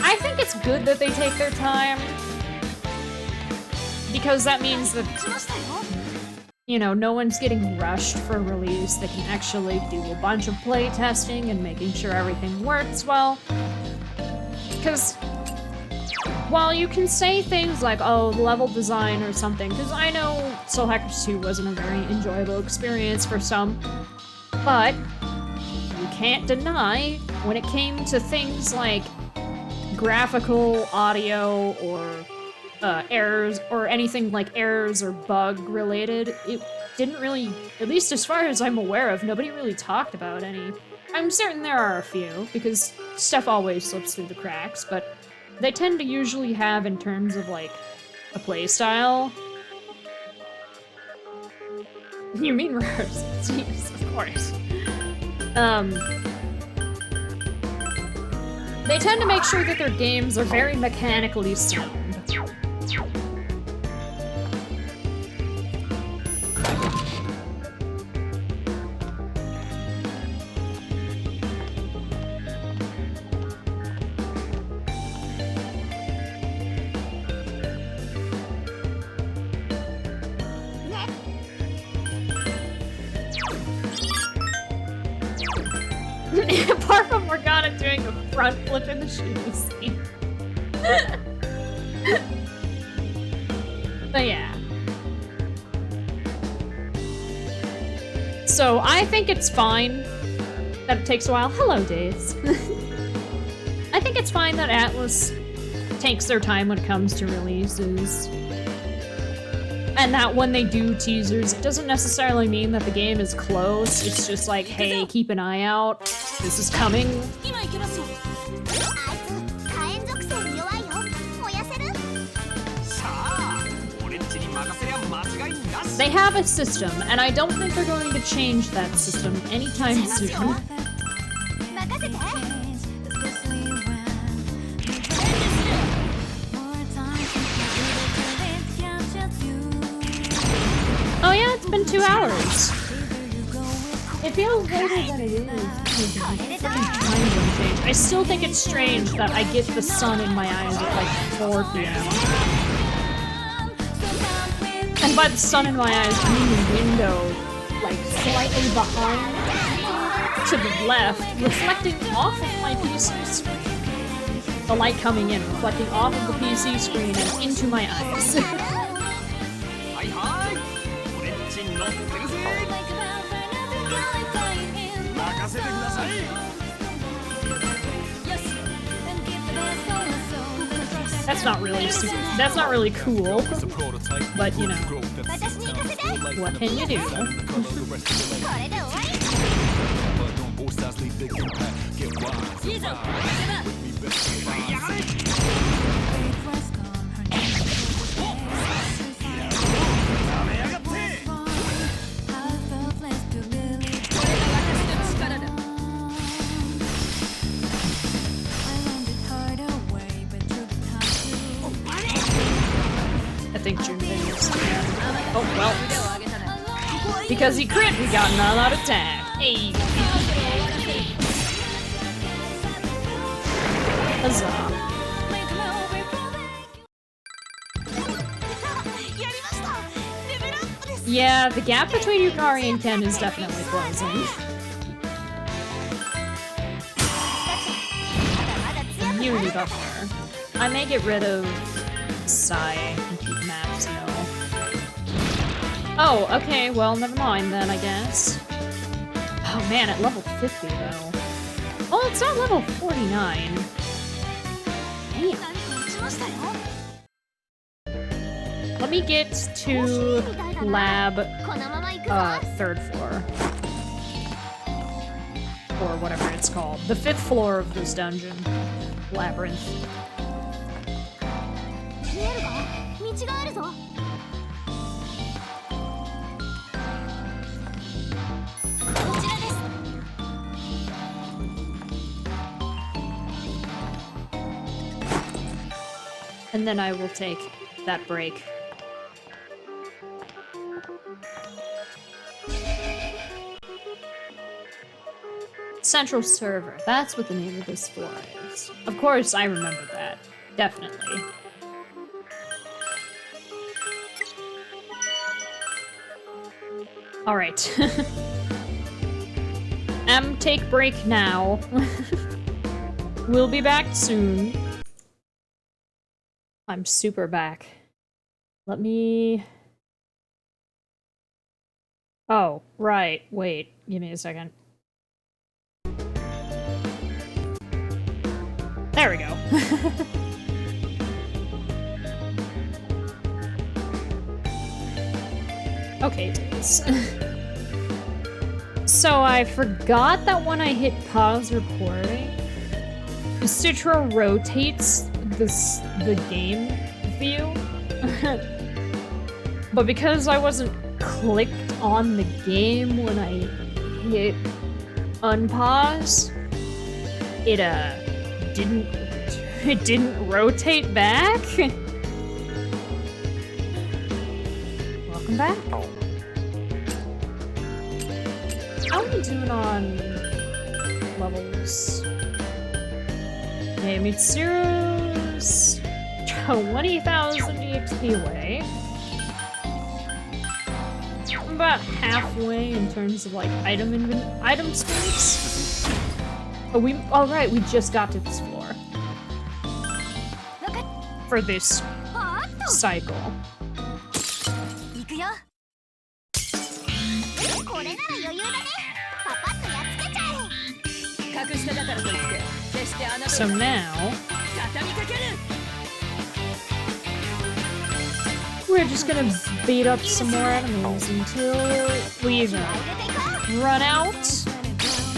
I think it's good that they take their time, because that means that, you know, no one's getting rushed for release. They can actually do a bunch of play testing and making sure everything works well. Because while you can say things like, oh, level design or something, because I know Soul Hackers 2 wasn't a very enjoyable experience for some, but you can't deny when it came to things like graphical, audio, or errors, or anything like errors or bug related, it didn't really, at least as far as I'm aware of, nobody really talked about any. I'm certain there are a few, because stuff always slips through the cracks, but they tend to usually have in terms of, like, a playstyle. You mean rehearsals? Yes, of course. They tend to make sure that their games are very mechanically sound. Apart from Morgana doing a front flip in the shooting scene. But yeah. So I think it's fine that it takes a while. Hello, Days. I think it's fine that Atlus takes their time when it comes to releases. And that when they do teasers, it doesn't necessarily mean that the game is close. It's just like, hey, keep an eye out. This is coming. They have a system, and I don't think they're going to change that system anytime soon. Oh yeah, it's been 2 hours. It feels later than it is because of the freaking time zone change. I still think it's strange that I get the sun in my eyes at like 4 p.m. And by the sun in my eyes, I mean the window, like slightly behind to the left, reflecting off of my PC screen. The light coming in, reflecting off of the PC screen and into my eyes. That's not really super, that's not really cool, but you know, what can you do? I think Junpei is dead. Oh well. Because he crit, we got an all-out attack. Hey. Huzzah. Yeah, the gap between Yukari and Ken is definitely closing. Immunity buffer. I may get rid of Psy and keep maps, no. Oh, okay, well, never mind then, I guess. Oh man, at level 50 though. Oh, it's not level 49. Damn. Let me get to lab, 3rd floor. Or whatever it's called. The 5th floor of this dungeon. Labyrinth. And then I will take that break. Central server, that's what the name of this floor is. Of course, I remember that. Definitely. Alright. Take break now. We'll be back soon. I'm super back. Let me... Oh, right. Wait. Give me a second. There we go. Okay, dudes. So I forgot that when I hit pause recording, Citra rotates the game view. But because I wasn't clicked on the game when I hit unpause, it didn't rotate back. Welcome back. How are we doing on levels? Okay, Mitsuru's 20,000 EXP away. I'm about halfway in terms of like item space. Oh, right, we just got to this floor for this cycle. So now we're just gonna beat up some more enemies until we either run out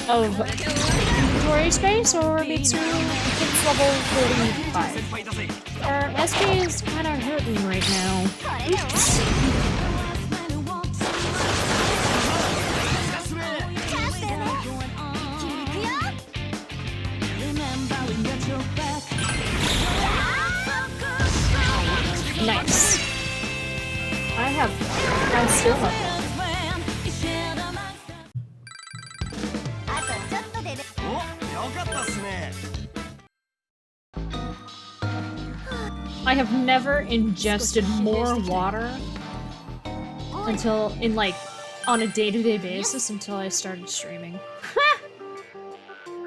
of inventory space or Mitsuru hits level 45. Our SP is kind of hurting right now. Oops. Nice. I still have one. I have never ingested more water until on a day-to-day basis until I started streaming.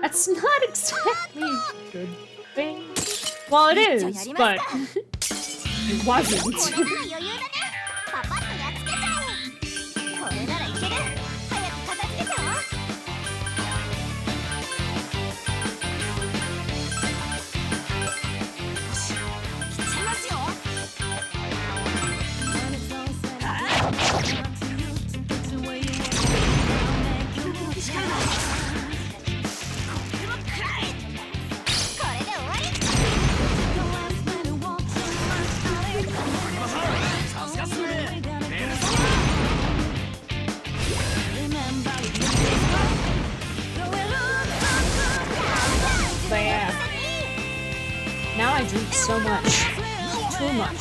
That's not exactly a good thing. Well, it is, but it wasn't. Now I drink so much. Too much.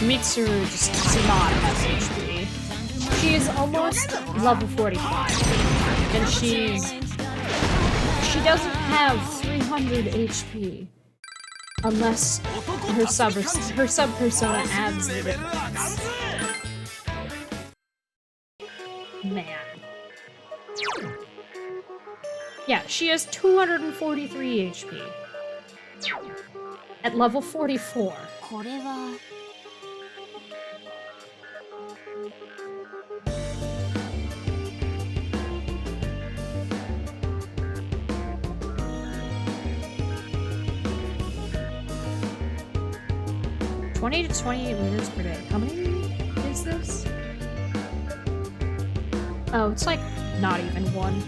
Mitsuru just does not have HP. She is almost level 45, and she doesn't have 300 HP unless her sub persona adds the difference. Man. Yeah, she has 243 HP at level 44. 20 to 28 liters per day. How many is this? Oh, it's like not even one.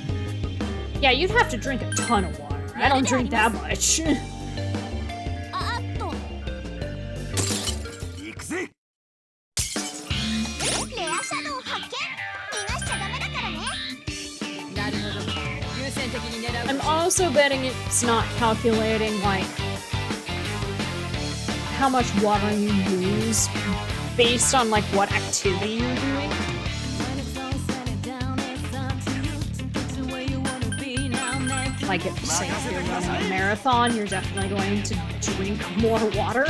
Yeah, you'd have to drink a ton of water. I don't drink that much. I'm also betting it's not calculating, like, how much water you use based on like what activity you're doing. Like if, say, if you're running a marathon, you're definitely going to drink more water.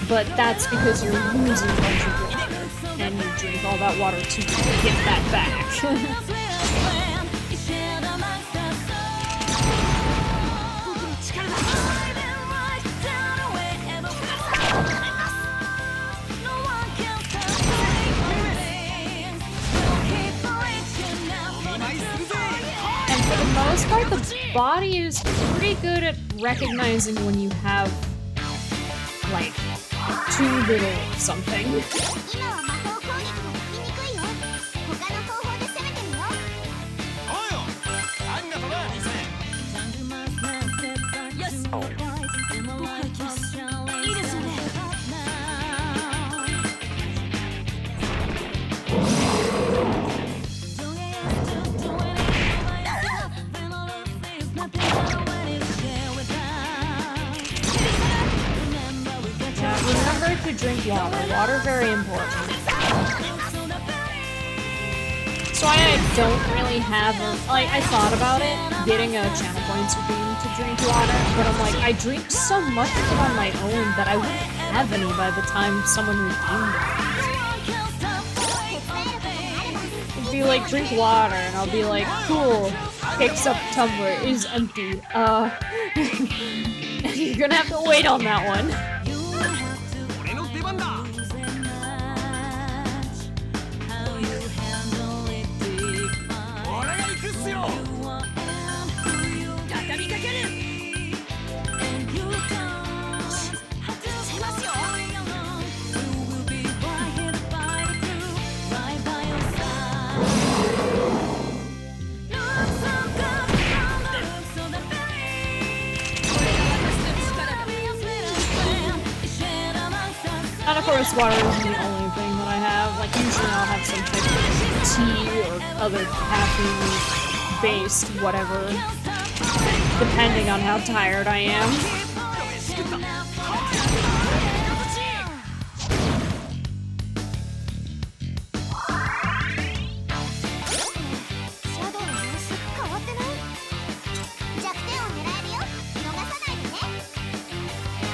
But that's because you're losing a bunch of water, and you drink all that water to get that back. And for the most part, the body is pretty good at recognizing when you have, like, too little of something. Remember to drink water. Water very important. So I don't really have like, I thought about it, getting a channel points routine to drink water, but I'm like, I drink so much of it on my own that I wouldn't have any by the time someone redeemed it. It'd be like, drink water, and I'll be like, cool, picks up tumbler, is empty. You're gonna have to wait on that one. And of course, water isn't the only thing that I have. Like, usually I'll have some type of tea or other caffeine-based whatever, depending on how tired I am.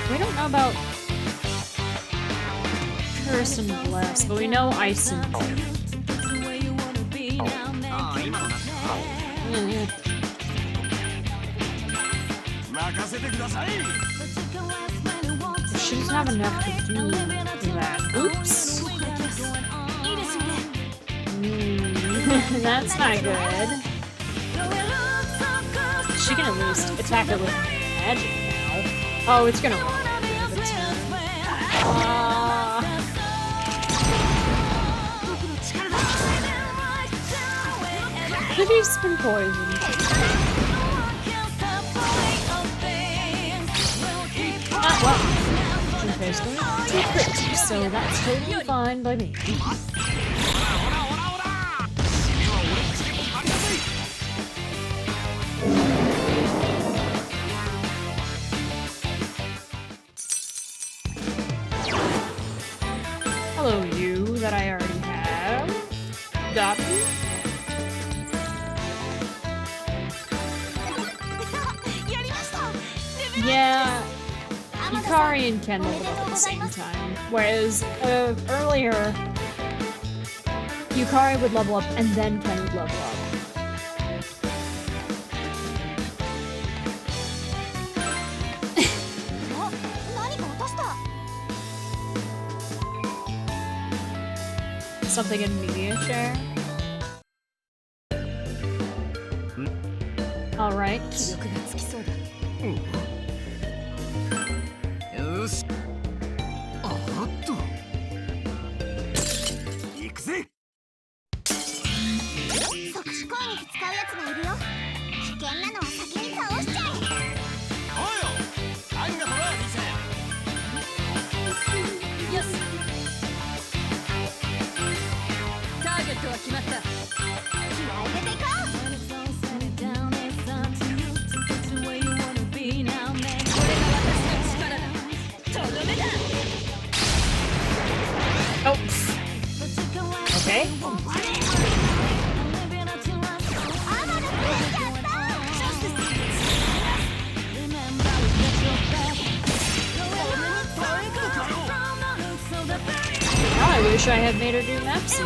We don't know about Curse and Bless, but we know Ice and She doesn't have enough to do that. Oops. That's not good. She can at least attack her with magic now. Oh, it's gonna run at the end of the turn. She's been poisoned. Well, Junpei's going to crit, so that's totally fine by me. Hello, you that I already have. Got me. Yeah, Yukari and Ken leveled up at the same time, whereas earlier, Yukari would level up and then Ken would level up. Something in media share? Alright. wish I had made her do Mapsy.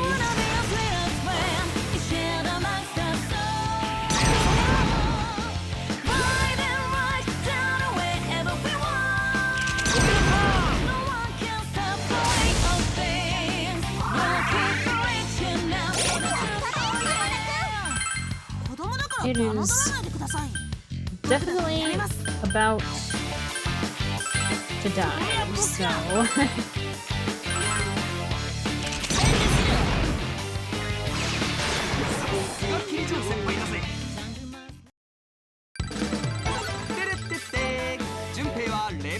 It is definitely about to die, so...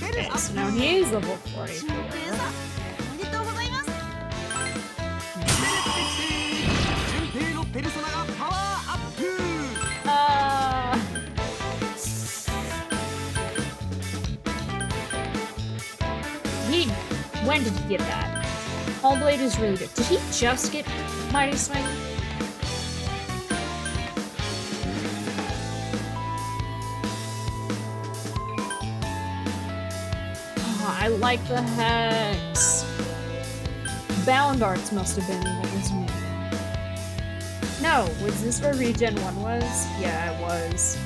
Okay, so now he's level 44. When did he get that? All Blade is really good. Did he just get Mighty Swing? Oh, I like the Hex. Bound Arts must have been what was new. No, was this where Regen 1 was? Yeah, it was.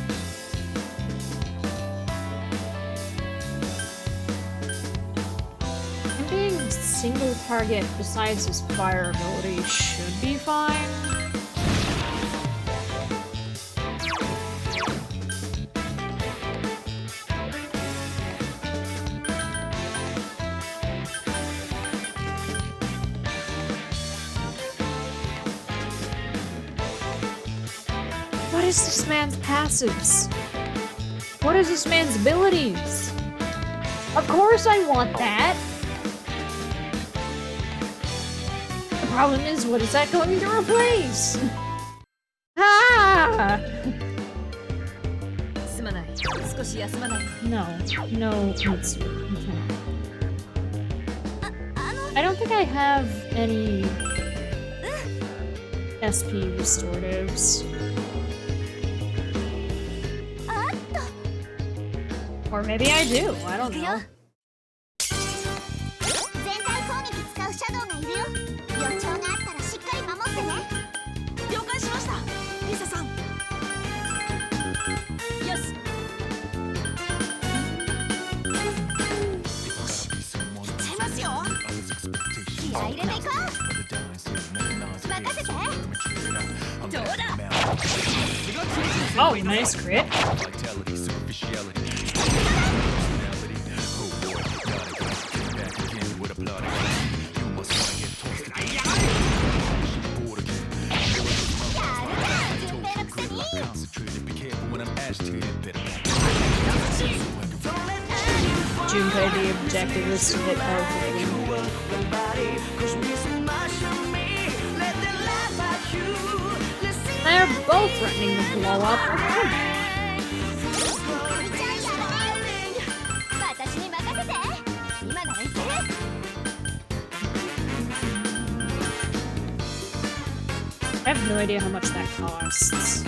Single target besides his fire ability should be fine. What is this man's passives? What is this man's abilities? Of course I want that! The problem is, what is that going to replace? Ah! No, it's okay. I don't think I have any SP restoratives. Or maybe I do, I don't know. Oh, nice crit. Junpei, the objective is to hit everything. They're both threatening to blow up. I have no idea how much that costs.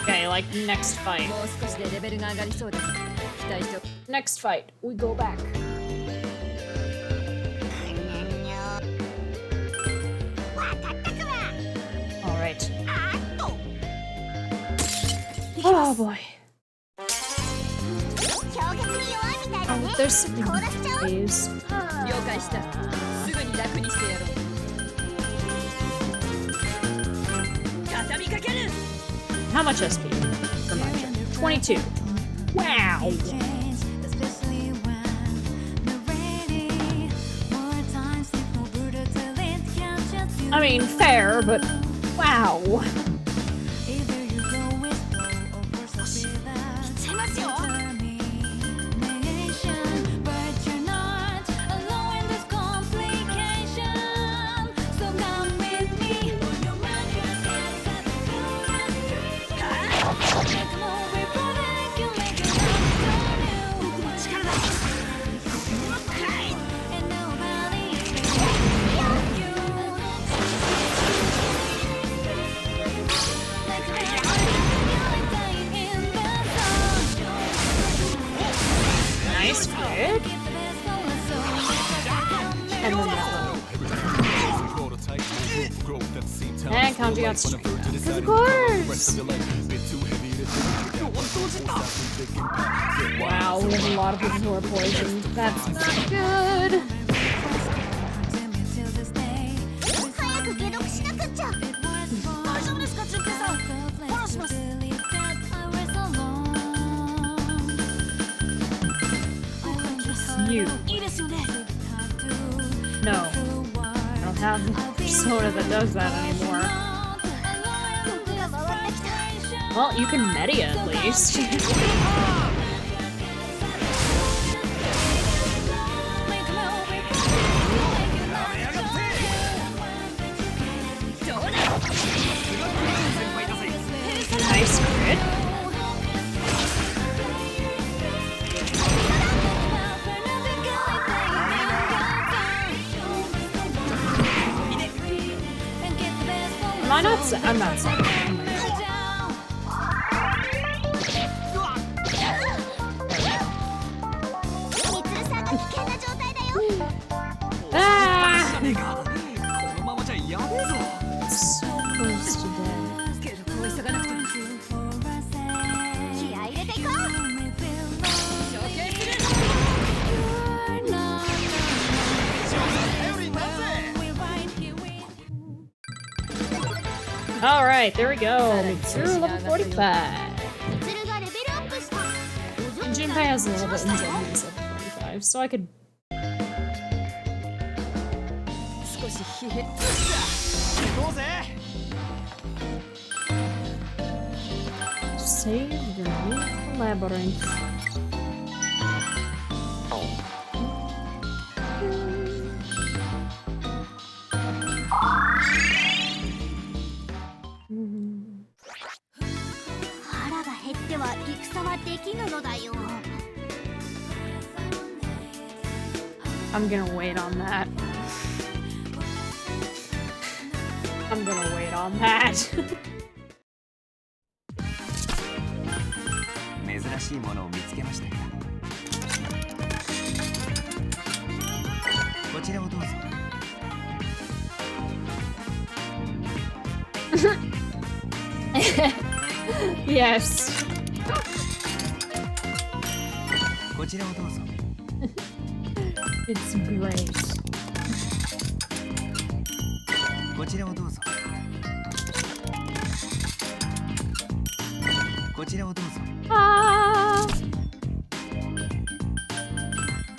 Okay, like next fight. Next fight, we go back. Alright. Oh boy. Oh, there's something phase. How much SP for Marja? 22. Wow. I mean, fair, but wow. And Kanji got straight up. Of course! Wow, we have a lot of people who are poisoned. That's not good. 早く解毒しなくっちゃ。大丈夫ですか、純平さん。フォローします。 You. いいですよね。 No. I don't have a persona that does that anymore. 毒が回ってきた。 Well, you can Media at least. Nice crit. Am I not? I'm not sorry. Oh my god. みつるさんが危険な状態だよ。 Ah! このままじゃやべえぞ。 So close to death. 解毒を急がなくて。気合い入れていこう。処刑する。 頼りになるぜ。 Alright, there we go. Mitsuru level 45. みつるがレベルアップした。 And Junpei has a little bit in Zen's level 45, so I could 少し疲弊。行こうぜ。 save the new labyrinth. Mhm. 腹が減っては戦はできぬのだよ。 I'm gonna wait on that. I'm gonna wait on that. 珍しいものを見つけましたか。こちらをどうぞ。 Yes. こちらをどうぞ。 It's great. こちらをどうぞ。こちらをどうぞ。 Ah!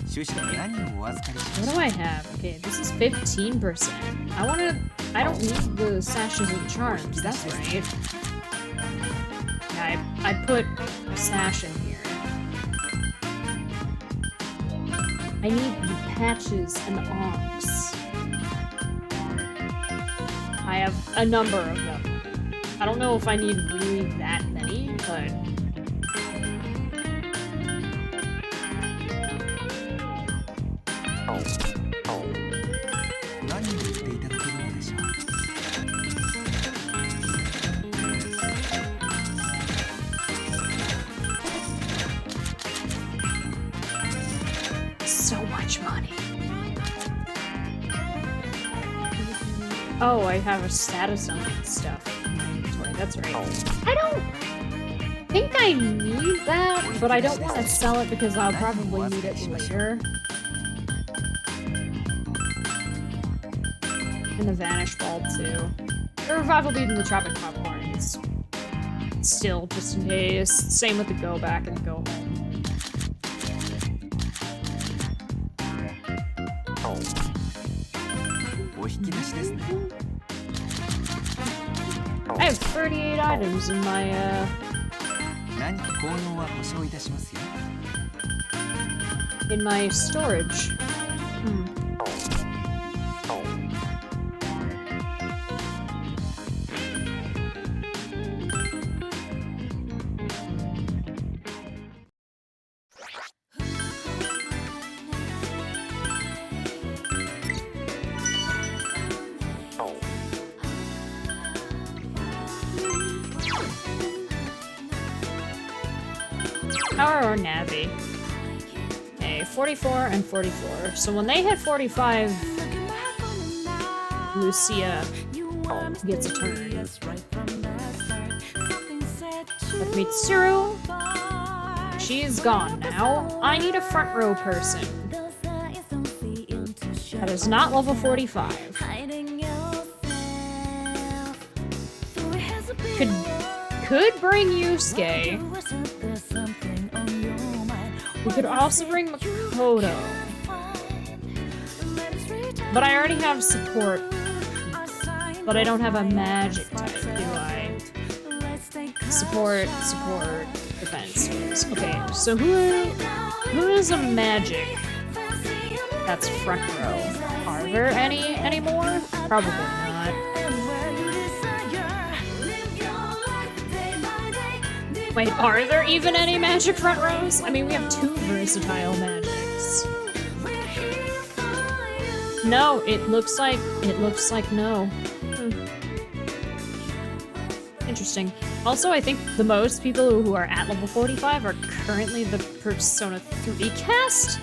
終始何をお預かりしま What し do I have? Okay, this is 15%. I don't need the sashes and charms, that's right. Yeah, I put a sash in here. I need the patches and the arms. I have a number of them. I don't know if I need really that many, but... So much money. Oh, I have a status on that stuff in my inventory. That's right. I don't think I need that, but I don't want to sell it because I'll probably need it later. And the Vanish Ball, too. The Revival Bead and the Tropic Popcorn is still just in case. Same with the Go Back and the Go Home. I have 38 items in my, in my storage. Power or Navi? Okay, 44 and 44. So when they hit 45, Lucia gets a turn. With Mitsuru, she's gone now. I need a front row person. That is not level 45. Could bring Yusuke. We could also bring Makoto. But I already have support. But I don't have a magic type, do I? Support, defense. Okay, so who is a magic? That's front row. Are there any anymore? Probably not. Wait, are there even any magic front rows? I mean, we have 2 versatile magics. No, it looks like no. Interesting. Also, I think the most people who are at level 45 are currently the Persona 3 cast.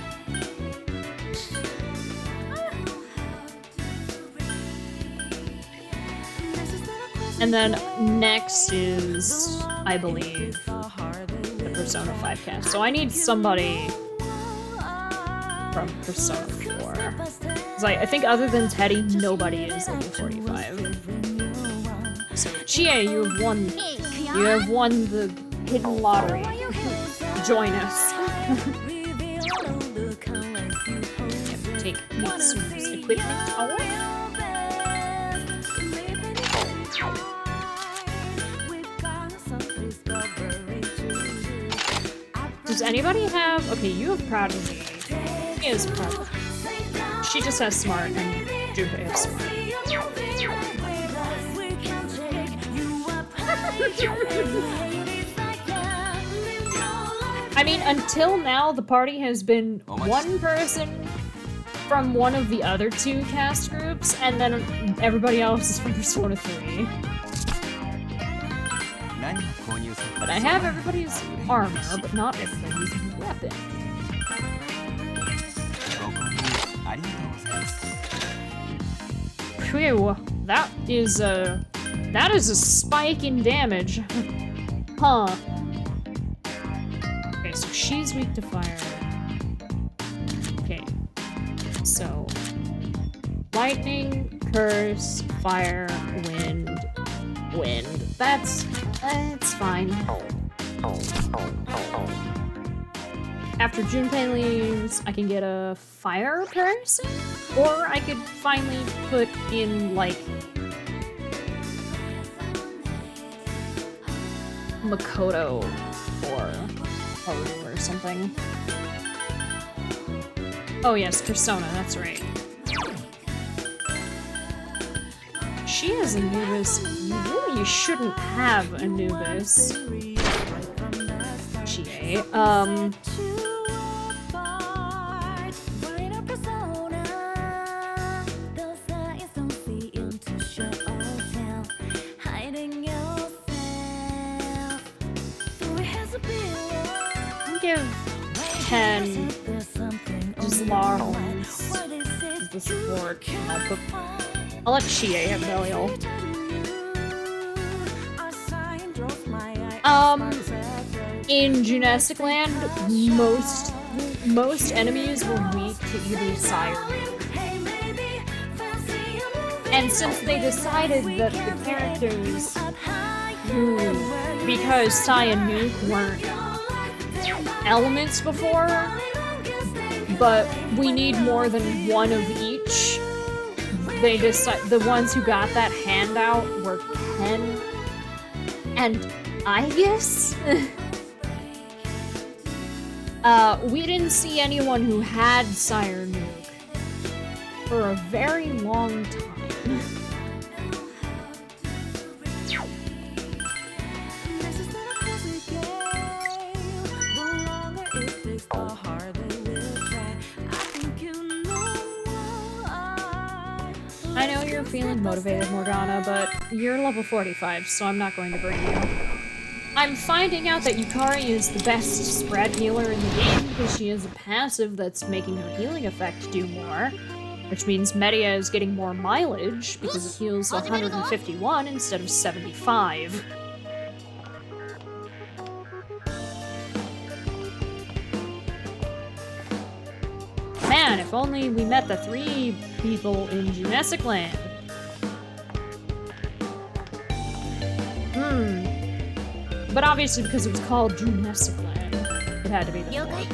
And then next is, I believe, the Persona 5 cast. So I need somebody from Persona 4. Because I think other than Teddy, nobody is level 45. So Chie, you have won the hidden lottery. Join us. Take Mitsu's equipment away. Does anybody have... Okay, you have Prodigy. He is Prodigy. She just has Smart, and Junpei has Smart. I mean, until now, the party has been one person from one of the other 2 cast groups, and then everybody else is from Persona 3. But I have everybody's armor, but not everybody's weapon. Phew, that is a spike in damage. Huh. Okay, so she's weak to fire. Okay. So lightning, curse, fire, wind. That's fine. After Junpei leaves, I can get a fire person, or I could finally put in like Makoto or Haru or something. Oh yes, Persona, that's right. She has Anubis. You really shouldn't have Anubis. Chie. I'll give 10 just Lawrence as the support. I'll let Chie have Belial. In Junestic Land, most enemies were weak to either Sire or Nuke. And since they decided that the characters who, because Sai and Nuke weren't elements before, but we need more than one of each, they decided the ones who got that handout were Ken and Aegis. We didn't see anyone who had Sire Nuke for a very long time. I know you're feeling motivated, Morgana, but you're level 45, so I'm not going to bring you. I'm finding out that Yukari is the best spread healer in the game because she has a passive that's making her healing effect do more. Which means Media is getting more mileage because it heals 151 instead of 75. Man, if only we met the 3 people in Jurassic Land. But obviously because it was called Jurassic Land, it had to be the 4 people.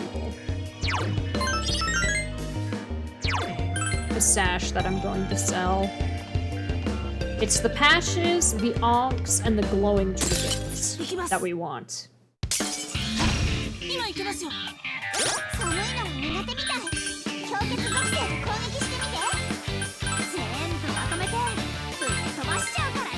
The sash that I'm going to sell. It's the patches, the onks, and the glowing trinkets that we want. 今行きますよ。寒いのは苦手みたい。氷結属性で攻撃してみて。全部まとめてぶっ飛ばしちゃうからね。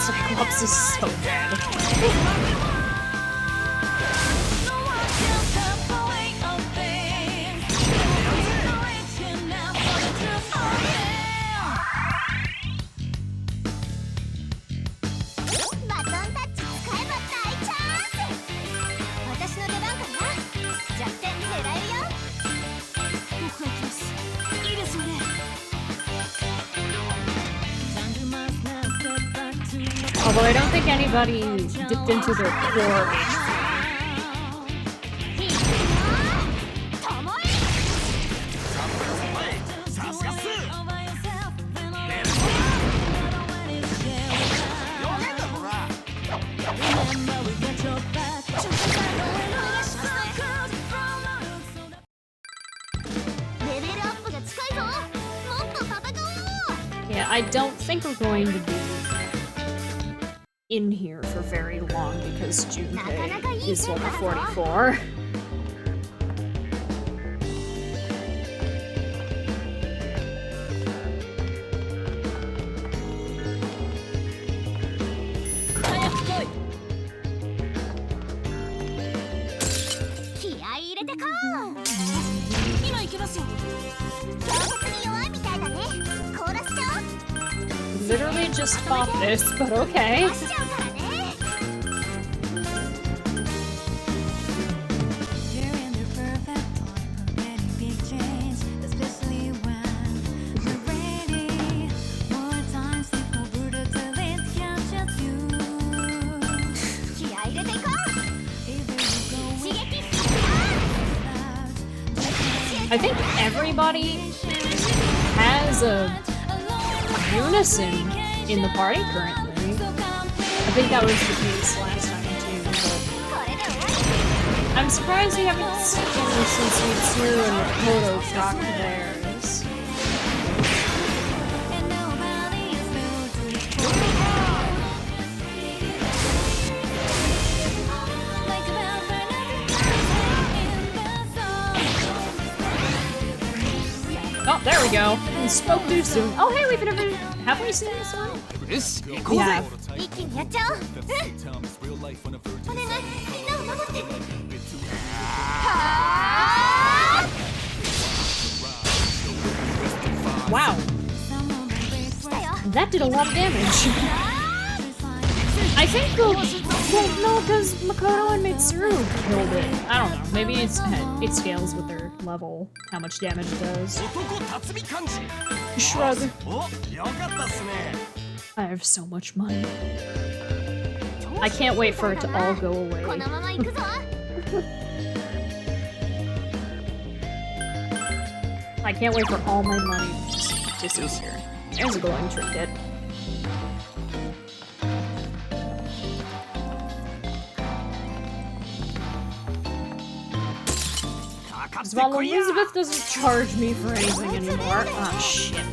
Cyclops is so bad. Although I don't think anybody dipped into their core HP. Yeah, I don't think we're going to be in here for very long because Junpei is level 44. Literally just fought this, but okay. I think everybody has a unison in the party currently. I think that was the case last time too, but I'm surprised we haven't seen since Mitsuru and Makoto docked theirs. Oh, there we go. We spoke too soon. Oh, hey, have we seen this one? We have. Wow. That did a lot of damage. I think well, no, because Makoto and Mitsuru killed it. I don't know. Maybe it scales with their level, how much damage it does. Shrug. I have so much money. I can't wait for it to all go away. I can't wait for all my money to just disappear. There's a glowing trinket. Well, Elizabeth doesn't charge me for anything anymore. Oh, shit.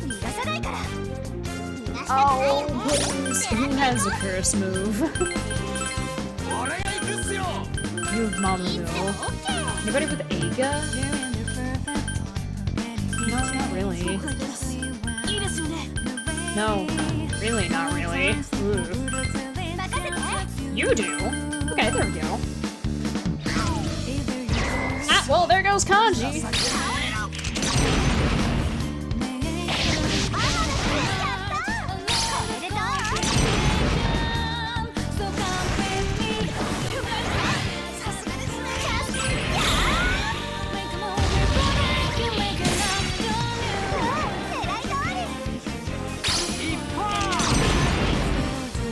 Oh, please. Who has a curse move? You have Mamoru. Anybody with Aga? No, not really. No, really, not really. Ooh. You do? Okay, there we go. Ah, well, there goes Kanji.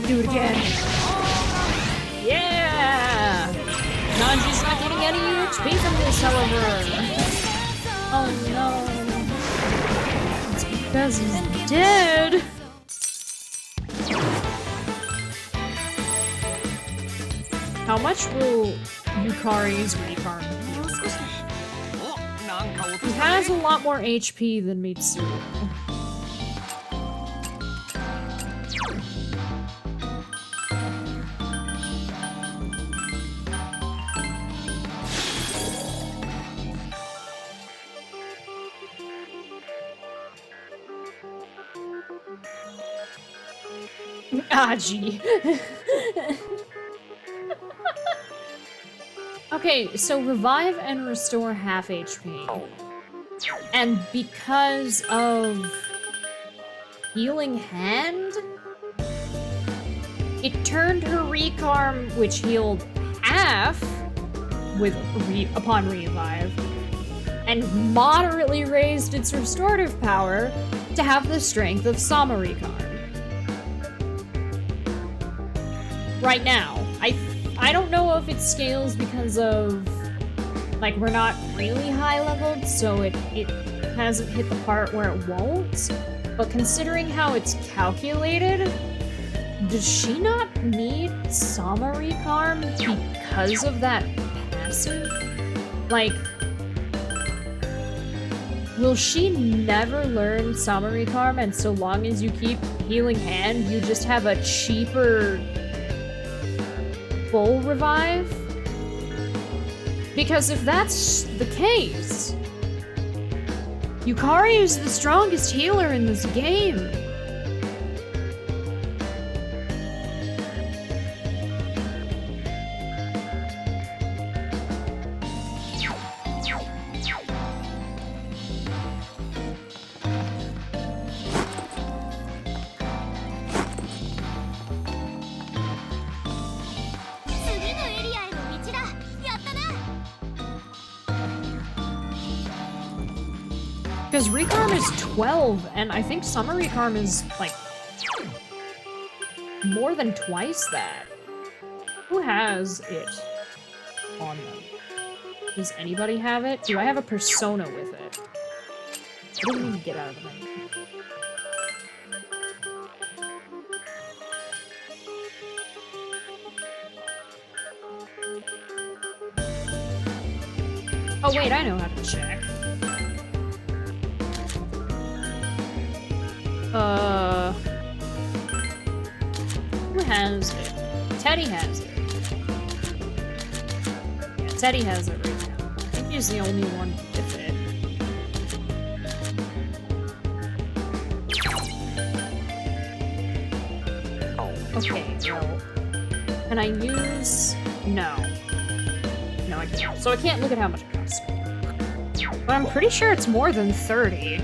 Do it again. Yeah! Nanji's not getting any HP from this, however. Oh no. It's because he's dead. How much will Yukari's recarm heal? He has a lot more HP than Mitsuru. Aji. Okay, so revive and restore half HP. And because of healing hand, it turned her recarm, which healed half upon revive, and moderately raised its restorative power to have the strength of Sama recarm. Right now. I don't know if it scales because of, like, we're not really high leveled, so it hasn't hit the part where it won't. But considering how it's calculated, does she not need Sama recarm because of that passive? Like, will she never learn Sama recarm, and so long as you keep healing hand, you just have a cheaper full revive? Because if that's the case, Yukari is the strongest healer in this game. Because recarm is 12, and I think Summer recarm is, like, more than twice that. Who has it on them? Does anybody have it? Do I have a persona with it? I didn't even get out of the menu. Oh wait, I know how to check. Who has it? Teddy has it. Yeah, Teddy has it right now. I think he's the only one with it. Okay, well, can I use... No. No, I can't. So I can't look at how much it costs. But I'm pretty sure it's more than 30.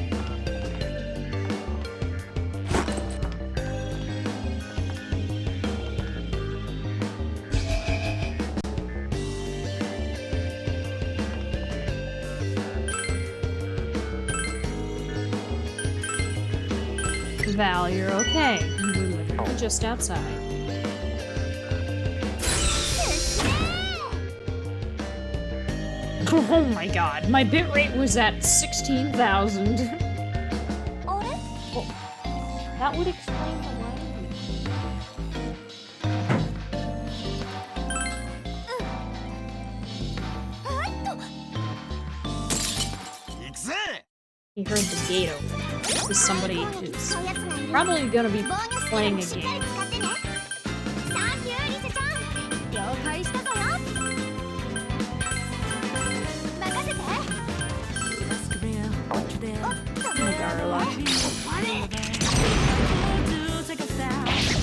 Val, you're okay. You were literally just outside. Oh my god, my bitrate was at 16,000. Well, that would explain the language. He heard the gate open. This is somebody who's probably gonna be playing a game.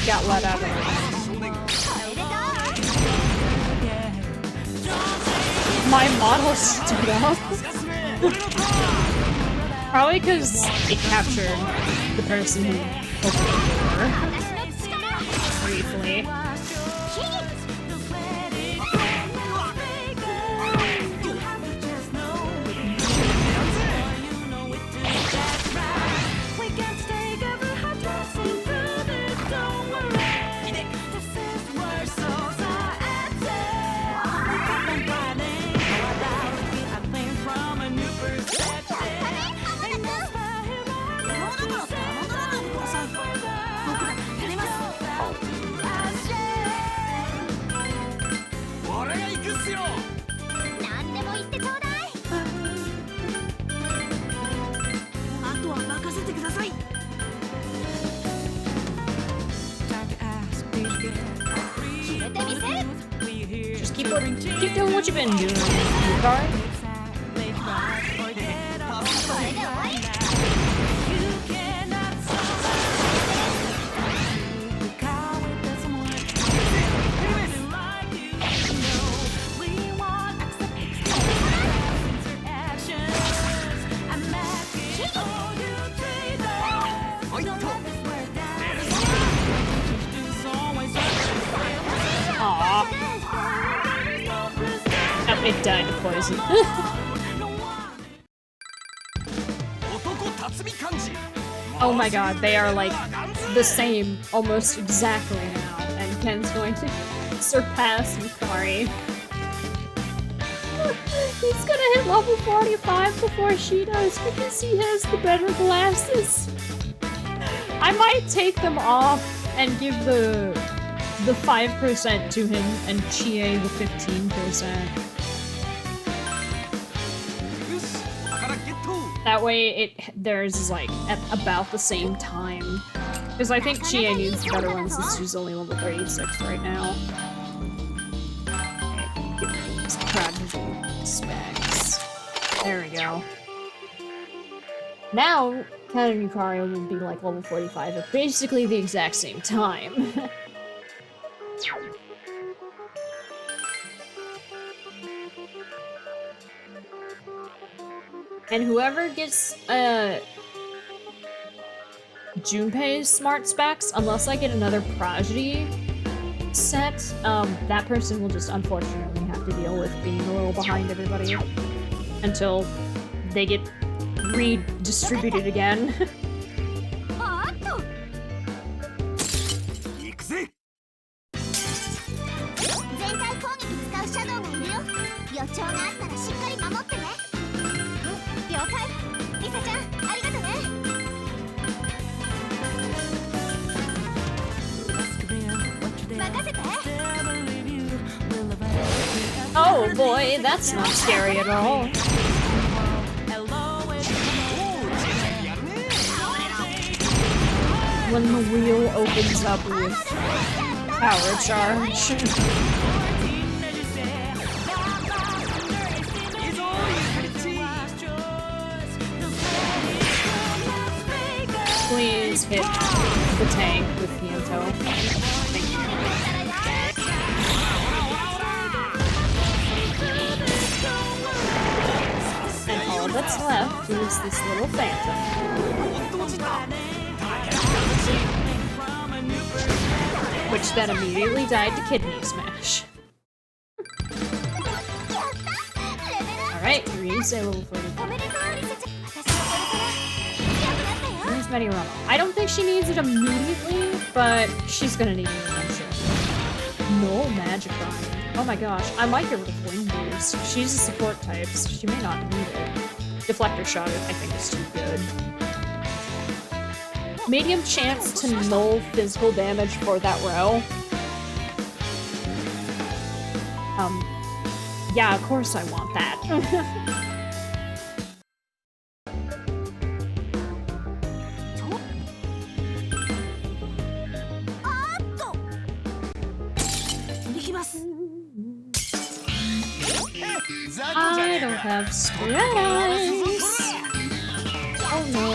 got let out of it. My model stood up. Probably because it captured the person who opened the door. Briefly. Keep doing what you've been doing, Yukari. It died to poison. Oh my god, they are like the same almost exactly now, and Ken's going to surpass Yukari. He's gonna hit level 45 before she does because he has the better glasses. I might take them off and give the 5% to him and Chie the 15%. That way, theirs is like at about the same time. Because I think Chie needs the better ones since she's only level 36 right now. Prodigy specs. There we go. Now, Ken and Yukari will be like level 45 at basically the exact same time. And whoever gets, Junpei's smart specs, unless I get another Prodigy set, that person will just unfortunately have to deal with being a little behind everybody until they get redistributed again. Oh boy, that's not scary at all. When the wheel opens up with power charge. Please hit the tank with Kyoto. Thank you. And all that's left is this little phantom. Which then immediately died to Kidney Smash. Alright, Reese, level 45. Where's Betty Rama? I don't think she needs it immediately, but she's gonna need it eventually. No magic on. Oh my gosh, I might get rid of Wind Boost. She's a support type, so she may not need it. Deflector Shot, I think, is too good. Medium chance to null physical damage for that row. Yeah, of course I want that. I don't have spread eyes. Oh no.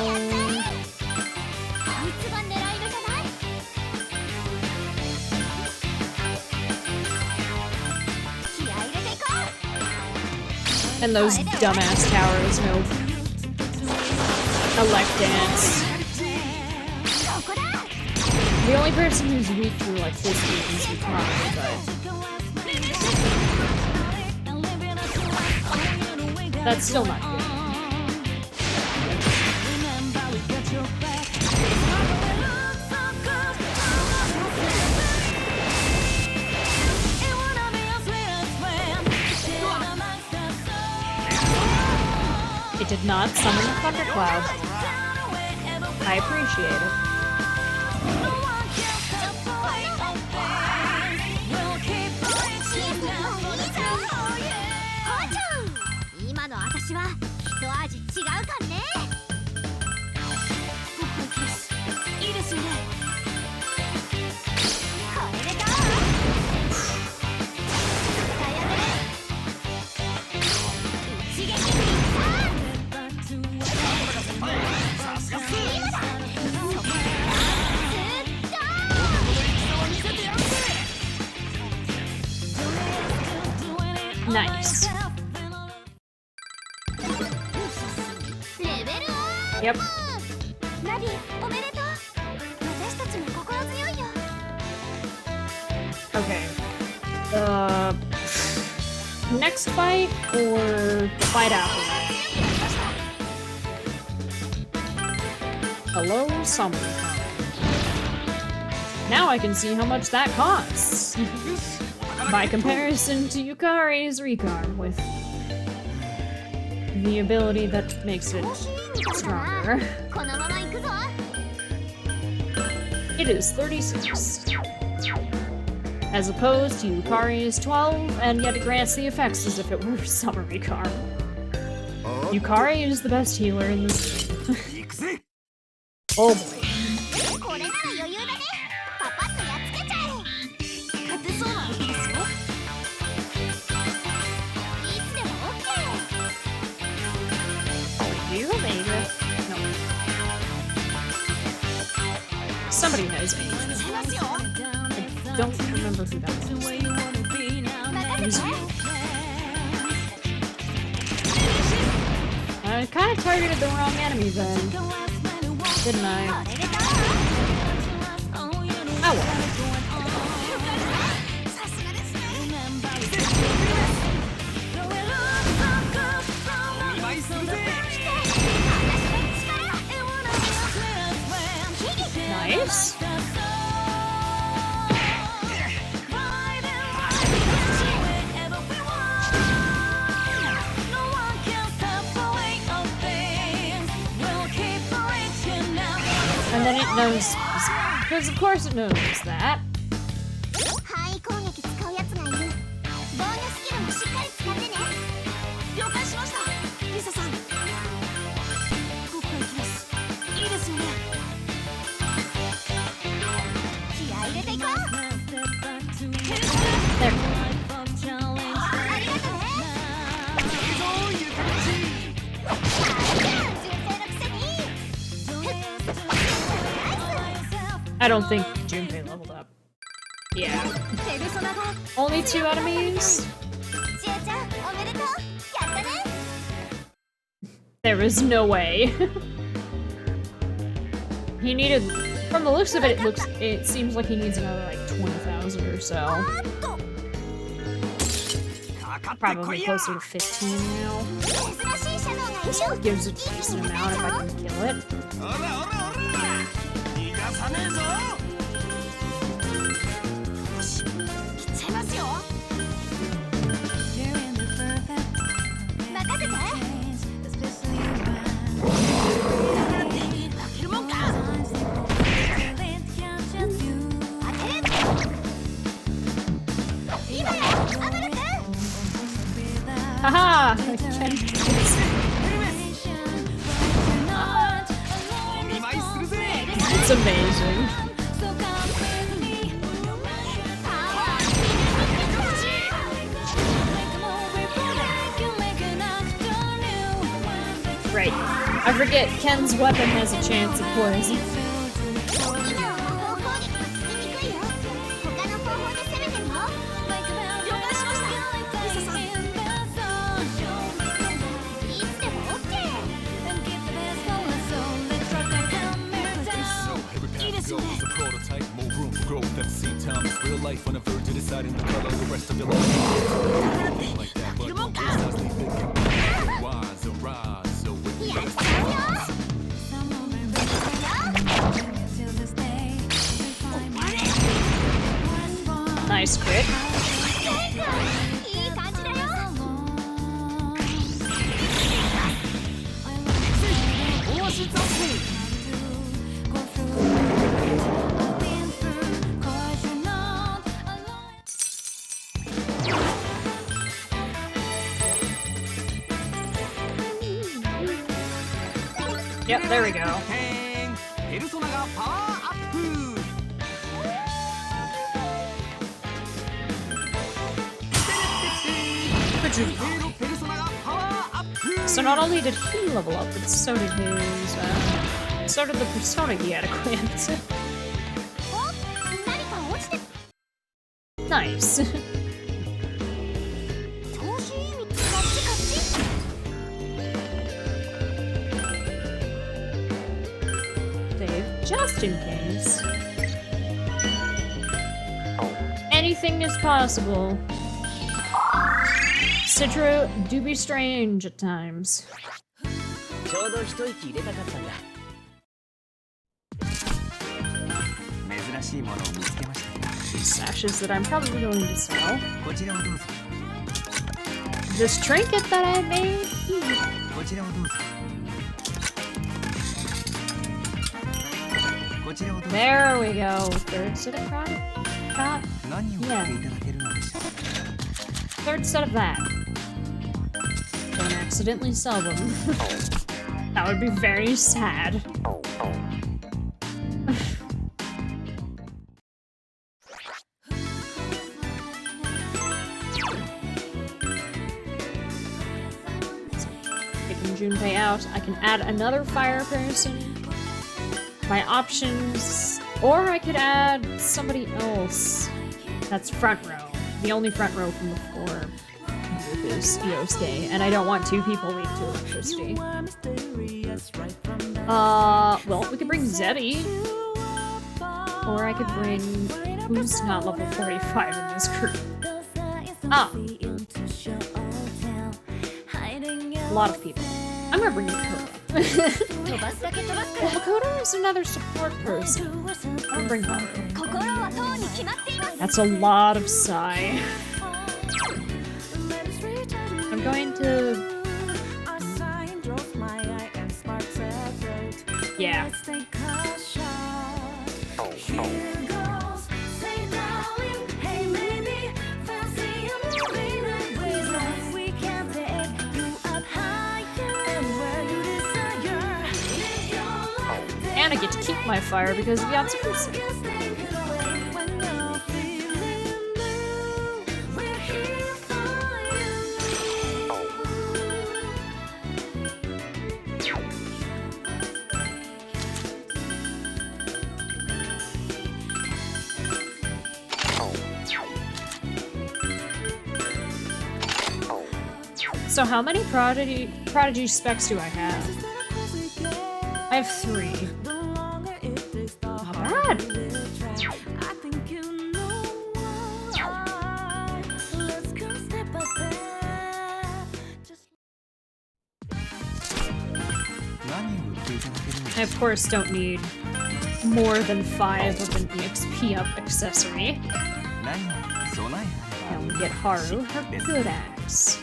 And those dumbass towers, no elect dance. The only person who's weak through like full speed is Yukari, but that's still not good. It did not summon the thundercloud. I appreciate it. 今の私は一味違うかんね。いいですよね。これでどう？一撃必殺 Nice. Yep. Okay. Next fight or the fight after that? Hello, Summer. Now I can see how much that costs. By comparison to Yukari's Ricard with the ability that makes it stronger. It is 36. As opposed to Yukari's 12, and yet it grants the effects as if it were Summer Ricard. Yukari is the best healer in this game. Oh boy. You have Ada? No. Somebody has Ada. I don't remember who that was. It was you. I kind of targeted the wrong enemy then, didn't I? Oh well. Nice. And then it knows, because of course it knows that. I don't think Junpei leveled up. Yeah. Only 2 enemies? There is no way. He needed, from the looks of it, it seems like he needs another like 20,000 or so. Probably closer to 15 now. This one gives a decent amount if I can kill it. Haha! It's amazing. Right. I forget Ken's weapon has a chance of poison. life on the verge of deciding the color of the rest of your life. Like that, but don't precisely thinking. Wise and rise, so with me. Nice crit. Yep, there we go. So not only did he level up, but so did his, so did the persona he had equipped. Nice. Save, just in case. Anything is possible. Citro do be strange at times. Sashes that I'm probably going to sell. This trinket that I made. There we go. Third set of product. Yeah. Third set of that. Don't accidentally sell them. That would be very sad. Taking Junpei out, I can add another fire person. My options, or I could add somebody else. That's front row. The only front row from the four group is Yosuke, and I don't want two people weak to electricity. Well, we could bring Zebi. Or I could bring... Who's not level 45 in this group? Ah. A lot of people. I'm gonna bring Makoto. Well, Makoto is another support person. I'll bring Haru. That's a lot of Sai. I'm going to... Yeah. And I get to keep my fire because of Yatsukusa. So how many Prodigy specs do I have? I have 3. Not bad. I of course don't need more than 5 of an EXP up accessory. And we get Haru, her good axe.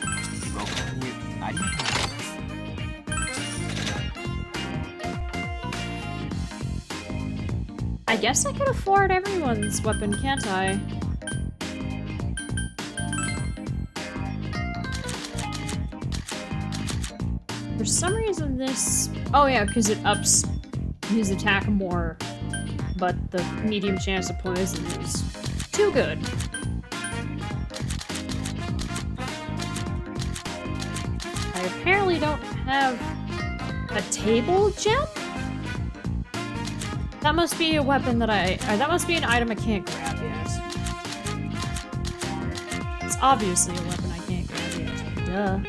I guess I could afford everyone's weapon, can't I? For some reason this... Oh yeah, because it ups his attack more, but the medium chance of poison is too good. I apparently don't have a table gem? That must be a weapon that that must be an item I can't grab yet. It's obviously a weapon I can't grab yet. Duh.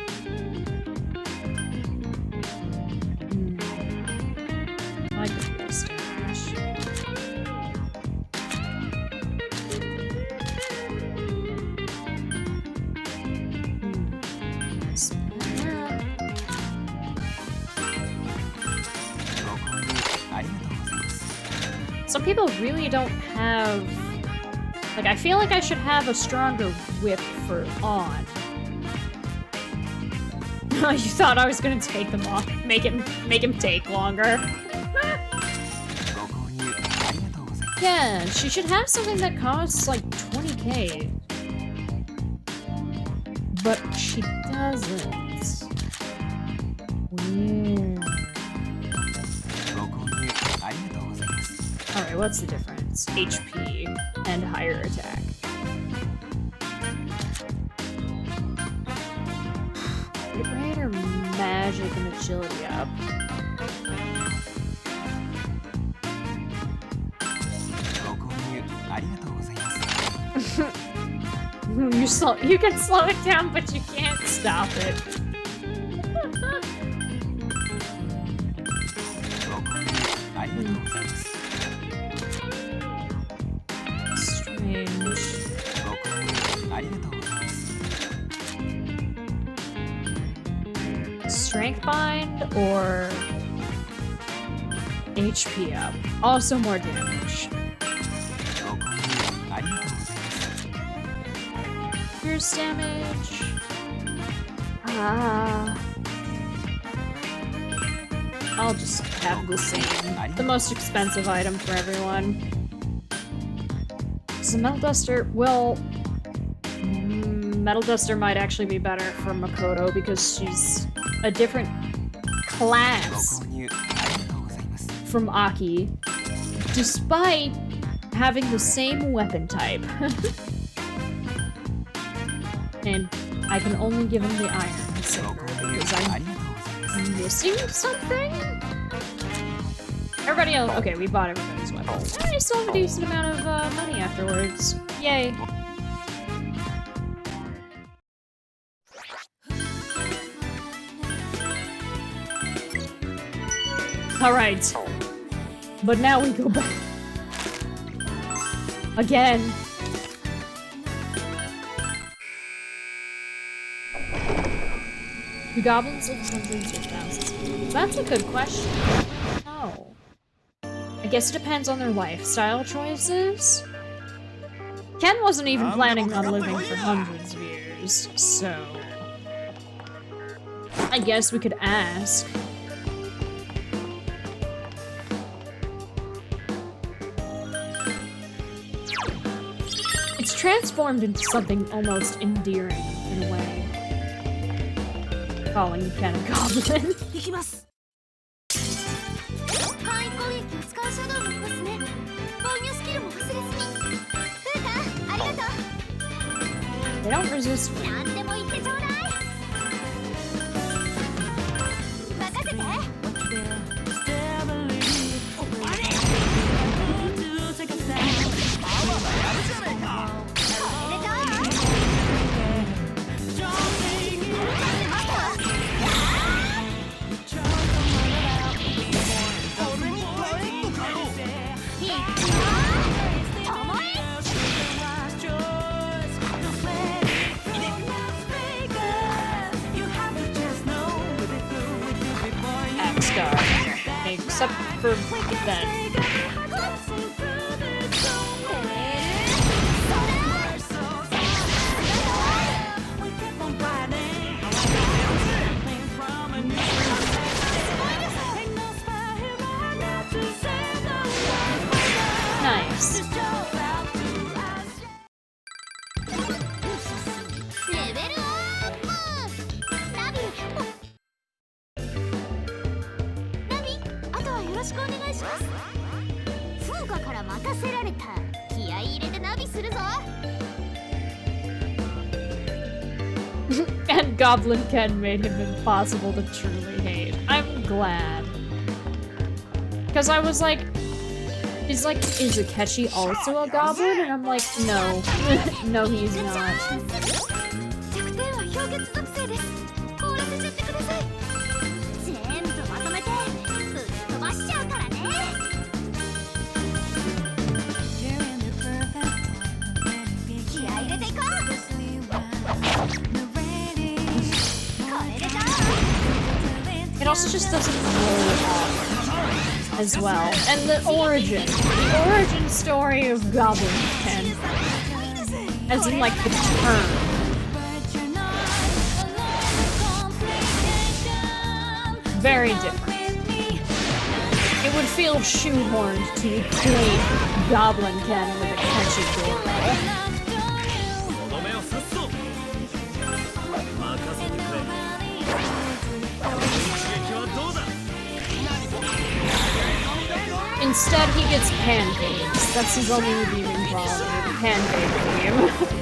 I could be a stash. Some people really don't have... Like, I feel like I should have a stronger whip for on. You thought I was gonna take them off. Make him take longer. Yeah, she should have something that costs like 20k. But she doesn't. Weird. Alright, what's the difference? HP and higher attack. Rate her magic and agility up. You can slow it down, but you can't stop it. Strange. Strength bind or HP up. Also more damage. Pierce damage. I'll just have the same. The most expensive item for everyone. So Metal Duster, well... Metal Duster might actually be better for Makoto because she's a different class from Aki, despite having the same weapon type. And I can only give him the iron saber because I'm missing something? Everybody else, okay, we bought everybody's weapons. I still have a decent amount of money afterwards. Yay. Alright. But now we go back. Again. Do goblins live hundreds or thousands? That's a good question. Oh. I guess it depends on their lifestyle choices. Ken wasn't even planning on living for hundreds of years, so... I guess we could ask. It's transformed into something almost endearing in a way. Calling Ken a goblin. They don't resist me. Except for that. Nice. And Goblin Ken made him impossible to truly hate. I'm glad. Because I was like, is Akechi also a goblin? And I'm like, no. No, he's not. also just doesn't roll off as well. And the origin story of Goblin Ken, as in like the term. Very different. It would feel shoehorned to equate Goblin Ken with a catchy door. Instead, he gets pancakes. That's his only redeeming quality, the pancake theme.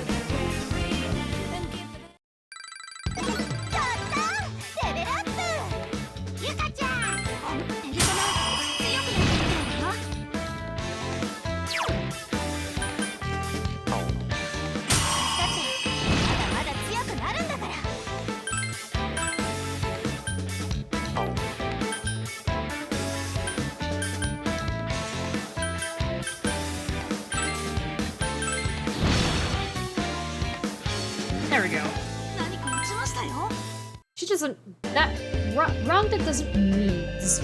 There we go. She doesn't. That Rhonda doesn't needs.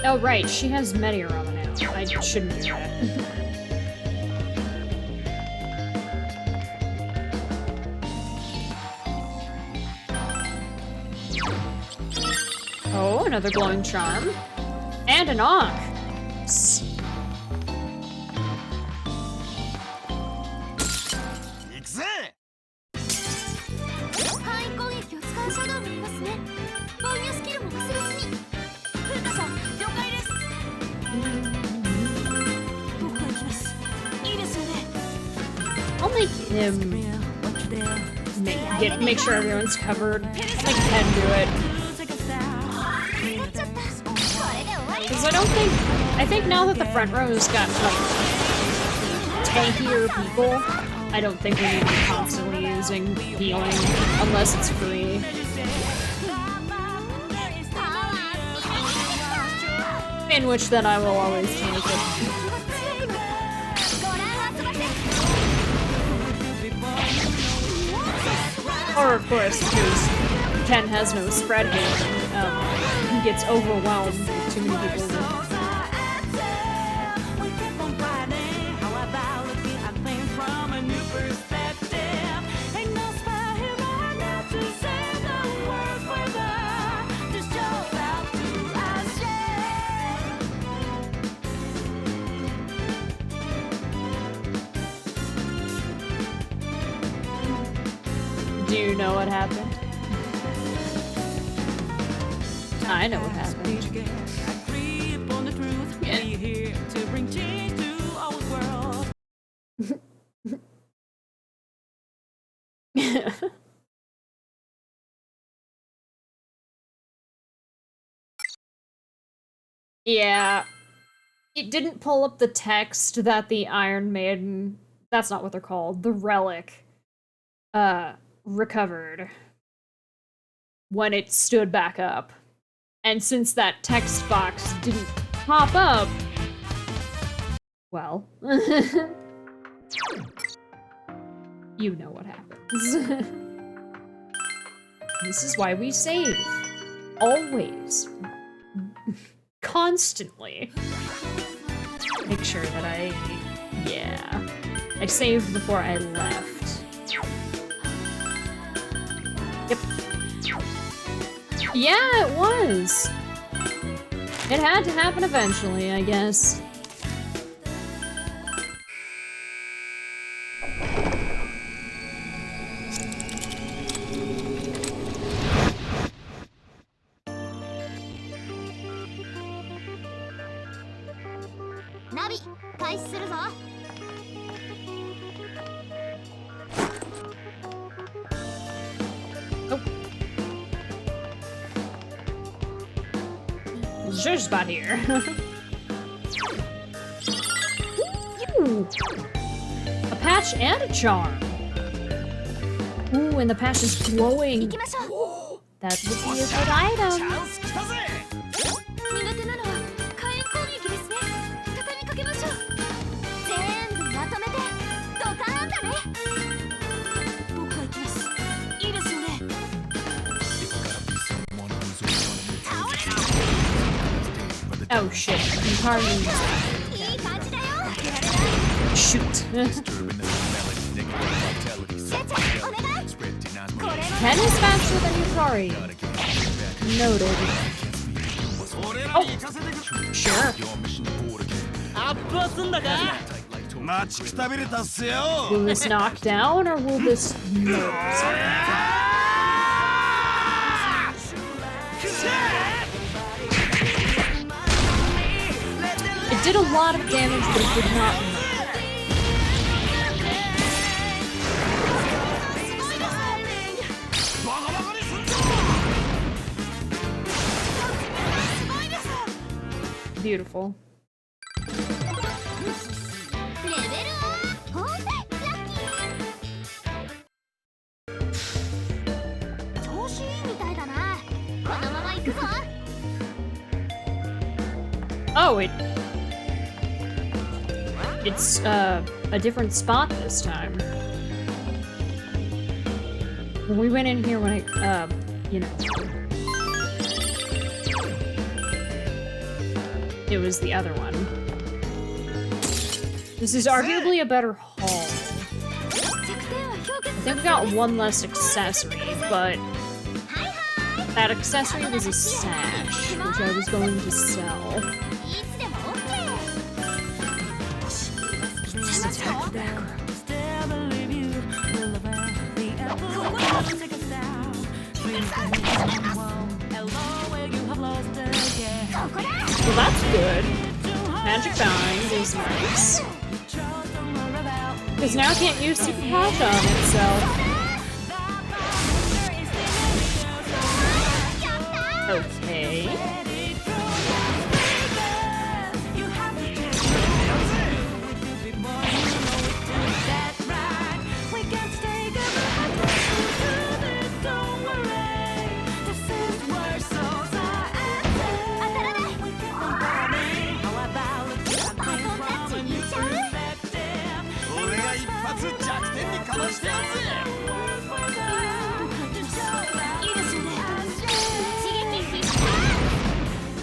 Oh right, she has Mediarama now. I shouldn't do that. Oh, another glowing charm. And an Ankh. I'll make him make sure everyone's covered. I'll make Ken do it. Because I think now that the front row's got like tankier people, I don't think we need to be constantly using healing unless it's free. In which then I will always take it. Or of course, because Ken has no spread here, he gets overwhelmed with too many people. Do you know what happened? I know what happened. Yeah. Yeah. It didn't pull up the text that the Iron Maiden, that's not what they're called, the relic, recovered when it stood back up. And since that text box didn't pop up, well, you know what happens. This is why we save. Always. Constantly. Make sure that I saved before I left. Yep. Yeah, it was. It had to happen eventually, I guess. Navi, 開始するぞ。There's a treasure spot here. Ooh. A patch and a charm. Ooh, and the patch is glowing. That would be a good item. 苦手なのは火炎攻撃ですね。畳みかけましょう。Oh shit, Yukari. いい感じだよ Shoot. Disturbing the melody, negative vitality, お願い spread denies me. これは Ken is faster than Yukari. Noted. Oh, sure. Your mission aboard again. アップはすんだか Tight like toast. 待ちくたびれたっすよ Will this knock down or will this nerve? It did a lot of damage, but it did not knock. Beautiful. レベルアップラッキー調子いいみたいだなこのまま行くぞ Oh, it's a different spot this time. When we went in here when I, you know, it was the other one. This is arguably a better haul. I think we got one less accessory, but that accessory was a sash, which I was going to sell. いつでも OK Just attack the background. ここだ Well, that's good. Magic Bind is nice. Because now I can't use Super Pasha on itself. Okay.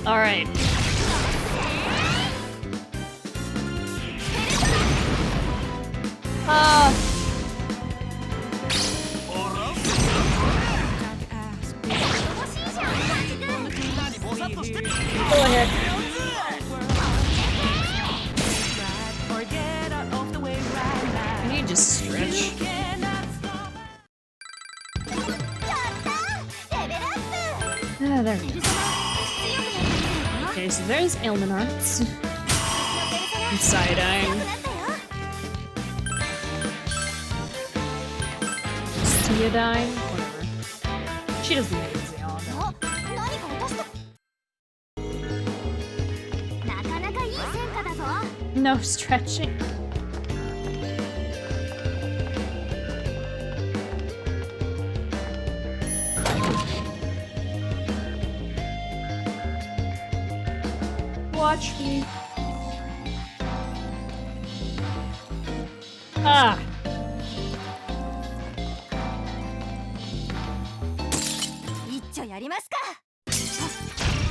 Alright. Go ahead. I need to stretch. Ah, there we go. Okay, so there's Ailment Arts. And side-eyeing. Steodyne? Whatever. She doesn't make it Zeon. 何か落としたなかなかいい戦果だぞ No stretching. Watch me. Ah. 一丁やりますか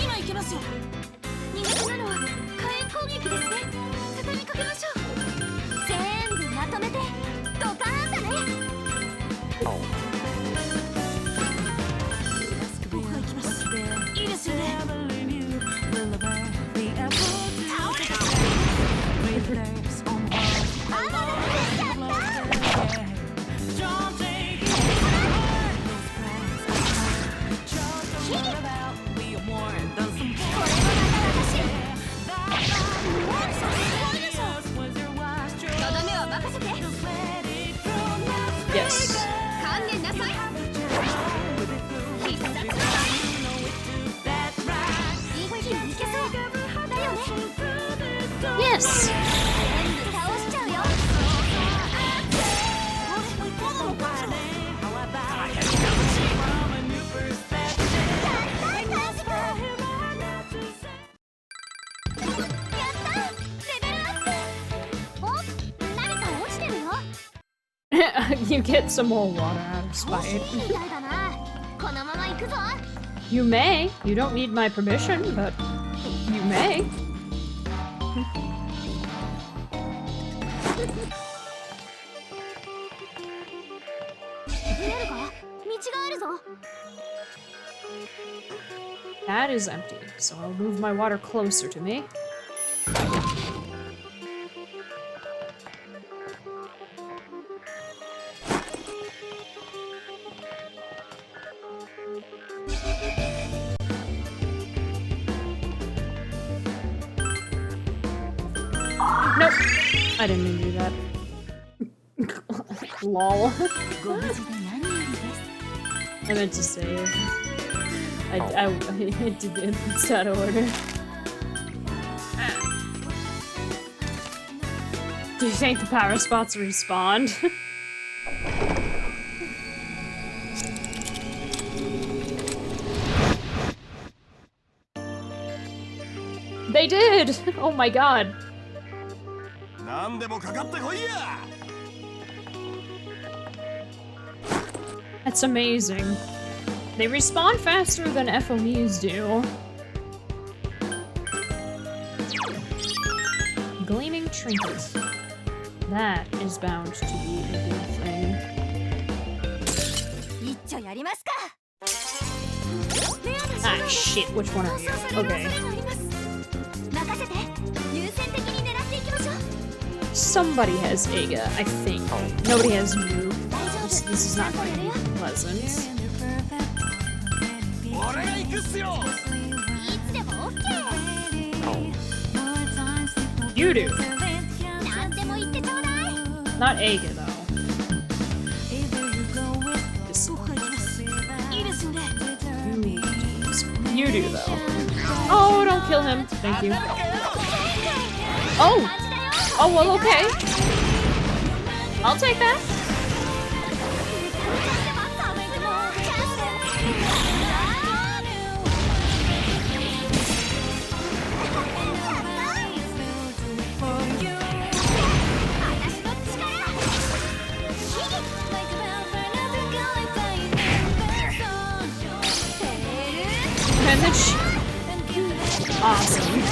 今行けますよ苦手なのは火炎攻撃ですね畳みかけましょう全部まとめてドカーンだね僕が行きますいいですよねYes. 観念なさい必殺技一気にいけそうだよね Yes. 全部倒しちゃうよ You get some more water out of spite. You may. You don't need my permission, but you may. That is empty, so I'll move my water closer to me. Nope, I didn't mean to do that. Lol. I meant to save. I did it. It's out of order. Do you think the power spots respawned? They did! Oh my god. That's amazing. They respawn faster than FOMEs do. Gleaming trinket. That is bound to be a good thing. Ah, shit. Which one are you? Okay. Somebody has Eiga, I think. Nobody has Mu. This is not going to be pleasant. You do. Not Eiga, though. You do, though. Oh, don't kill him. Thank you. Oh! Oh, well, okay. I'll take that. Damage. Awesome.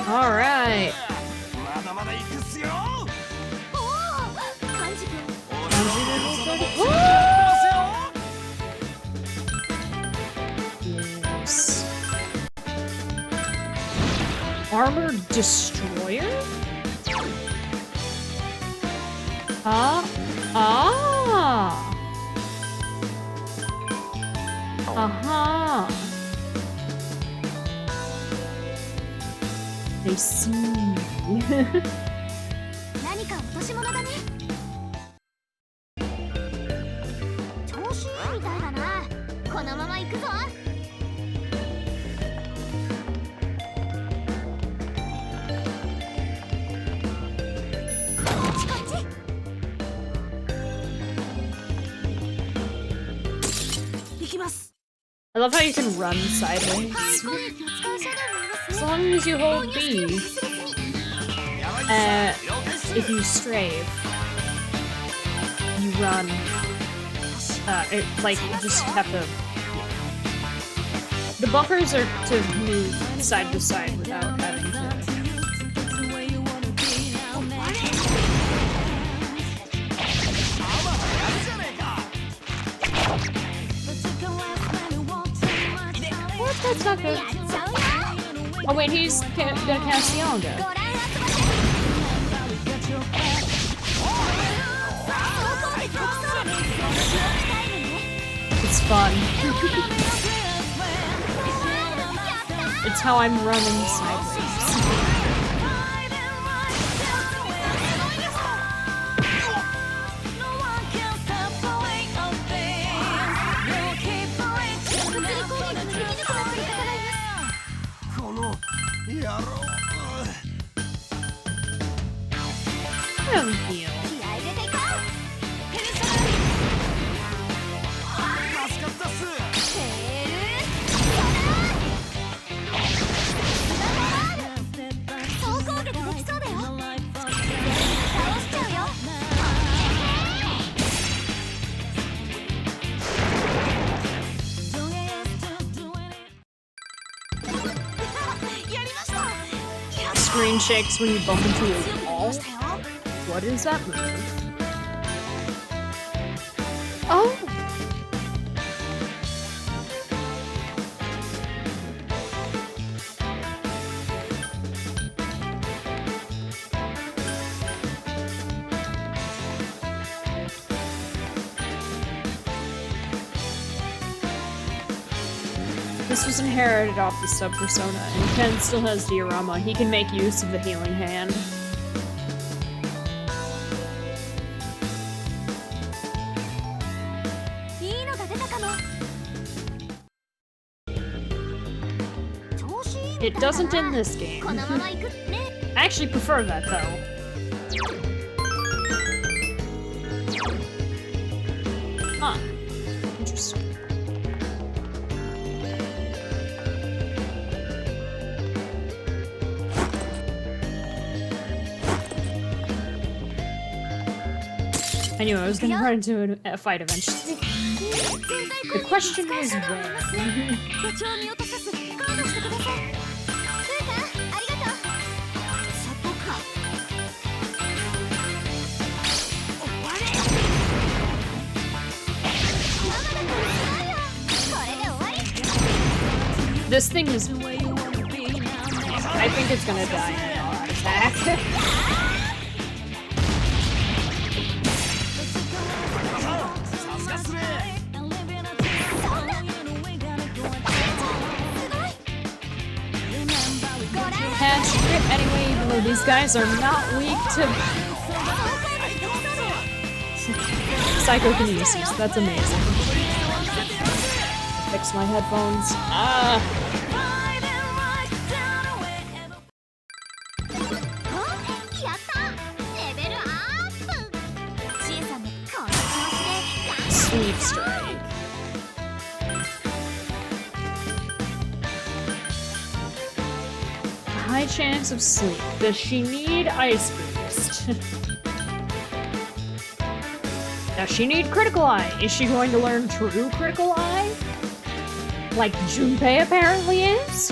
All right. Yes. Armor destroyer? I see. I love how you can run sideways. As long as you hold B. If you strafe, you run. Like, you just have to... The bumpers are to move side to side without having to... What? That's not good. Oh wait, he's gonna cast Yonga. It's fun. It's how I'm running sideways. I don't heal. screen shakes when you bump into a wall. What is that move? Oh! This was inherited off the sub-persona, and Ken still has diorama. He can make use of the healing hand. It doesn't in this game. I actually prefer that, though. Huh. Interesting. I knew I was gonna run into a fight eventually. The question was when. This thing is... I think it's gonna die in an auto attack. Catch it anyway, even though these guys are not weak to... Psychokinesis, that's amazing. Fix my headphones. Sleep strike. High chance of sleep. Does she need ice boost? Does she need critical eye? Is she going to learn true critical eye? Like Junpei apparently is?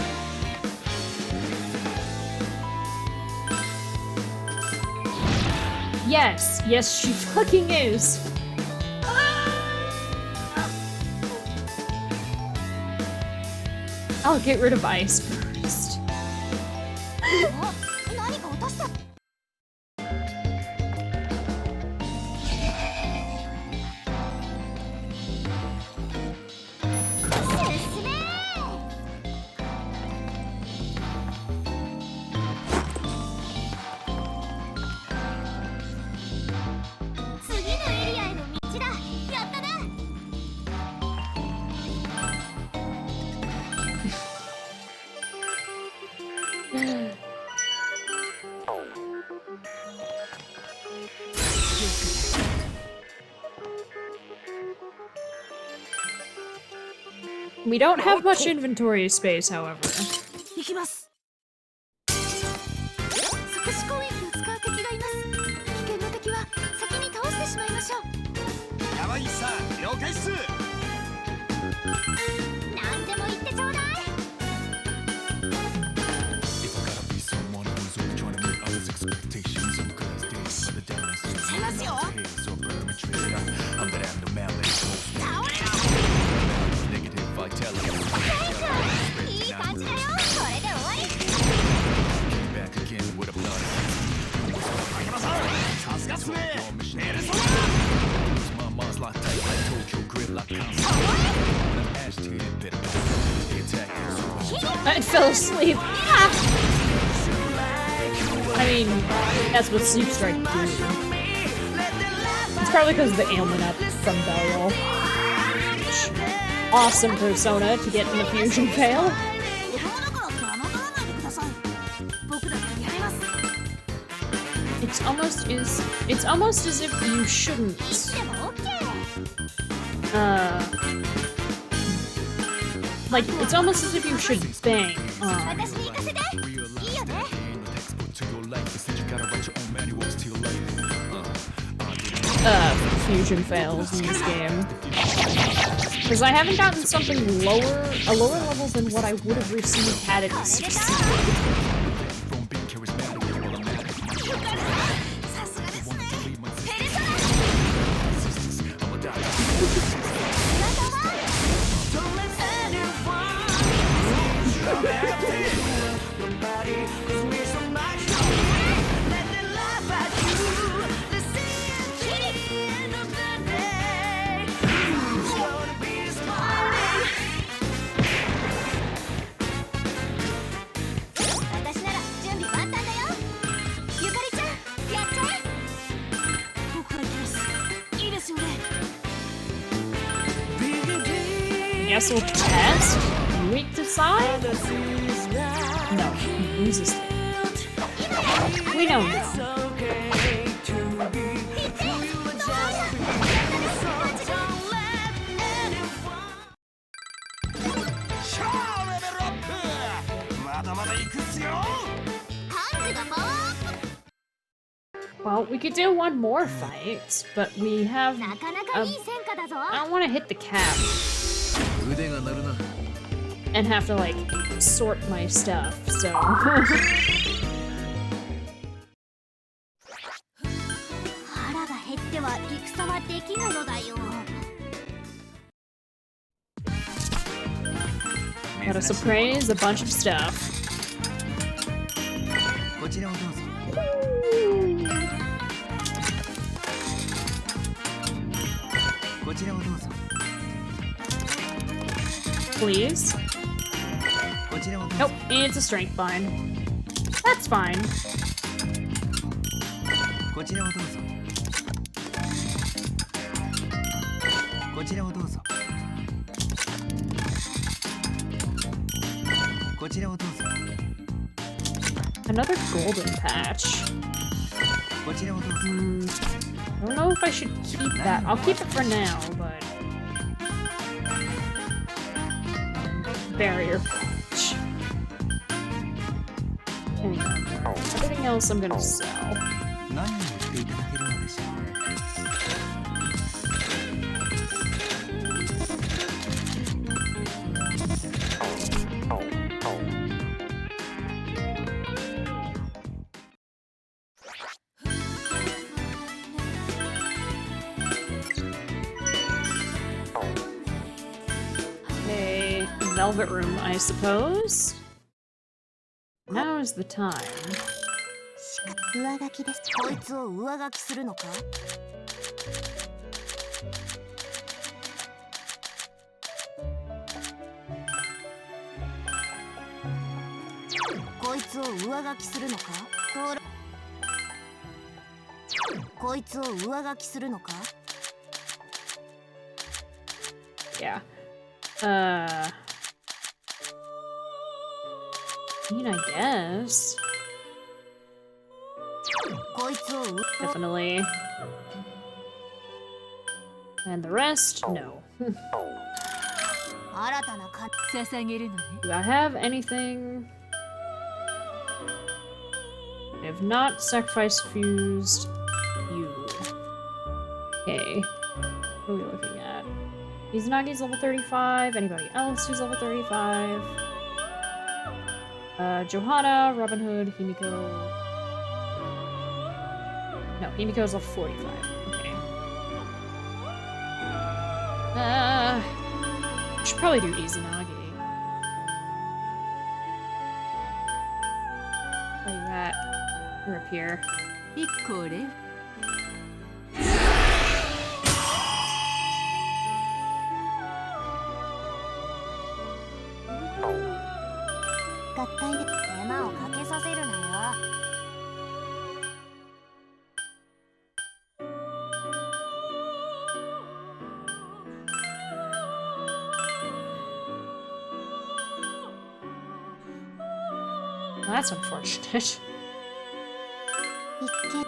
Yes, yes she fucking is. I'll get rid of ice first. We don't have much inventory space, however. I fell asleep. Ah. I mean, that's what sleep strike do. It's probably because of the ailment up from Bell. Awesome persona to get in the fusion fail. It's almost as if you shouldn't. Like, it's almost as if you should bang fusion fails in this game. Because I haven't gotten something a lower level than what I would have received had it succeeded. guess we'll test. Weak to side? No, he loses it. We don't know. Well, we could do one more fight, but we have. なかなかいい戦果だぞ。 I don't want to hit the cap and have to like sort my stuff. So. 腹が減っては戦はできぬのだよ。 Gotta surprise a bunch of stuff. こちらをどうぞ。こちらをどうぞ。 Please. こちらをどうぞ。 Nope, it's a strength bind. That's fine. こちらをどうぞ。こちらをどうぞ。こちらをどうぞ。 Another golden patch. こちらをどうぞ。 I don't know if I should keep that. I'll keep it for now, but... Barrier patch. Anyway, everything else I'm gonna sell. 何を言っていただけるのでしょう。 Okay, velvet room, I suppose. Now is the time. 上書きです。こいつを上書きするのか？こいつを上書きするのか？こいつを上書きするのか？ Yeah. I mean, I guess. こいつを Definitely. And the rest? No. 新たなか捧げるのね。 Do I have anything? I have not sacrificed fused you. Okay. What are we looking at? Mizunagi's level 35. Anybody else who's level 35? Johanna, Robin Hood, Himiko. No, Himiko's level 45. Okay. Should probably do Izanagi. Play that. We're up here. 合体で手間をかけさせるなよ。 Well, that's unfortunate. 一見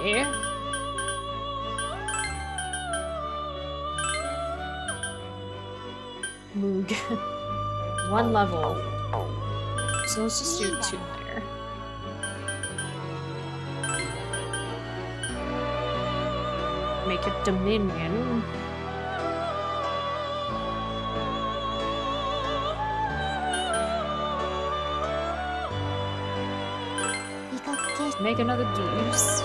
Okay. Moog. One level. So let's just do 2 there. Make it Dominion. Make another deuce.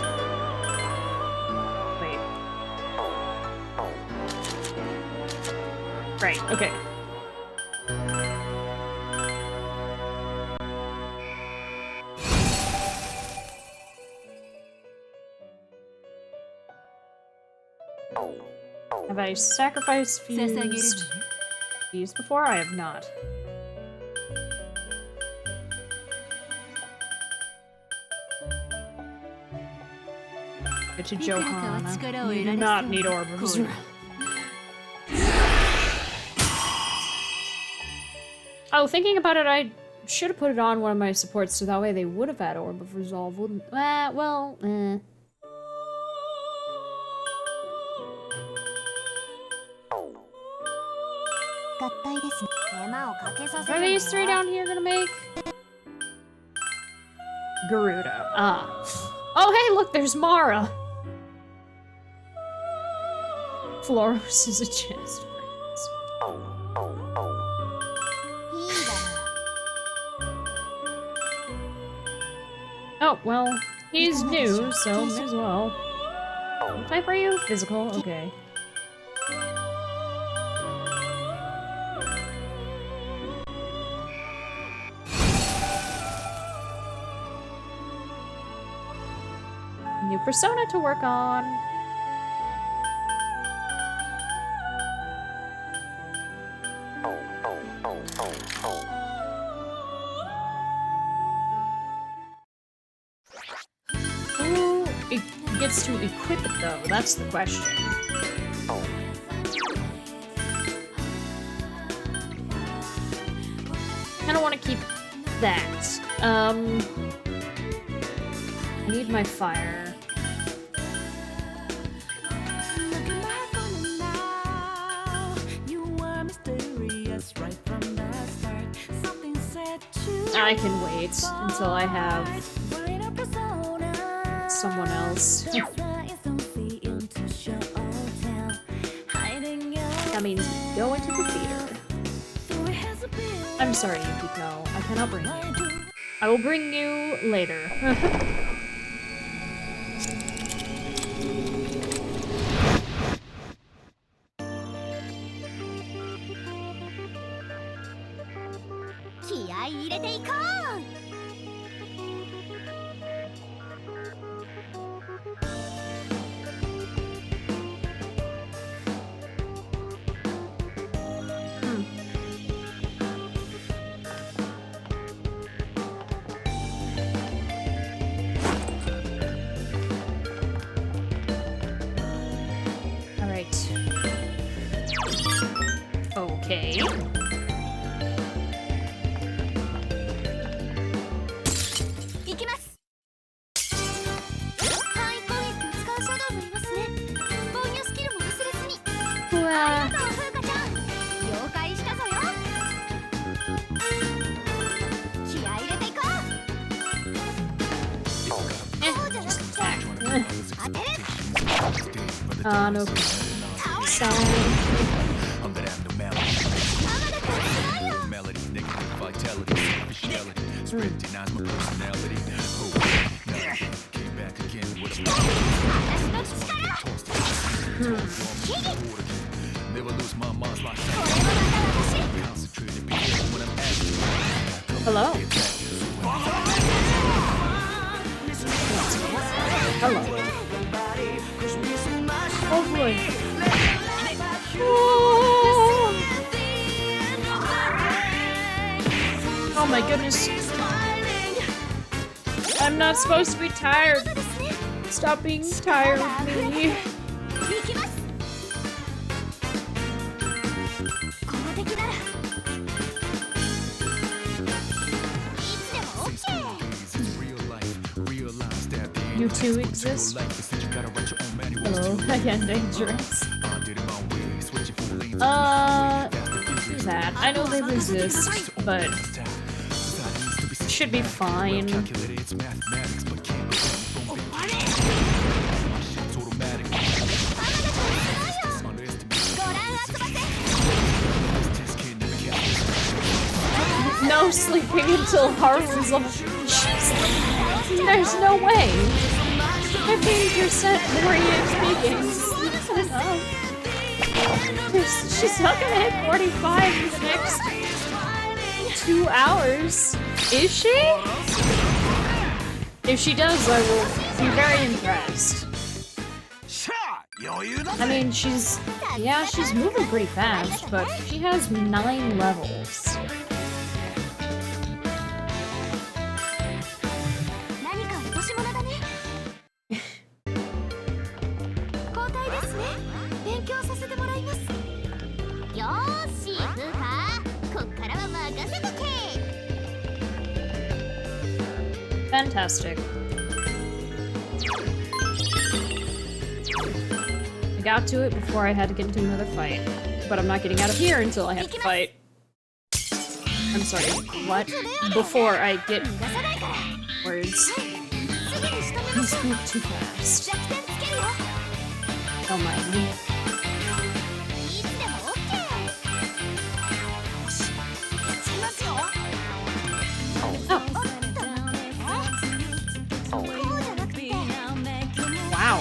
Wait. Right, okay. Have I sacrificed fused these before? I have not. it to Johanna. You do not need orbs. Oh, thinking about it, I should have put it on one of my supports so that way they would have had Orb of Resolve, wouldn't... well, Are these three down here gonna make? Garuda. Ah. Oh, hey, look, there's Mara! Floros is a chest. Oh, well, he's new, so may as well. What type are you? Physical? Okay. New persona to work on. Who gets to equip it though? That's the question. I don't want to keep that. I need my fire. I can wait until I have someone else. That means go into the theater. I'm sorry, Yukiko. I cannot bring you. I will bring you later. Okay. No. Hello. Hello. Oh boy. Oh my goodness. I'm not supposed to be tired. Stop being tired of me. You two exist? Hello, again, dangerous. Who's that? I know they resist, but should be fine. No sleeping until Haru's on. There's no way. 15% more EXP games. That's enough. She's not gonna hit 45 in the next 2 hours. Is she? If she does, I will be very impressed. I mean, she's moving pretty fast, but she has 9 levels. よーし行くかこっからは任せとけ Fantastic. I got to it before I had to get into another fight. But I'm not getting out of here until I have to fight. I'm sorry, what? Before I get words. You speak too fast. Oh my. いつでも OK よしやっちゃいますよ Wow.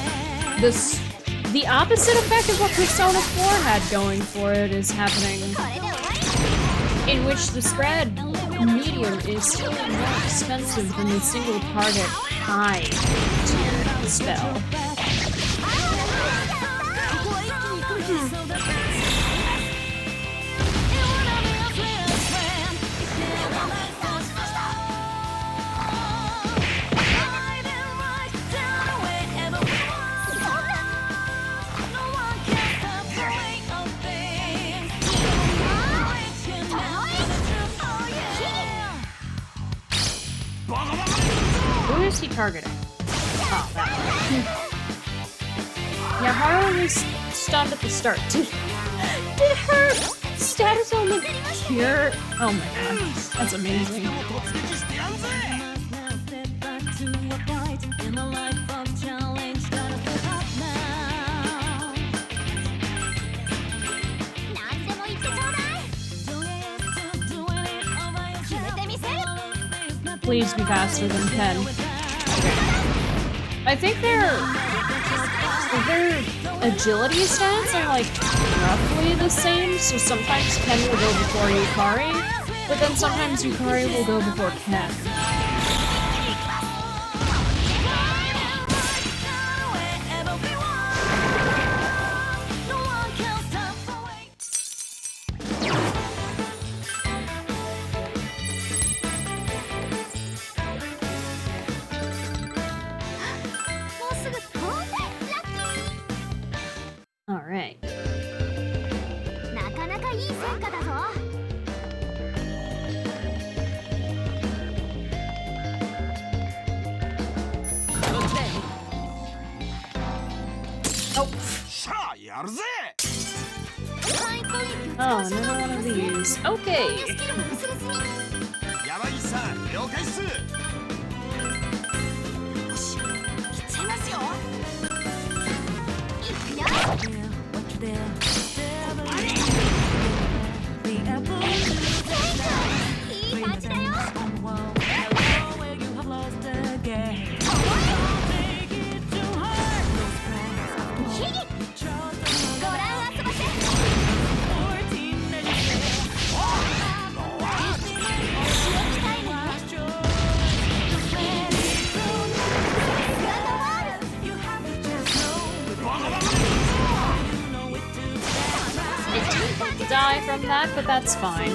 The opposite effect of what Persona 4 had going for it is happening, in which the spread medium is still more expensive than the single target high tier spell. Who is he targeting? Oh, that one. Yeah, Haru was stunned at the start. Did her status only cure? Oh my god, that's amazing. Please be faster than Ken. Okay. I think their agility stats are like roughly the same, so sometimes Ken will go before Yukari, but then sometimes Yukari will go before Ken. Alright. なかなかいい戦果だぞ Oh, another one of these. Okay. 山岸さん了解っす Die from that, but that's fine.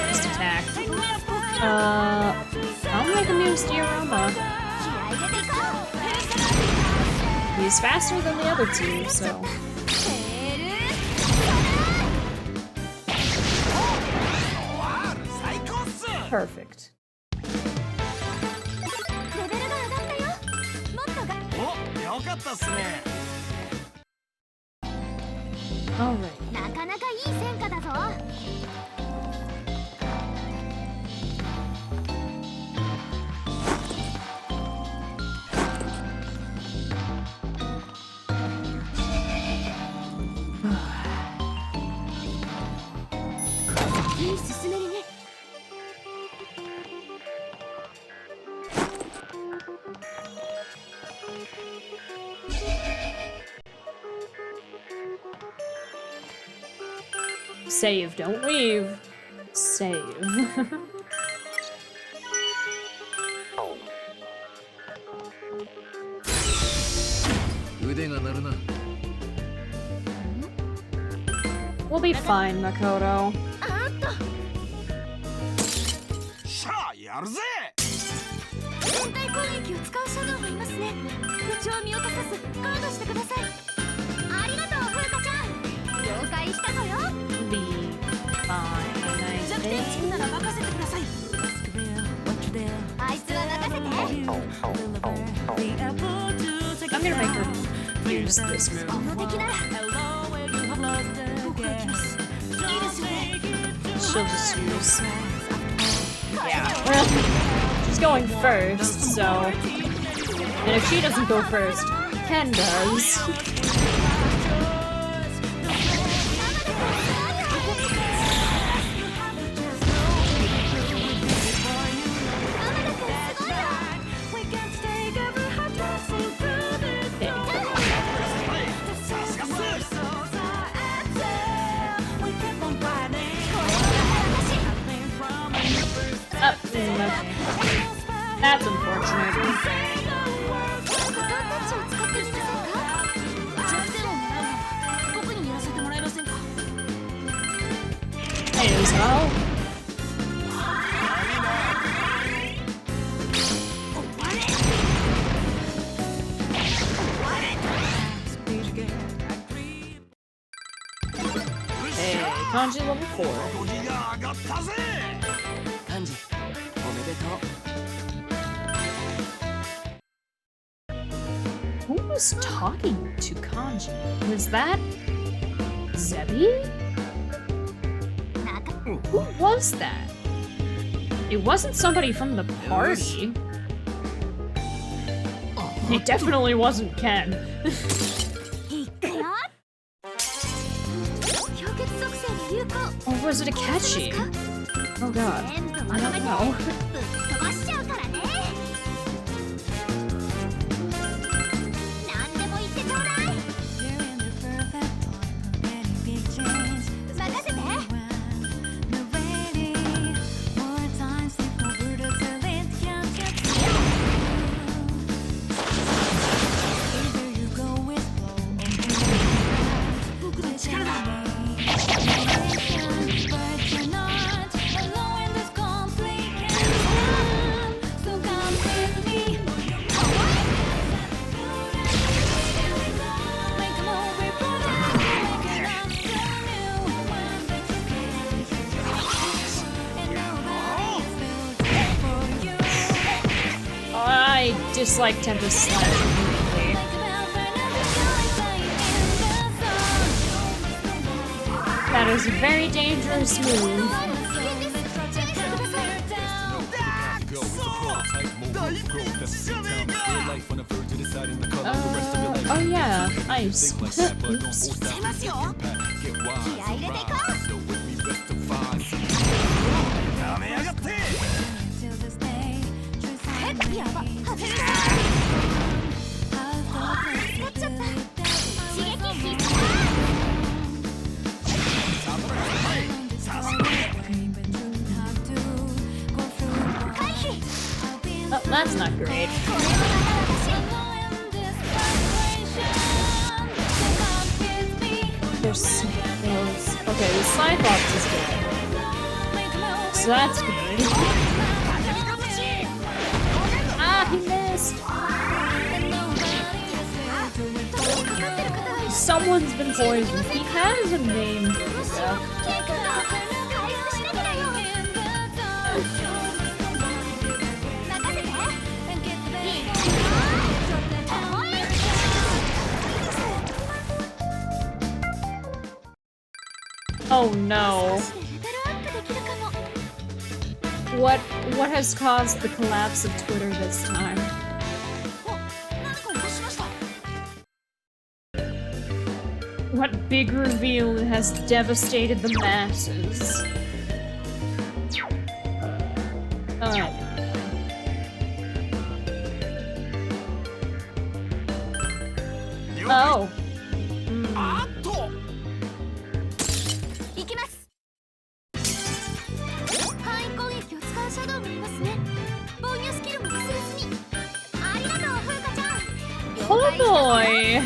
Just attack. I'll make him use Diorama. He's faster than the other two, so. Perfect. Alright. なかなかいい戦果だぞ いい進めりね Save, don't leave. Save. 腕が鳴るな We'll be fine, Makoto. しゃあやるぜ全体攻撃を使うシャドウがいますね。部長を見落とさずガードしてください。ありがとう風花ちゃん、了解したぞよ。 Be fine. 弱点チームなら任せてください。あいつは任せて。 I'm gonna make her use this move. 無敵なら僕は行きます。いいですよね。 She'll just use. Yeah. Well, she's going first, so. And if she doesn't go first, Ken does. That's unfortunate. Hey, as well. Hey, Kanji level 4. 幹事おめでとう。 Who was talking to Kanji? Was that Zebi? Who was that? It wasn't somebody from the party. It definitely wasn't Ken. Or was it Akechi? Oh god. I don't know. I dislike Tempest Slash immediately. That is a very dangerous move. Oh yeah, ice. Oops. Oh, that's not great. There's okay, the side box is good. So that's good. Ah, he missed! Someone's been poisoned. He has a name. Oh no. What has caused the collapse of Twitter this time? What big reveal has devastated the masses? Oh. Oh boy!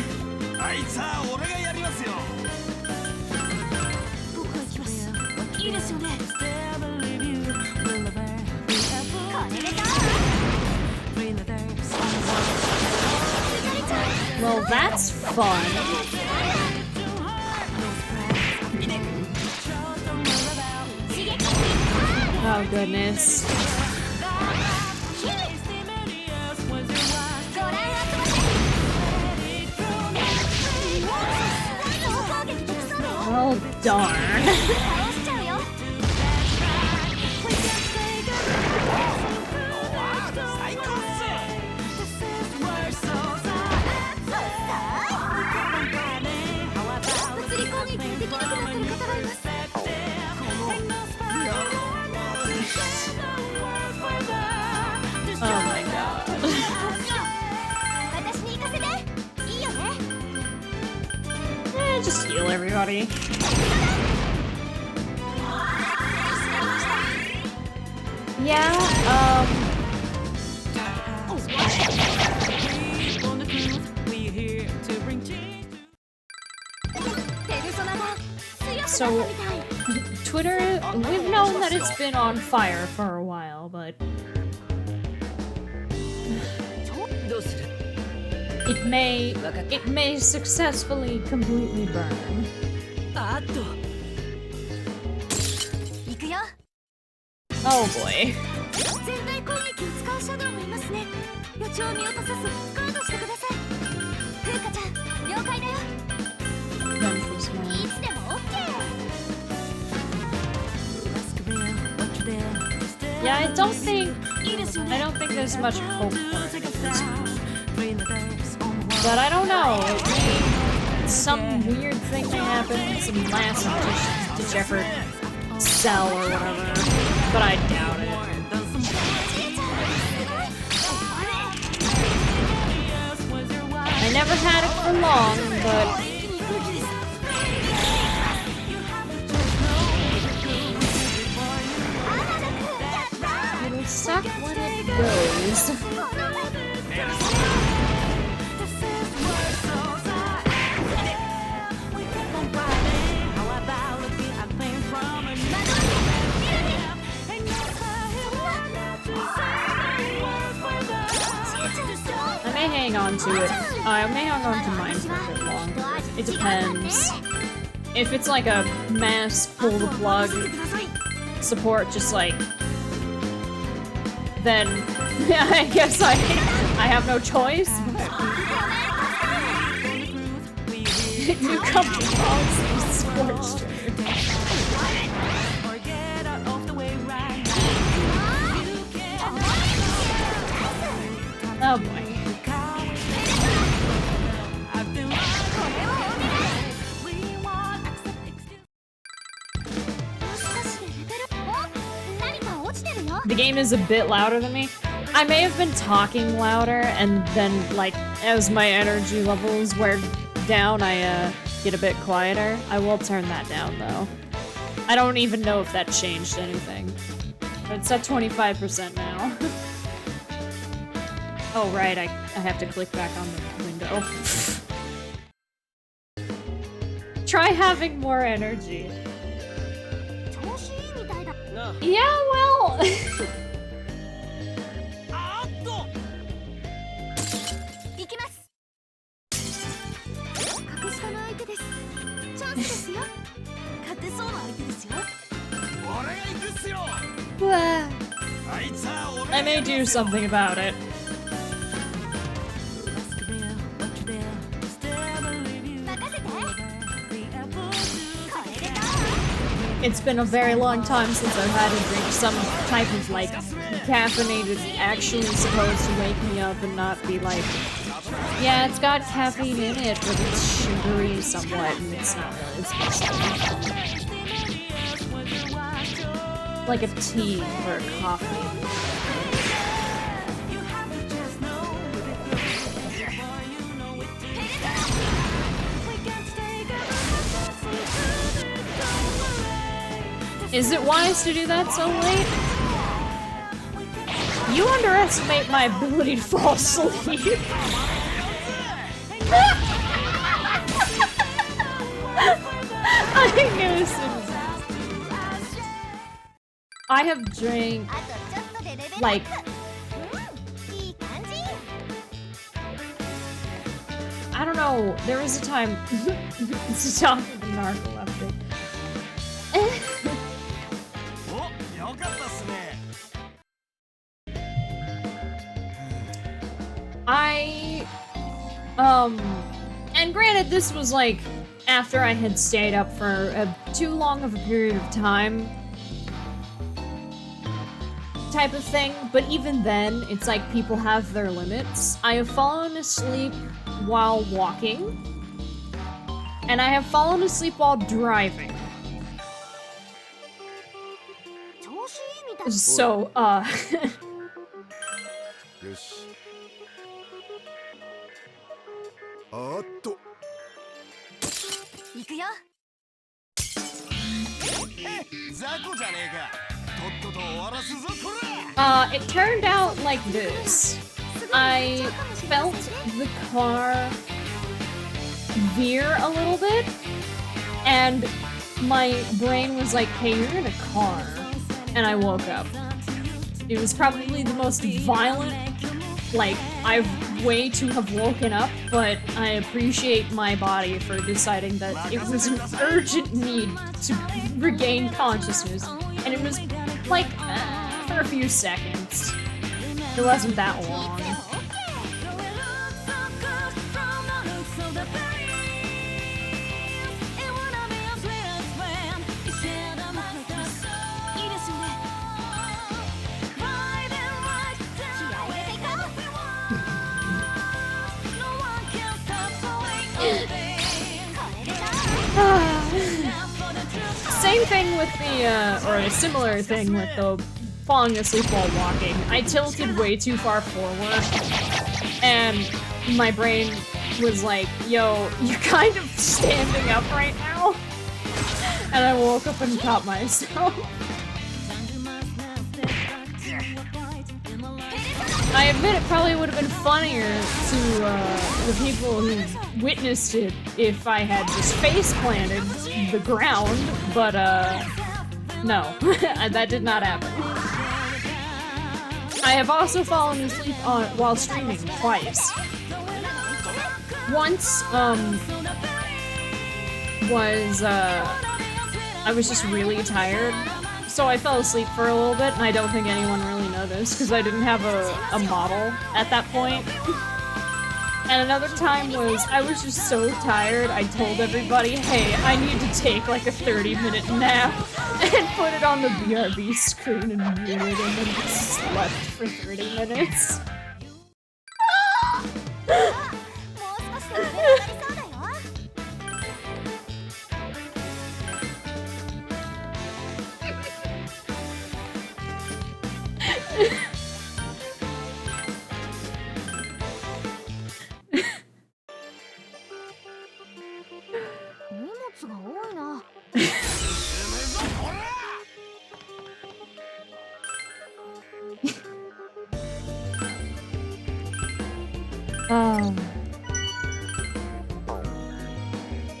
Well, that's fun. Oh, goodness. Oh, darn. Oh my god. Just heal everybody. Yeah, so Twitter, we've known that it's been on fire for a while, but it may successfully completely burn. Oh boy. Yeah, I don't think there's much hope for it at this point. But I don't know. Some weird thing may happen, some massive ditch effort cell or whatever. But I doubt it. I never had it for long, but it'll suck when it goes. I may hang on to it. I may hang on to mine for a bit longer. It depends. If it's like a mass pull the plug support, just like, then I guess I have no choice. New company policy scorched. Oh boy. The game is a bit louder than me. I may have been talking louder, and then, like, as my energy levels wear down, I get a bit quieter. I will turn that down, though. I don't even know if that changed anything. But it's at 25% now. Oh, right, I have to click back on the window. Try having more energy. Yeah, well... I may do something about it. It's been a very long time since I've had to drink some type of, like, caffeinated that's actually supposed to wake me up and not be like, yeah, it's got caffeine in it, but it's sugary somewhat, and it's not really supposed to be. Like a tea or a coffee. Is it wise to do that so late? You underestimate my ability to fall asleep. I knew as soon as I have drank, like, I don't know. There was a time. Stop the narco left it. お、よかったっすね。 And granted, this was like after I had stayed up for too long of a period of time type of thing, but even then, it's like people have their limits. I have fallen asleep while walking, and I have fallen asleep while driving. So, よし。あっと。行くよ。雑魚じゃねえか。とっとと終わらすぞこら。it turned out like this. I felt the car veer a little bit, and my brain was like, hey, you're in a car. And I woke up. It was probably the most violent, like, I've way to have woken up, but I appreciate my body for deciding that it was an urgent need to regain consciousness. And it was, like, for a few seconds. It wasn't that long. Same thing with the, or a similar thing with the falling asleep while walking. I tilted way too far forward, and my brain was like, yo, you're kind of standing up right now. And I woke up and caught myself. I admit it probably would have been funnier to the people who witnessed it if I had just face planted the ground, but no, that did not happen. I have also fallen asleep while streaming twice. Once I was just really tired. So I fell asleep for a little bit, and I don't think anyone really noticed, because I didn't have a model at that point. And another time was, I was just so tired, I told everybody, hey, I need to take like a 30-minute nap, and put it on the BRB screen and muted, and then just slept for 30 minutes.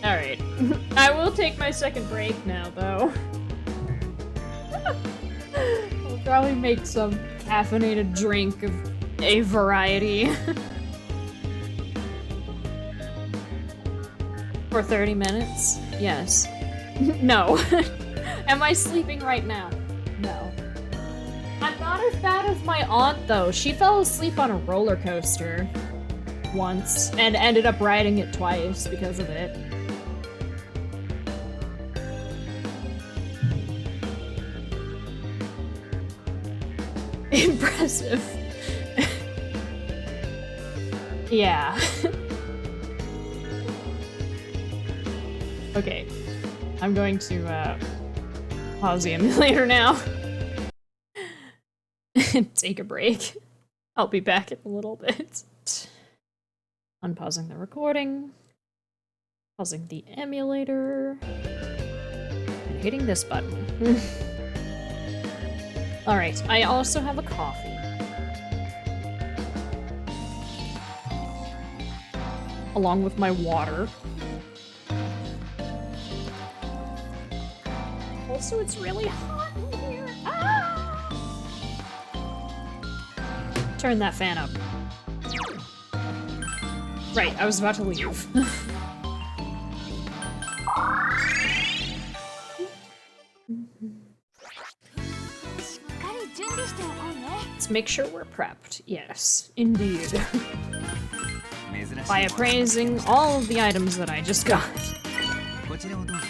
Alright. I will take my second break now, though. I'll probably make some caffeinated drink of a variety. For 30 minutes? Yes. No. Am I sleeping right now? No. I'm not as bad as my aunt, though. She fell asleep on a roller coaster once and ended up riding it twice because of it. Impressive. Yeah. Okay. I'm going to pause the emulator now. Take a break. I'll be back in a little bit. Unpausing the recording. Pausing the emulator. And hitting this button. Alright, I also have a coffee. Along with my water. Also, it's really hot in here. Ah! Turn that fan up. Right, I was about to leave. しっかり準備しておこうね。 Let's make sure we're prepped. Yes, indeed. 珍しい By appraising all of the items that I just got. こちらをどうぞ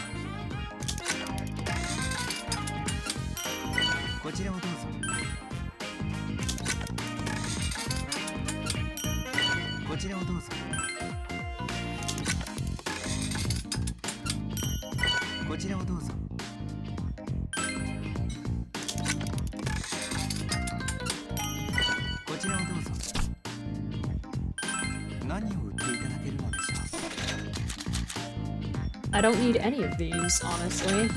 こちらをどうぞこちらをどうぞこちらをどうぞこちらをどうぞ何を売っていただけるのでしょう I don't need any of these, honestly.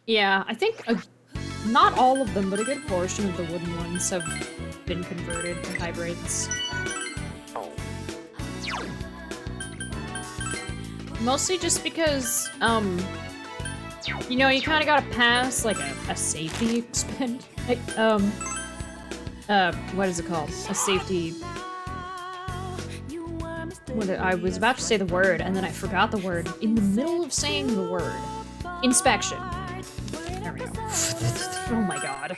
Yeah, I think not all of them, but a good portion of the wooden ones have been converted to hybrids. Mostly just because, you know, you kind of gotta pass, like, a safety expend... Like, what is it called? A safety... I was about to say the word, and then I forgot the word in the middle of saying the word. Inspection. There we go. Oh my god.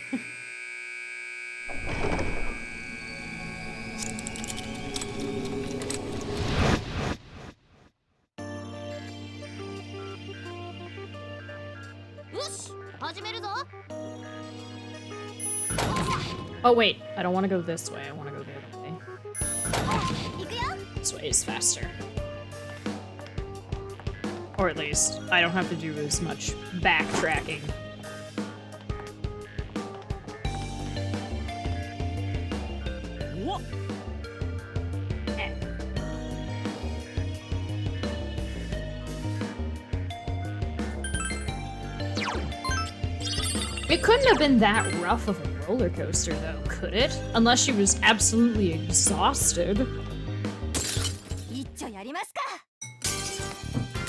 Oh wait, I don't want to go this way, I want to go the other way. This way is faster. Or at least, I don't have to do as much backtracking. It couldn't have been that rough of a roller coaster, though, could it? Unless she was absolutely exhausted. 一丁やりますか。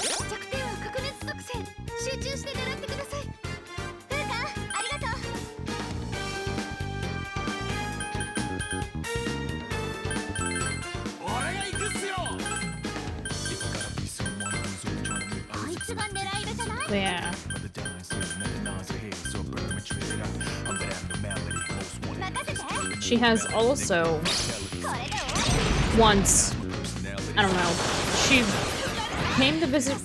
弱点は確熱作戦。集中して狙ってください。フルカ、ありがとう。俺が行くっすよこいつが狙い目じゃない？ Yeah. 任せて。 She has also これで終わり。 once, I don't know, she came to visit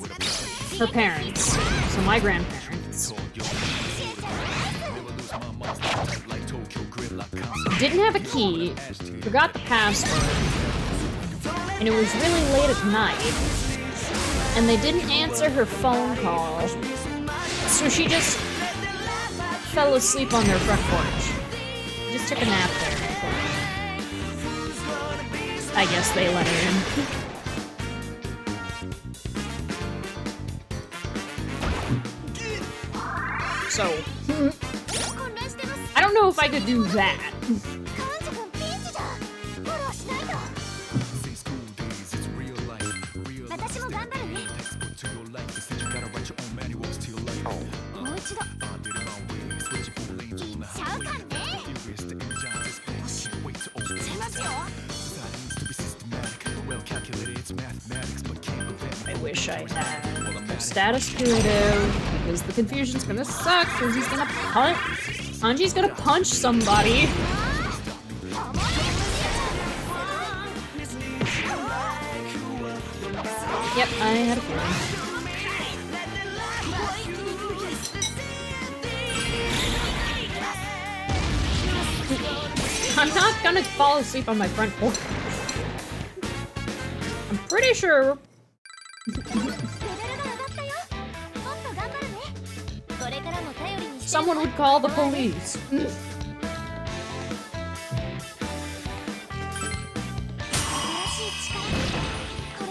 her parents, so my grandparents. Didn't have a key, forgot the password, and it was really late at night, and they didn't answer her phone call, so she just fell asleep on their front porch. Just took a nap there. I guess they let her in. So, I don't know if I could do that. カンジ君ピンチじゃん。フォローしないと。私も頑張るね。もう一度。シャウカンね。してますよ。 I wish I had status creative, because the confusion's gonna suck, because he's gonna punch. Hanji's gonna punch somebody. Yep, I had a feeling. I'm not gonna fall asleep on my front porch. I'm pretty sure. レベルが上がったよ。もっと頑張るね。これからも頼りにして。 Someone would call the police. これ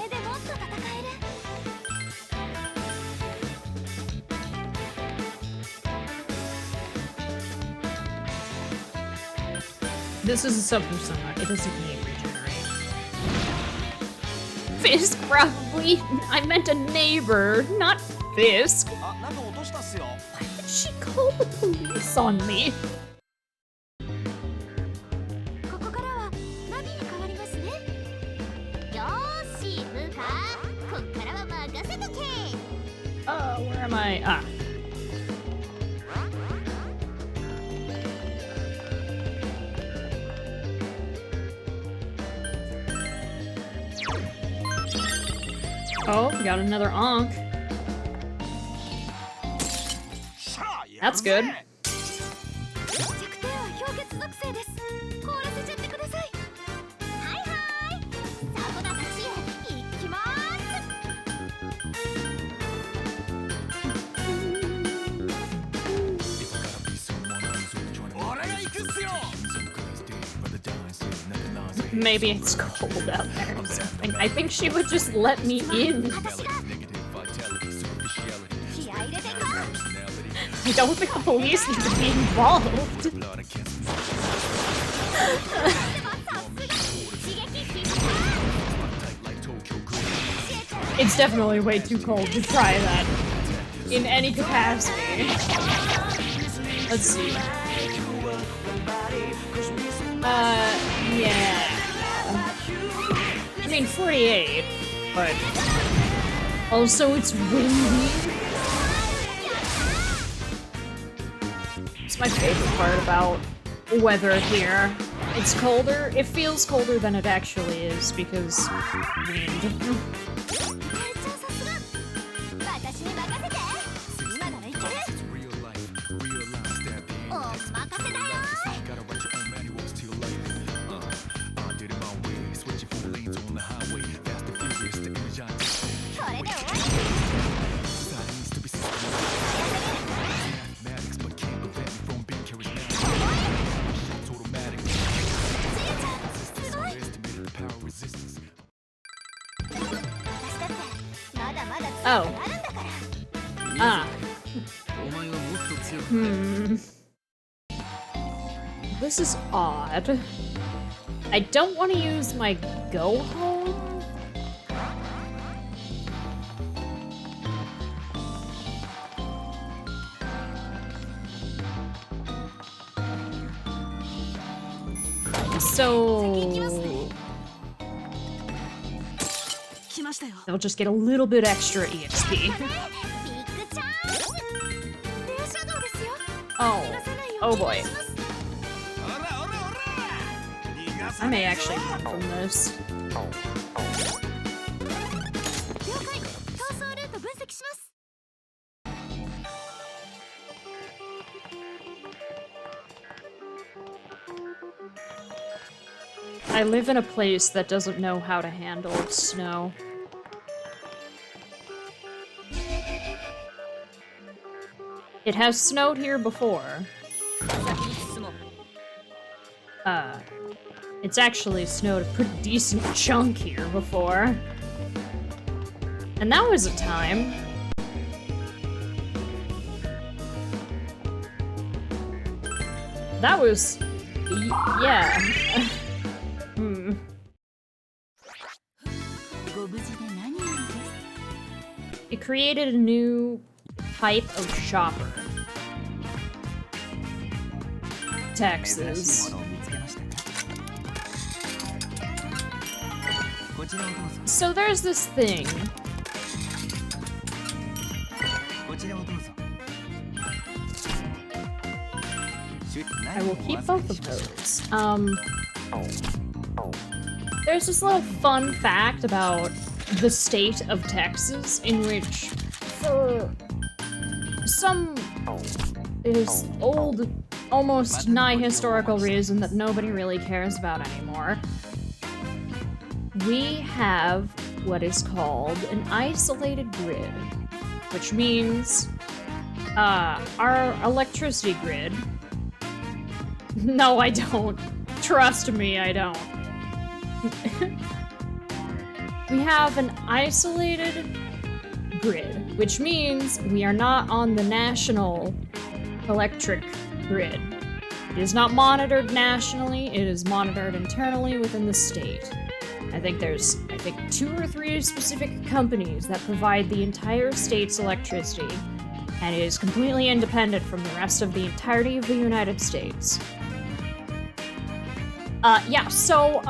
でもっと戦える。 This is a sub persona. It doesn't need regenerate. Fisk, probably. I meant a neighbor, not Fisk. あ、なんか落としたっすよ。 She called the police on me. ここからはナビに変わりますね。よーし、ムーカー、こっからは任せとけ。 Where am I? Ah. Oh, got another onk. しゃあ、やるぜ。 That's good. 弱点は氷結属性です。凍らせちゃってください。はいはい。サコダたちへ行きまーす。俺が行くっすよ。 Maybe it's cold out there or something. I think she would just let me in. 私が気合い入れていこう。 I don't think the police need to be involved. でもさすが刺激必須。 It's definitely way too cold to try that in any capacity. Let's see. Yeah. I mean, 48, but also it's windy. It's my favorite part about weather here. It's colder. It feels colder than it actually is because wind. 隊長さすが。私に任せて。今ならいける。お任せだよ。 これで終わり。 Oh. Ah. This is odd. I don't want to use my go home. So they'll just get a little bit extra EXP. Oh boy. I may actually run from this. I live in a place that doesn't know how to handle snow. It has snowed here before. It's actually snowed a pretty decent chunk here before. And that was a time. That was... yeah. It created a new type of shopper. Taxes. So there's this thing. I will keep both of those. There's this little fun fact about the state of Texas in which, for some is old, almost nigh historical reason that nobody really cares about anymore, we have what is called an isolated grid, which means our electricity grid. No, I don't. Trust me, I don't. We have an isolated grid, which means we are not on the national electric grid. It is not monitored nationally, it is monitored internally within the state. I think there's 2 or 3 specific companies that provide the entire state's electricity, and it is completely independent from the rest of the entirety of the United States. Yeah, so,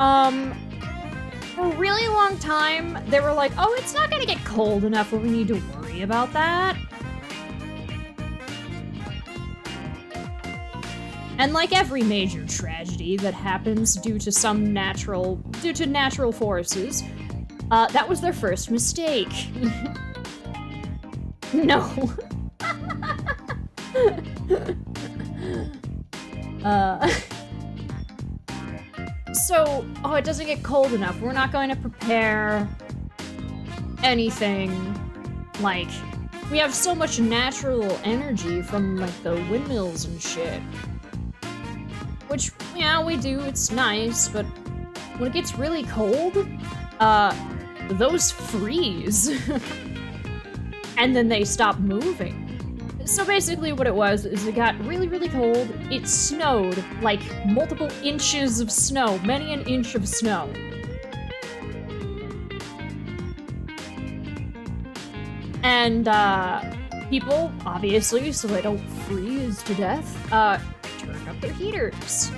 for a really long time, they were like, oh, it's not gonna get cold enough where we need to worry about that. And like every major tragedy that happens due to natural forces, that was their first mistake. No. So, oh, it doesn't get cold enough. We're not going to prepare anything. Like, we have so much natural energy from, like, the windmills and shit. Which, yeah, we do, it's nice, but when it gets really cold, those freeze. And then they stop moving. So basically what it was is it got really, really cold, it snowed, like, multiple inches of snow, many an inch of snow. And, people, obviously, so they don't freeze to death, turned up their heaters.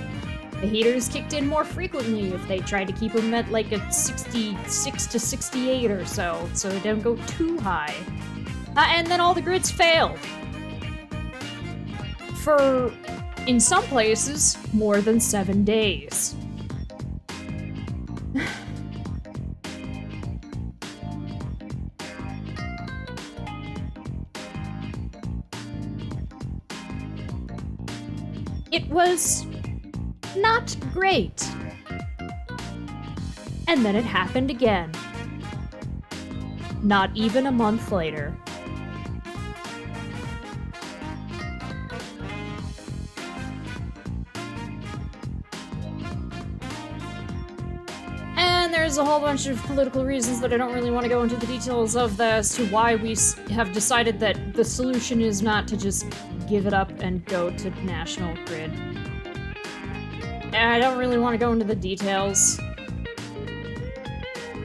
The heaters kicked in more frequently if they tried to keep them at like a 66 to 68 or so they don't go too high. And then all the grids failed. For, in some places, more than 7 days. It was not great. And then it happened again. Not even a month later. And there's a whole bunch of political reasons that I don't really want to go into the details of as to why we have decided that the solution is not to just give it up and go to national grid. And I don't really want to go into the details.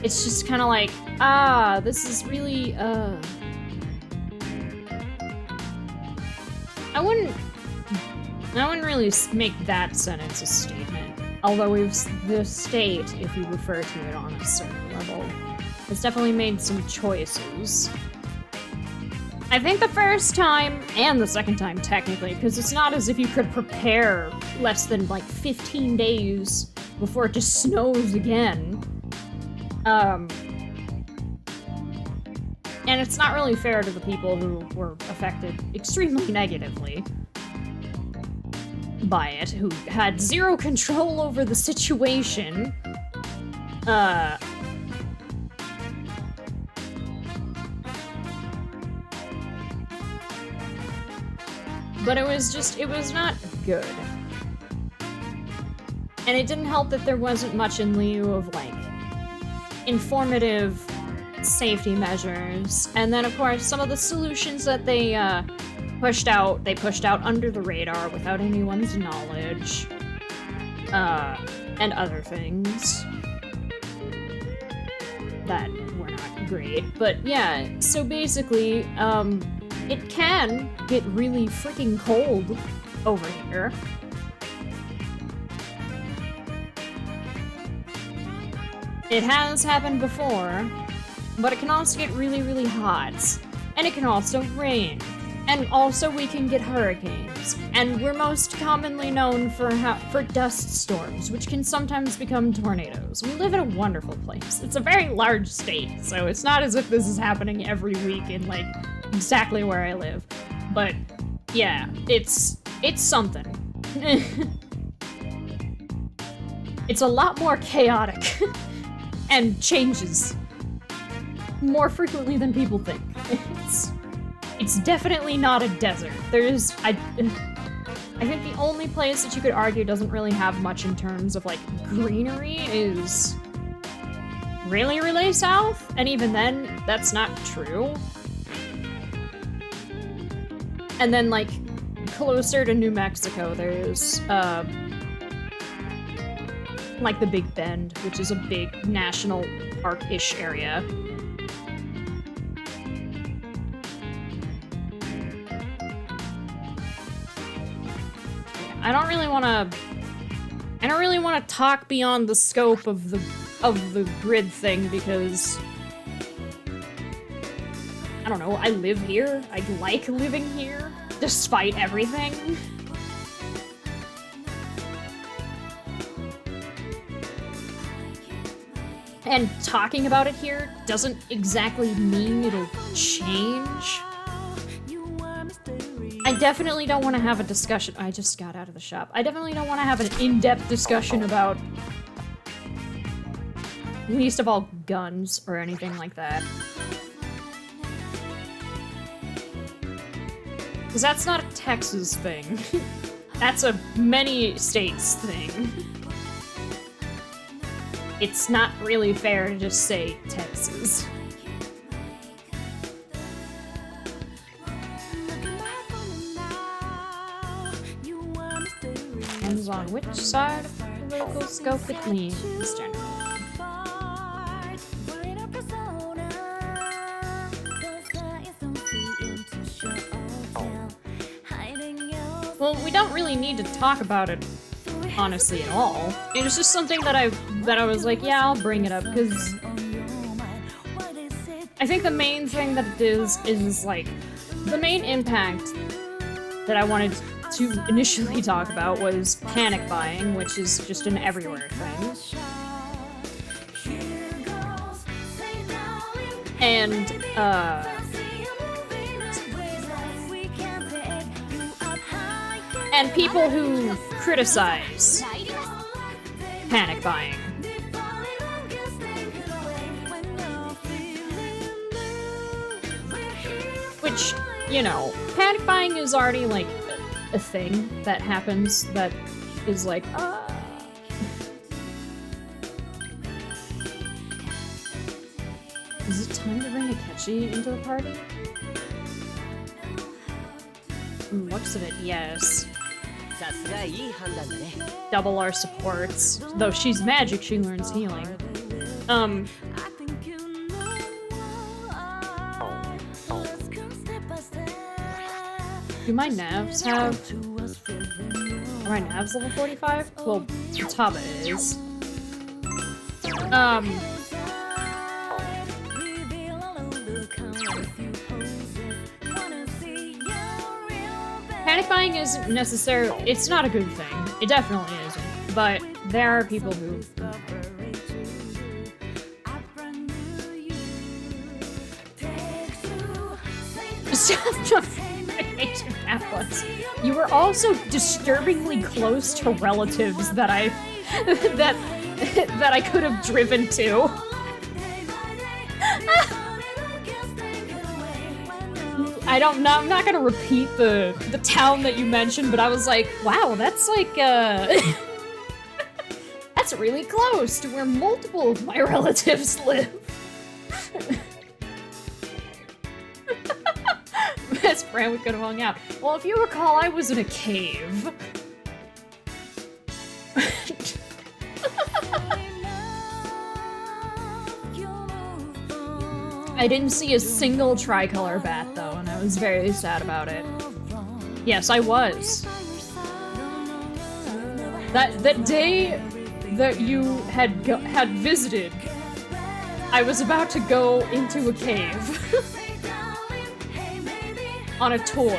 It's just kind of like, this is really, I wouldn't really make that sentence a statement. Although the state, if you refer to it on a certain level, has definitely made some choices. I think the first time, and the second time technically, because it's not as if you could prepare less than like 15 days before it just snows again. And it's not really fair to the people who were affected extremely negatively by it, who had zero control over the situation. But it was not good. And it didn't help that there wasn't much in lieu of, like, informative safety measures. And then, of course, some of the solutions that they pushed out under the radar without anyone's knowledge. And other things that were not great. But yeah, so basically, it can get really freaking cold over here. It has happened before, but it can also get really, really hot. And it can also rain. And also we can get hurricanes. And we're most commonly known for dust storms, which can sometimes become tornadoes. We live in a wonderful place. It's a very large state, so it's not as if this is happening every week in, like, exactly where I live. But, yeah, it's something. It's a lot more chaotic. And changes more frequently than people think. It's definitely not a desert. I think the only place that you could argue doesn't really have much in terms of, like, greenery is really, really south, and even then, that's not true. And then, like, closer to New Mexico, there's, like the Big Bend, which is a big national park-ish area. I don't really want to talk beyond the scope of the grid thing because I don't know, I live here. I like living here despite everything. And talking about it here doesn't exactly mean it'll change. I definitely don't want to have a discussion. I just got out of the shop. I definitely don't want to have an in-depth discussion about, least of all, guns or anything like that. Because that's not a Texas thing. That's a many states thing. It's not really fair to just say Texas. Depends on which side of the political scope it leans, generally. Well, we don't really need to talk about it, honestly, at all. It was just something that I was like, yeah, I'll bring it up, because I think the main thing that it is like, the main impact that I wanted to initially talk about was panic buying, which is just an everywhere thing. And people who criticize panic buying. Which, you know, panic buying is already like a thing that happens that is like, Is it time to bring Akechi into the party? From the looks of it, yes. Double our supports. Though she's magic, she learns healing. Do my navs have... Are my navs level 45? Well, Taba is. Panic buying isn't necessarily... It's not a good thing. It definitely isn't. But there are people who... Atlus. You were also disturbingly close to relatives that I could have driven to. I'm not gonna repeat the town that you mentioned, but I was like, wow, that's like that's really close to where multiple of my relatives live. Best friend, we could have hung out. Well, if you recall, I was in a cave. I didn't see a single tricolor bat, though, and I was very sad about it. Yes, I was. That day that you had visited, I was about to go into a cave. On a tour.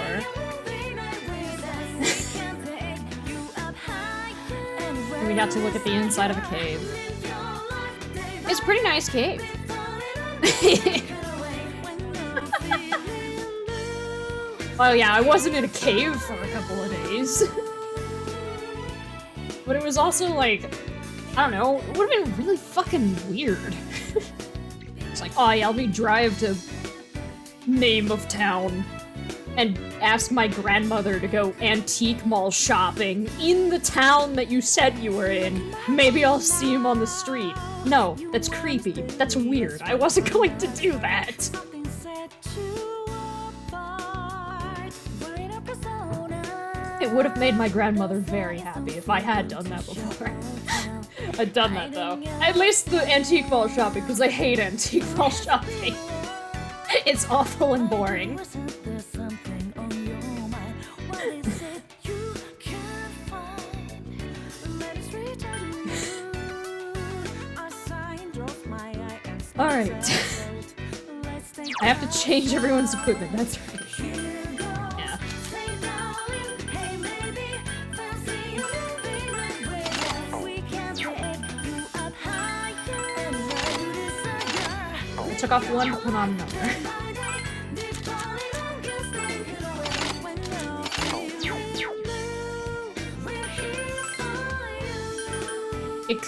And we got to look at the inside of a cave. It's a pretty nice cave. Well, yeah, I wasn't in a cave for a couple of days. But it was also like, I don't know, it would have been really fucking weird. It's like, oh yeah, let me drive to name of town and ask my grandmother to go antique mall shopping in the town that you said you were in. Maybe I'll see him on the street. No, that's creepy. That's weird. I wasn't going to do that. It would have made my grandmother very happy if I had done that before. I'd done that though. At least the antique ball shopping, because I hate antique ball shopping. It's awful and boring. Alright. I have to change everyone's equipment, that's right. Yeah. I took off one to put on another.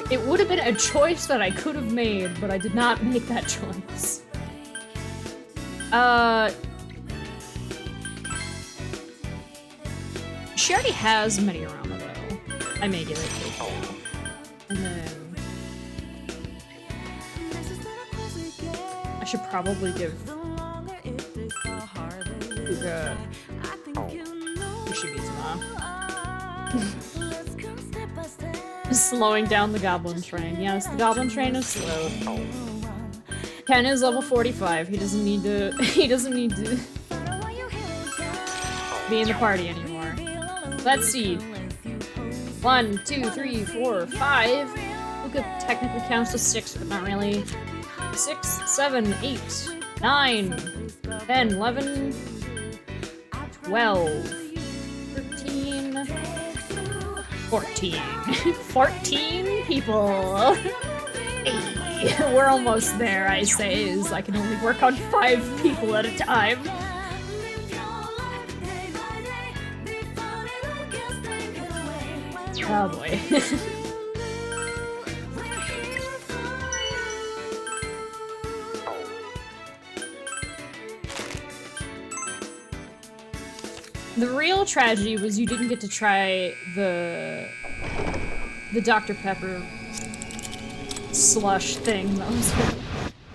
It would have been a choice that I could have made, but I did not make that choice. She already has Mediorama though. I may give it to her. And then I should probably give Kuga Ushibitsuma. Slowing down the goblin train. Yes, the goblin train is slow. Ken is level 45. He doesn't need to be in the party anymore. Let's see. 1, 2, 3, 4, 5. Luca technically counts to 6, but not really. 6, 7, 8, 9, 10, 11, 12, 13, 14. 14 people! Hey, we're almost there, I say, as I can only work on 5 people at a time. Oh boy. The real tragedy was you didn't get to try the Dr. Pepper slush thing. That was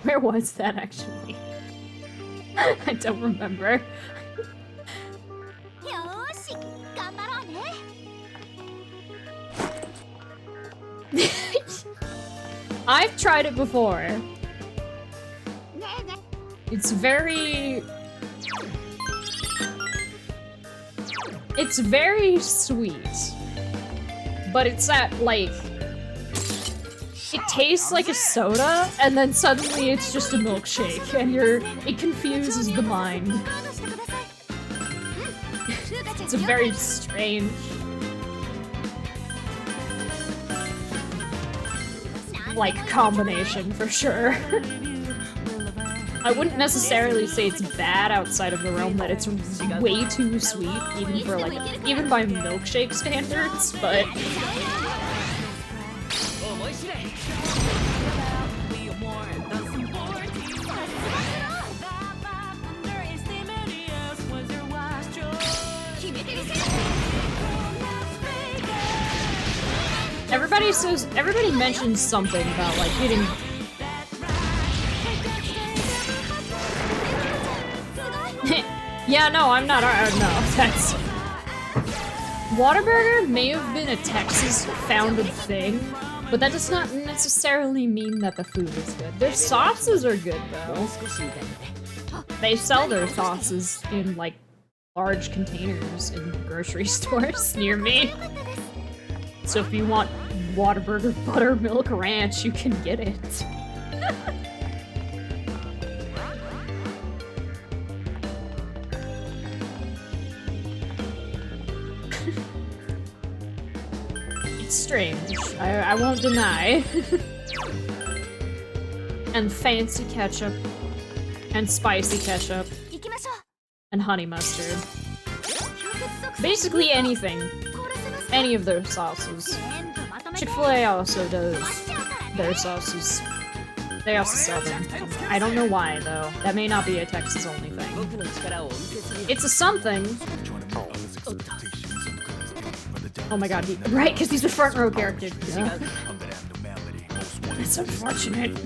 where was that actually? I don't remember. I've tried it before. It's very sweet. But it's at, like, it tastes like a soda, and then suddenly it's just a milkshake, and it confuses the mind. It's a very strange. Like, combination, for sure. I wouldn't necessarily say it's bad outside of the realm that it's way too sweet, even for like, even by milkshake standards, but... Everybody mentions something about like getting... Yeah, no, I'm not, no, that's... Whataburger may have been a Texas-founded thing, but that does not necessarily mean that the food is good. Their sauces are good, though. They sell their sauces in, like, large containers in grocery stores near me. So if you want Whataburger Buttermilk Ranch, you can get it. It's strange, I won't deny. And fancy ketchup, and spicy ketchup, and honey mustard. Basically anything. Any of their sauces. Chick-fil-A also does their sauces. They also sell them. I don't know why, though. That may not be a Texas-only thing. It's a something. Oh my god, right, because he's a front row character. Yeah. That's unfortunate.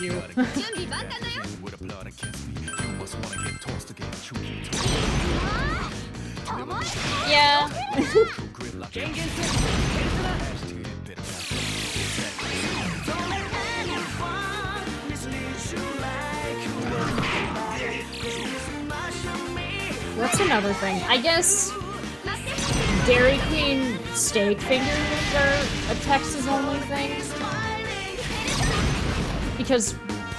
You. must wanna get tossed again. Truth be told. Yeah. Grid like What's another thing? I guess Dairy Queen steak fingers are a Texas only thing. Because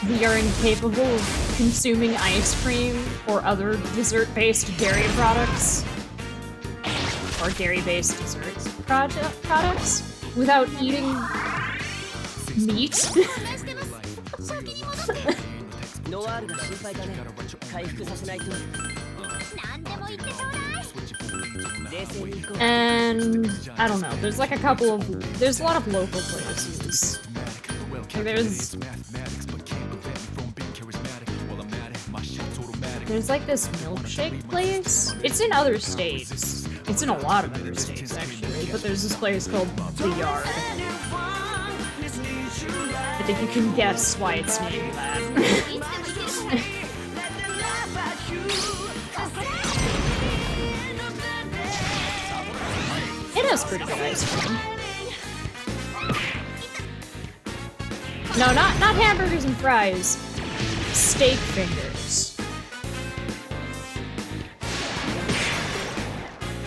we are incapable of consuming ice cream or other dessert-based dairy products. Or dairy-based desserts products without eating meat. ノワールが心配だね。回復させないと。何でも言ってちょうだい。 冷静に行こう。 And I don't know, there's like a couple of there's a lot of local places. Like there's like this milkshake place. It's in other states. It's in a lot of other states actually, but there's this place called The Yard. I think you can guess why it's named that. It has pretty good ice cream. No, not hamburgers and fries. Steak fingers.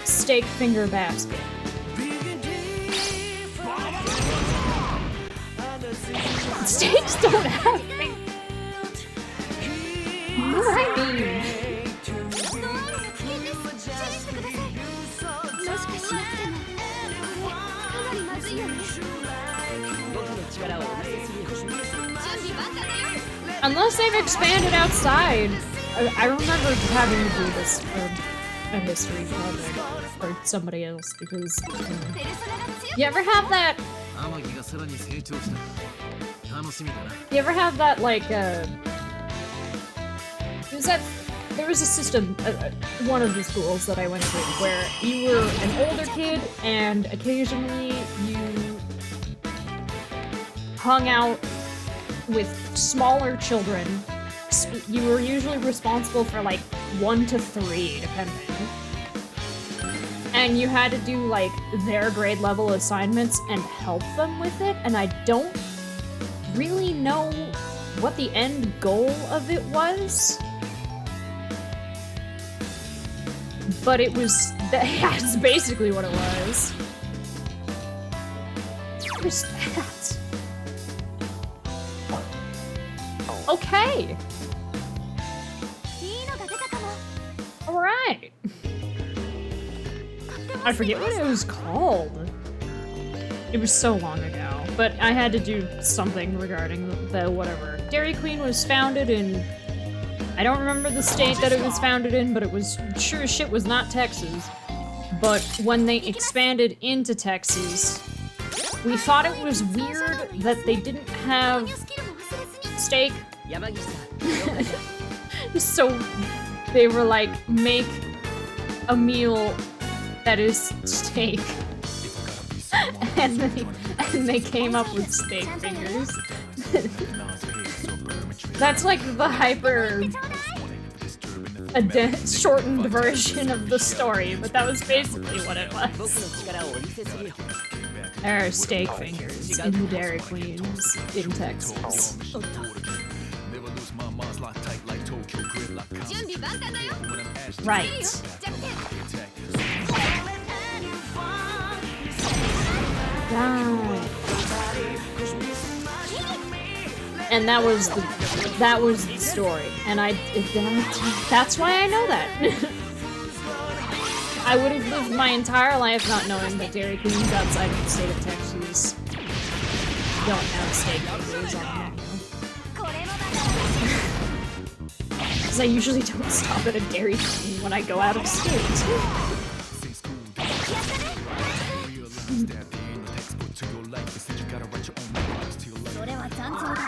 Steak finger basket. Steaks don't have fingers. What do I mean? もしかしなくてもかなりまずいよね。僕の力をお見せするよ。準備万端だよ。 Unless they've expanded outside. I remember having to do this for a history project for somebody else because you ever have that? You ever have that like there was a system one of the schools that I went to where you were an older kid and occasionally you hung out with smaller children. You were usually responsible for like 1 to 3 depending. And you had to do like their grade level assignments and help them with it, and I don't really know what the end goal of it was. But it was, that's basically what it was. Where's that? Okay. Alright. I forget what it was called. It was so long ago, but I had to do something regarding the whatever. Dairy Queen was founded in, I don't remember the state that it was founded in, but it was sure as shit was not Texas. But when they expanded into Texas, we thought it was weird that they didn't have steak. So they were like, make a meal that is steak. and they came up with steak fingers. That's like the hyper shortened version of the story, but that was basically what it was. There are steak fingers in the Dairy Queens in Texas. Right. And that was the story, and that's why I know that. I would have lived my entire life not knowing that Dairy Queens outside of the state of Texas don't have steak fingers on the menu. Because I usually don't stop at a Dairy Queen when I go out of state.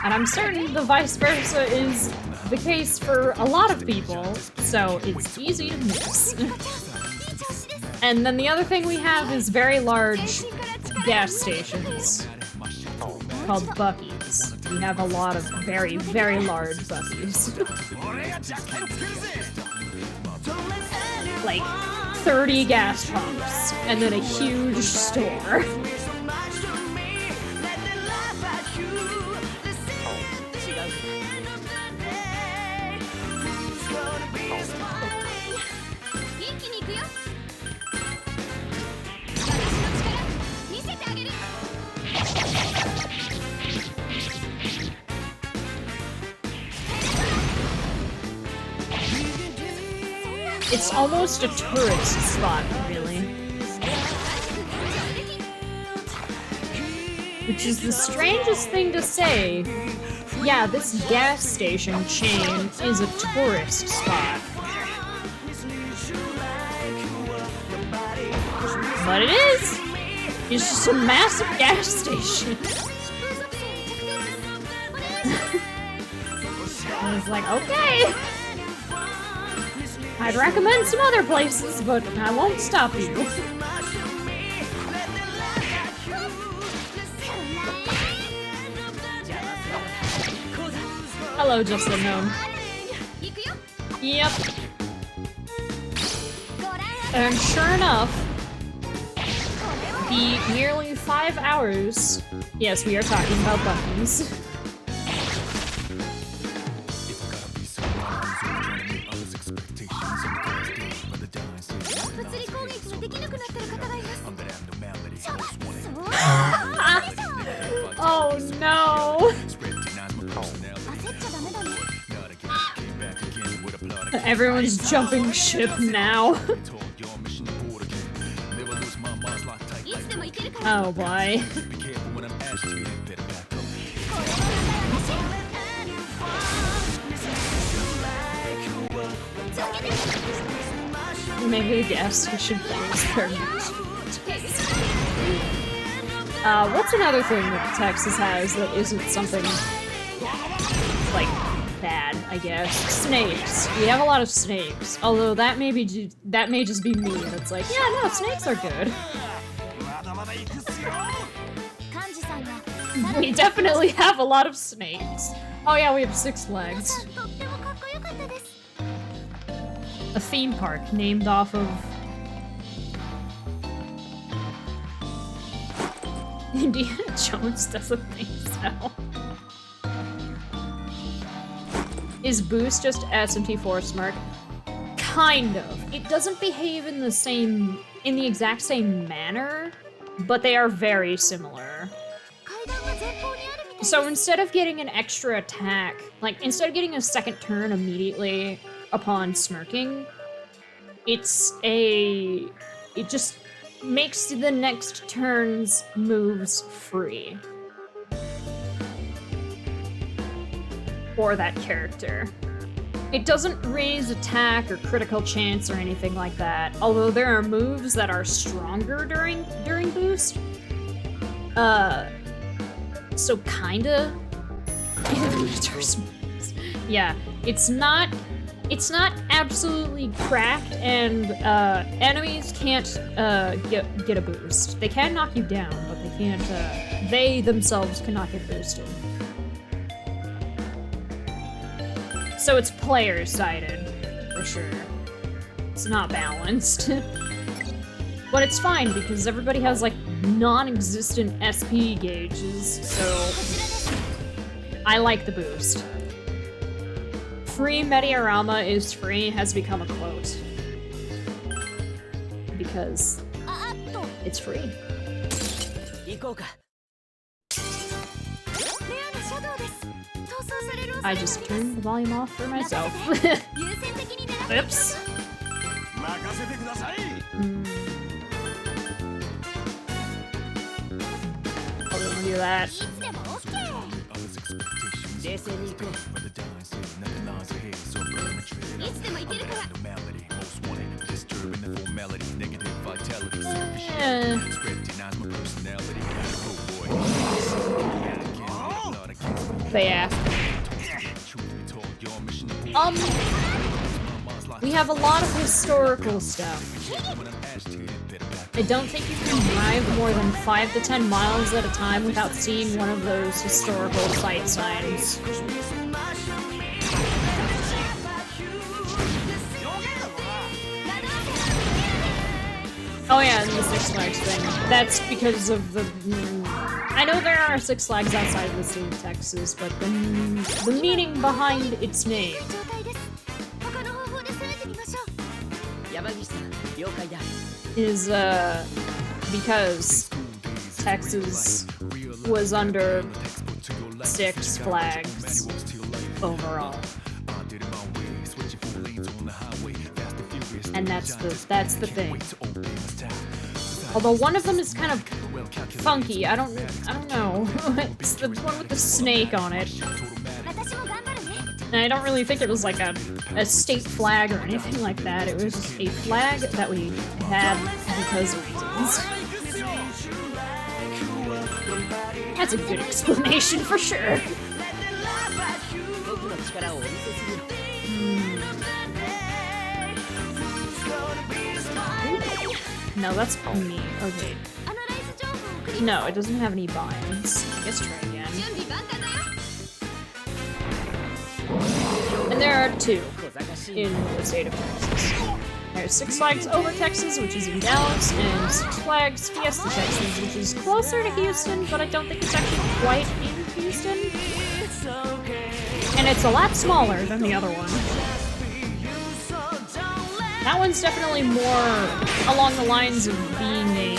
And I'm certain the vice versa is the case for a lot of people, so it's easy to miss. And then the other thing we have is very large gas stations called Buc-ee's. we have a lot of very, very large buses. 俺がジャッキ作るぜ Like 30 gas pumps, and then a huge store. It's almost a tourist spot, really. Which is the strangest thing to say. Yeah, this gas station chain is a tourist spot. But it is! It's just a massive gas station. And it's like, okay! I'd recommend some other places, but I won't stop you. Hello, just unknown. Yep. And sure enough, the nearly 5 hours. Yes, we are talking about buttons. Oh no! Everyone's jumping ship now. Oh boy. Maybe the gas station is their what's another thing that Texas has that isn't something like bad, I guess? Snakes. We have a lot of snakes. Although that may just be me. That's like, yeah, no, snakes are good. We definitely have a lot of snakes. Oh yeah, we have 6 legs. A theme park named off of Indiana Jones doesn't think so. Is Boost just SMT Force Mark? Kind of. It doesn't behave in the exact same manner, but they are very similar. So instead of getting an extra attack, like instead of getting a second turn immediately upon smirking, it just makes the next turn's moves free. For that character. It doesn't raise attack or critical chance or anything like that, although there are moves that are stronger during boost. So kinda. Yeah, it's not absolutely cracked, and enemies can't get a boost. They can knock you down, but they can't. They themselves cannot get boosted. So it's player-sided, for sure. It's not balanced. But it's fine, because everybody has, like, non-existent SP gauges, so I like the boost. Free Mediarama is free has become a quote. Because it's free. I just turned the volume off for myself. Oops. I don't do that. But yeah. We have a lot of historical stuff. I don't think you can drive more than 5 to 10 miles at a time without seeing one of those historical fight signs. Oh yeah, and the Six Flags thing. That's because of the... I know there are Six Flags outside of the state of Texas, but the meaning behind its name 状態です他の方法で攻めてみましょう 山岸さん了解だ is, because Texas was under Six Flags overall. And that's the thing. Although one of them is kind of funky. I don't know. It's the one with the snake on it. 私も頑張るね And I don't really think it was like a state flag or anything like that. It was just a flag that we had because of reasons. That's a good explanation for sure. 僕の力をお見せする No, that's me. Okay. アナライズ情報を送り No, it doesn't have any binds. Let's try again. 準備万端だよ And there are two 小賢しい in the state of Texas. There's Six Flags Over Texas, which is in Dallas, and Six Flags Fiesta Texas, which is closer to Houston, but I don't think it's actually quite in Houston. And it's a lot smaller than the other one. That one's definitely more along the lines of being a...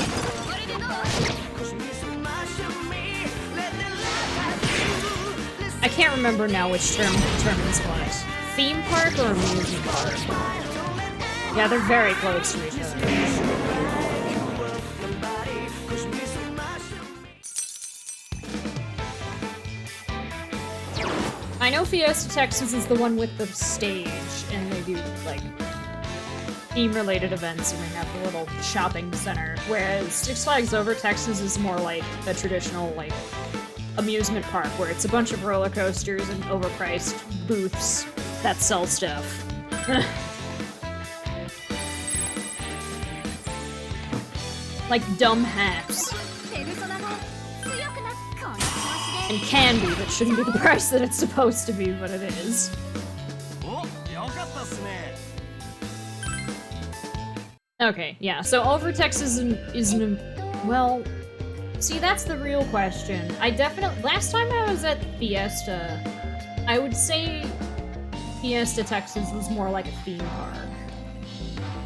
I can't remember now which term determines what. Theme park or amusement park? Yeah, they're very close to each other. I know Fiesta Texas is the one with the stage, and they do, like, theme-related events, and they have the little shopping center, whereas Six Flags Over Texas is more like a traditional, like, amusement park, where it's a bunch of roller coasters and overpriced booths that sell stuff. Like dumb hats. ペルソナが強くなこの調子で And candy that shouldn't be the price that it's supposed to be, but it is. お、よかったっすね。 Okay, yeah, so Over Texas isn't... Well, see, that's the real question. Last time I was at Fiesta, I would say Fiesta Texas was more like a theme park.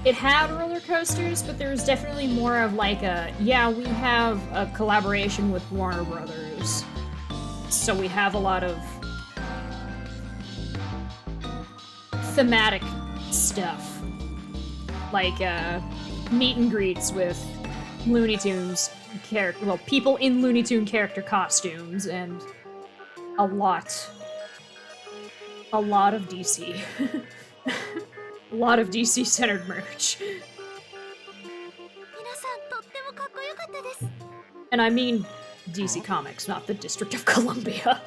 It had roller coasters, but there was definitely more of like a, yeah, we have a collaboration with Warner Brothers. So we have a lot of thematic stuff. Like, meet and greets with Looney Tunes people in Looney Tune character costumes, and a lot of DC. A lot of DC-centered merch. 皆さんとってもかっこよかったです And I mean DC Comics, not the District of Columbia.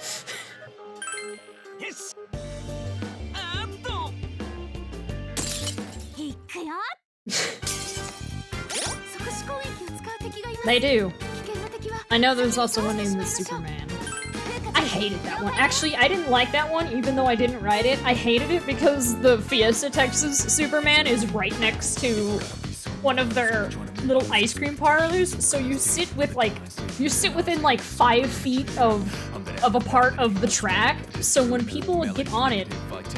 よし。あーっと。いくよ即死攻撃を使う敵がいます They do. 危険な敵は I know there's also one named the Superman. I hated that one. Actually, I didn't like that one, even though I didn't write it. I hated it because the Fiesta Texas Superman is right next to one of their little ice cream parlors. So you sit within like 5 feet of a part of the track. So when people get on it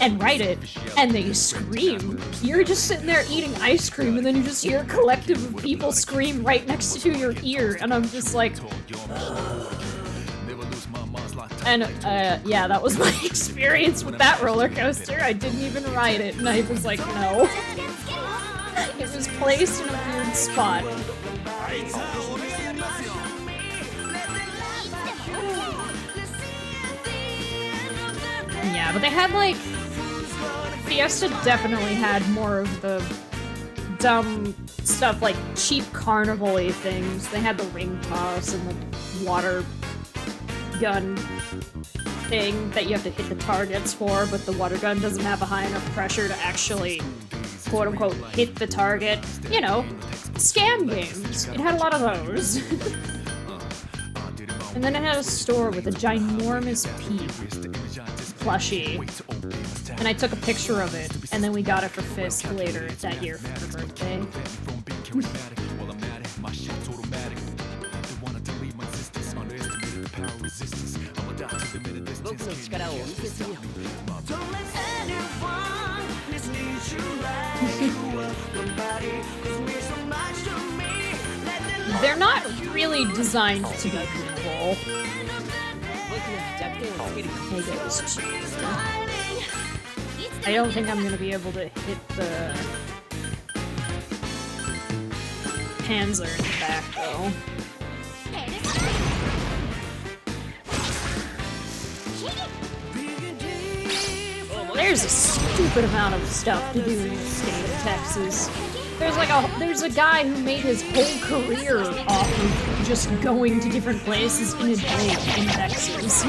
and write it and they scream, you're just sitting there eating ice cream, and then you just hear a collective of people scream right next to your ear, and I'm just like. And, yeah, that was my experience with that roller coaster. I didn't even ride it, and I was like, no. It was placed in a weird spot. あいつは俺がやりますよ。 Yeah, but they had, like... Fiesta definitely had more of the dumb stuff, like cheap carnival-y things. They had the ring toss and the water gun thing that you have to hit the targets for, but the water gun doesn't have a high enough pressure to actually quote-unquote hit the target, you know, scam games. It had a lot of those. And then it had a store with a ginormous Peep plushie. And I took a picture of it, and then we got it for Fisk later that year for her birthday. They're not really designed to be winnable. I don't think I'm gonna be able to hit the Panzer in the back though. There's a stupid amount of stuff to do in the state of Texas. There's a guy who made his whole career off of just going to different places in a day in Texas.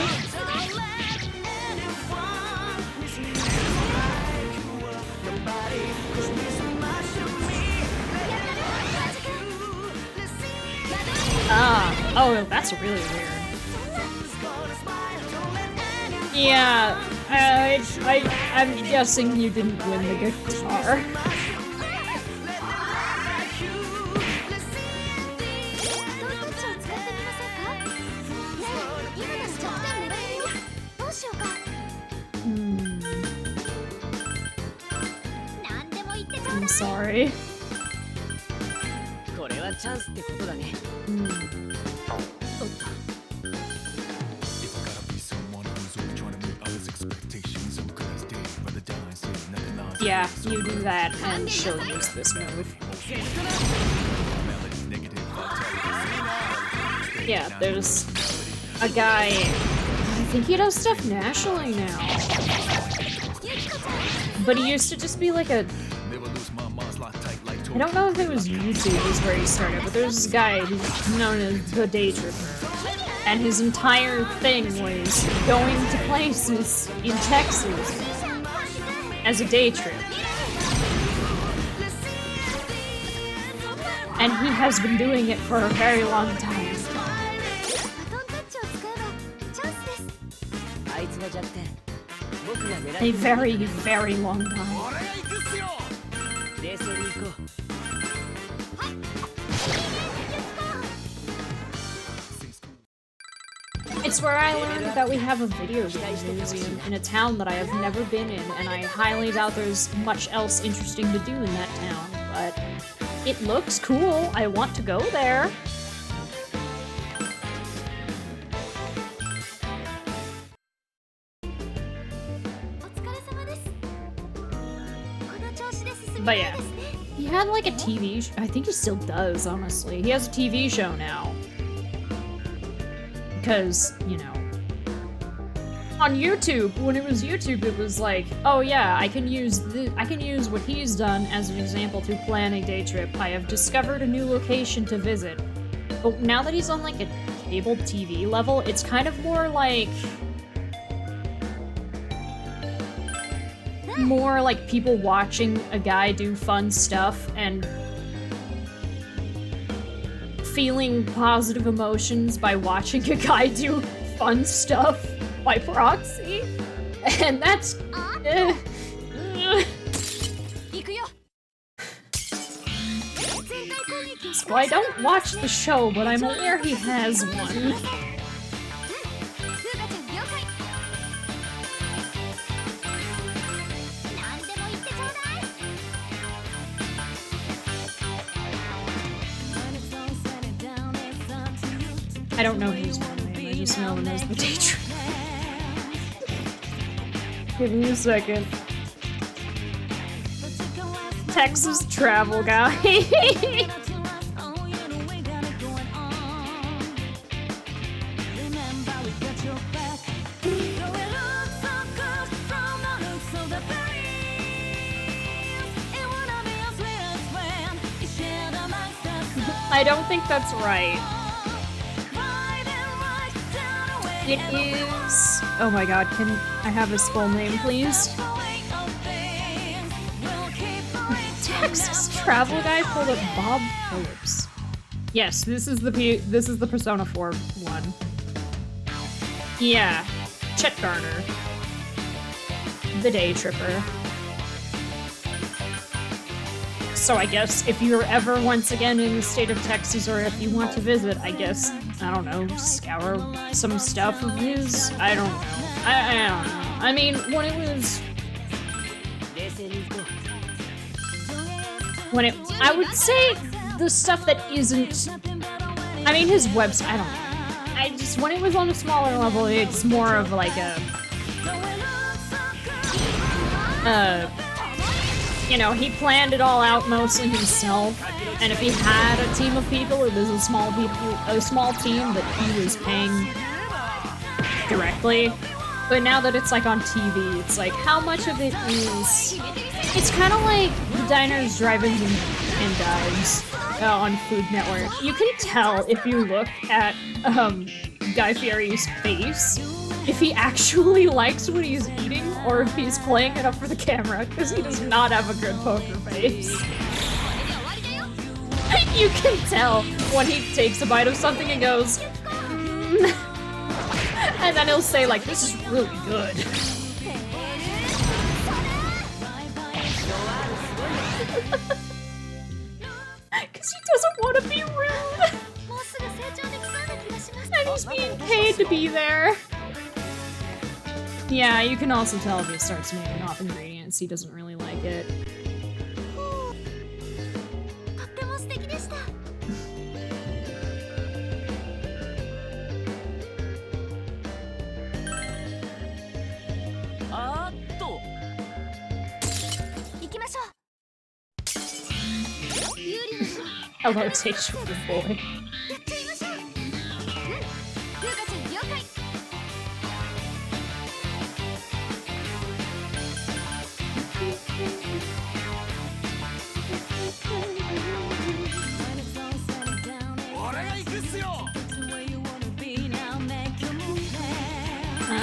Oh, that's really weird. Yeah, I'm guessing you didn't win the guitar. I'm sorry. Yeah, you do that and she'll use this move. Yeah, there's a guy, I think he does stuff nationally now. But he used to just be like a, I don't know if it was YouTube is where he started, but there's this guy who's known as the Day Tripper. And his entire thing was going to places in Texas as a day trip. And he has been doing it for a very long time. A very, very long time. It's where I learned that we have a video game museum in a town that I have never been in, and I highly doubt there's much else interesting to do in that town, but it looks cool. I want to go there. But yeah, he had like a TV show. I think he still does, honestly. He has a TV show now. Because, you know, on YouTube, when it was YouTube, it was like, oh yeah, I can use what he's done as an example to plan a day trip. I have discovered a new location to visit. But now that he's on like a cable TV level, it's kind of more like people watching a guy do fun stuff and feeling positive emotions by watching a guy do fun stuff by proxy. And that's So I don't watch the show, but I'm aware he has one. I don't know his real name, I just know him as the Day Trip. Give me a second. Texas travel guy. I don't think that's right. It is... Oh my god, can I have his full name, please? Texas travel guy pulled up Bob Phillips. Yes, this is the Persona 4 one. Yeah, Chet Garner, the Day Tripper. So I guess if you're ever once again in the state of Texas, or if you want to visit, I guess, I don't know, scour some stuff of his. I don't know. I don't know. I mean, I would say the stuff that isn't, I mean, his website, I don't know. When it was on a smaller level, it's more of like you know, he planned it all out mostly himself, and if he had a team of people, it was a small team that he was paying directly. But now that it's like on TV, it's like, how much of it is... It's kind of like the diners, drive-ins, and dives on Food Network. You can tell if you look at Guy Fieri's face, if he actually likes what he's eating, or if he's playing it up for the camera, because he does not have a good poker face. You can tell when he takes a bite of something and goes, and then he'll say like, this is really good. Because he doesn't want to be rude. And he's being paid to be there. Yeah, you can also tell if he starts naming off ingredients, he doesn't really like it. Hello, Teacher Boy.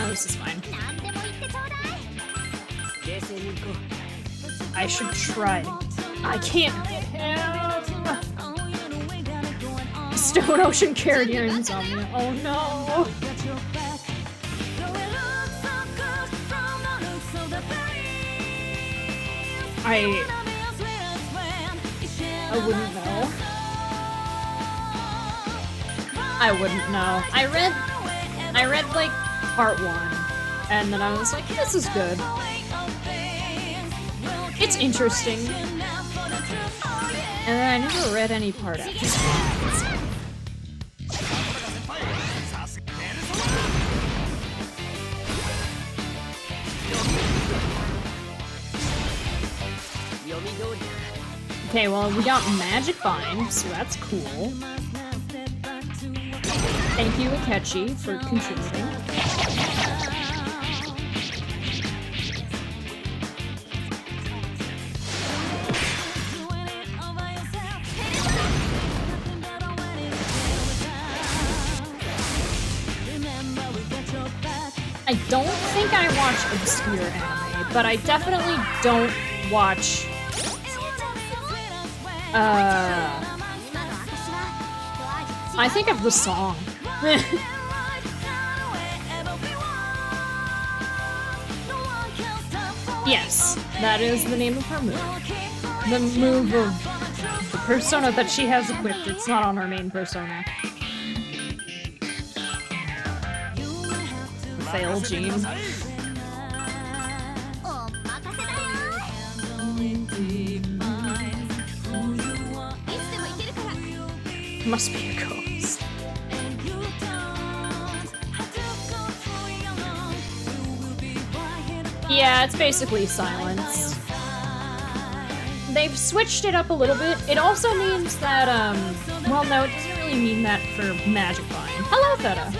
This is fine. I should try. I can't get him! Stone Ocean carried your insomnia. Oh no! I wouldn't know. I wouldn't know. I read like part 1, and then I was like, this is good. It's interesting. And then I never read any part after that. Okay, well, we got Magic Bind, so that's cool. Thank you, Akechi, for contributing. I don't think I watch obscure anime, but I definitely don't watch I think of the song. Yes, that is the name of her move. The move of the persona that she has equipped. It's not on her main persona. Fail, Gene. Must be a ghost. Yeah, it's basically silence. They've switched it up a little bit. It also means that, well, no, it doesn't really mean that for Magic Bind. Hello, Theta.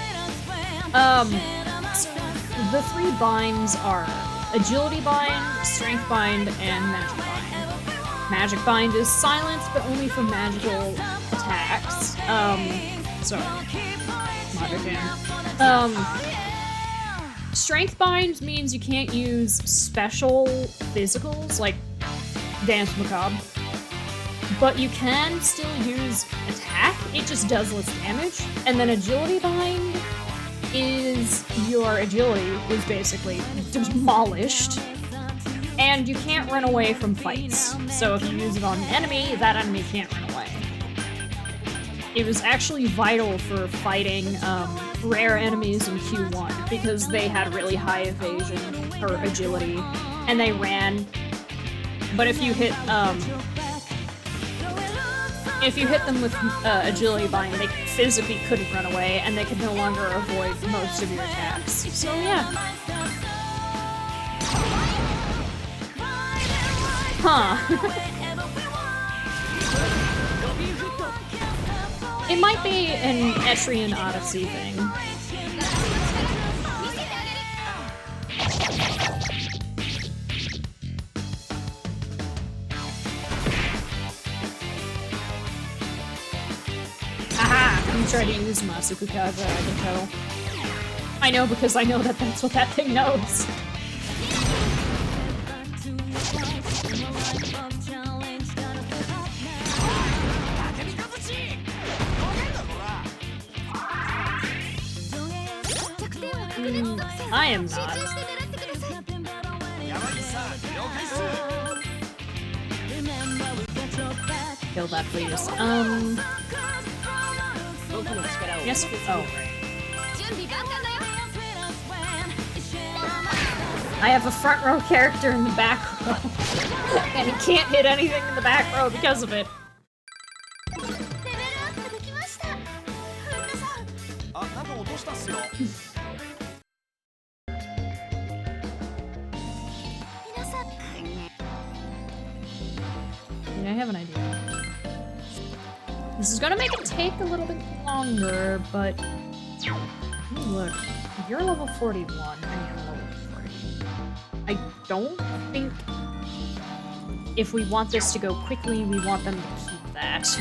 The 3 binds are Agility Bind, Strength Bind, and Magic Bind. Magic Bind is silence, but only for magical attacks. Sorry. Magic Bind. Strength Bind means you can't use special physicals, like Dance Macabre. but you can still use attack, it just does less damage. And then agility bind is your agility is basically demolished, and you can't run away from fights. So if you use it on an enemy, that enemy can't run away. It was actually vital for fighting rare enemies in Q1 because they had really high evasion or agility, and they ran. But if you hit them with agility bind, they physically couldn't run away, and they could no longer avoid most of your attacks. So yeah. Huh. It might be an Etrian Odyssey thing. Aha! You try to use Masuku Kaga, I can tell. I know because I know that that's what that thing knows. I am not. Kill that, please. Yes. Oh, right. I have a front row character in the back row, and he can't hit anything in the back row because of it. I have an idea. This is gonna make it take a little bit longer, but ooh, look, you're level 41 and you're level 40. I don't think if we want this to go quickly, we want them to keep that.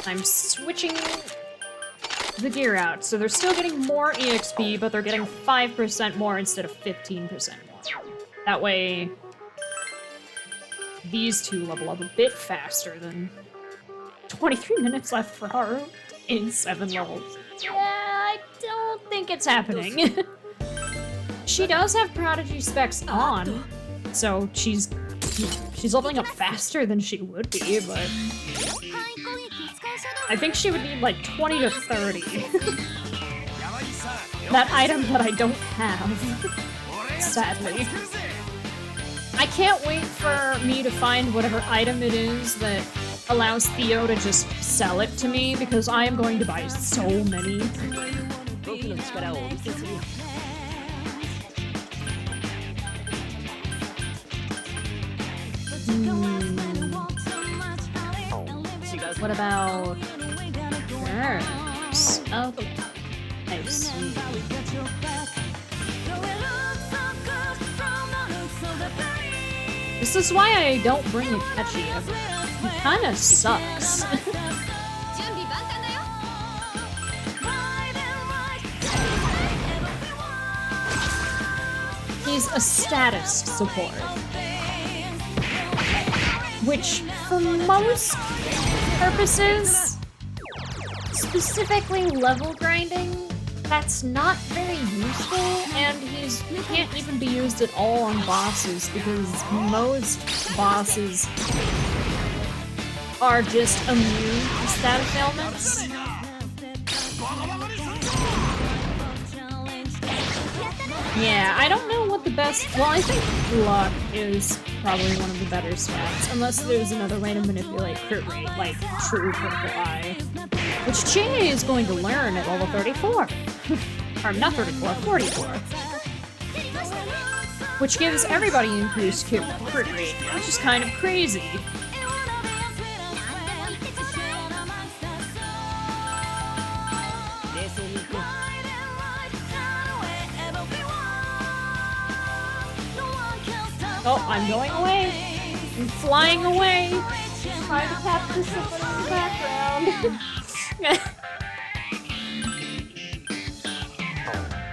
I'm switching the gear out, so they're still getting more EXP, but they're getting 5% more instead of 15% more. That way, these two level up a bit faster than 23 minutes left for her in 7 levels. Yeah, I don't think it's happening. She does have Prodigy specs on, so she's leveling up faster than she would be, but I think she would need like 20 to 30. That item that I don't have, sadly. I can't wait for me to find whatever item it is that allows Theo to just sell it to me, because I am going to buy so many. What about herbs? Oh, I see. This is why I don't bring Akechi ever. He kinda sucks. He's a status support. Which, for most purposes, specifically level grinding, that's not very useful, and he can't even be used at all on bosses, because most bosses are just immune to status ailments. Yeah, I don't know what the best... Well, I think luck is probably one of the better stats, unless there's another way to manipulate crit rate, like true critical eye. Which Jay is going to learn at level 34. Or not 34, 44. Which gives everybody increased crit rate, which is kind of crazy. Oh, I'm going away. I'm flying away. Trying to capture somebody in the background.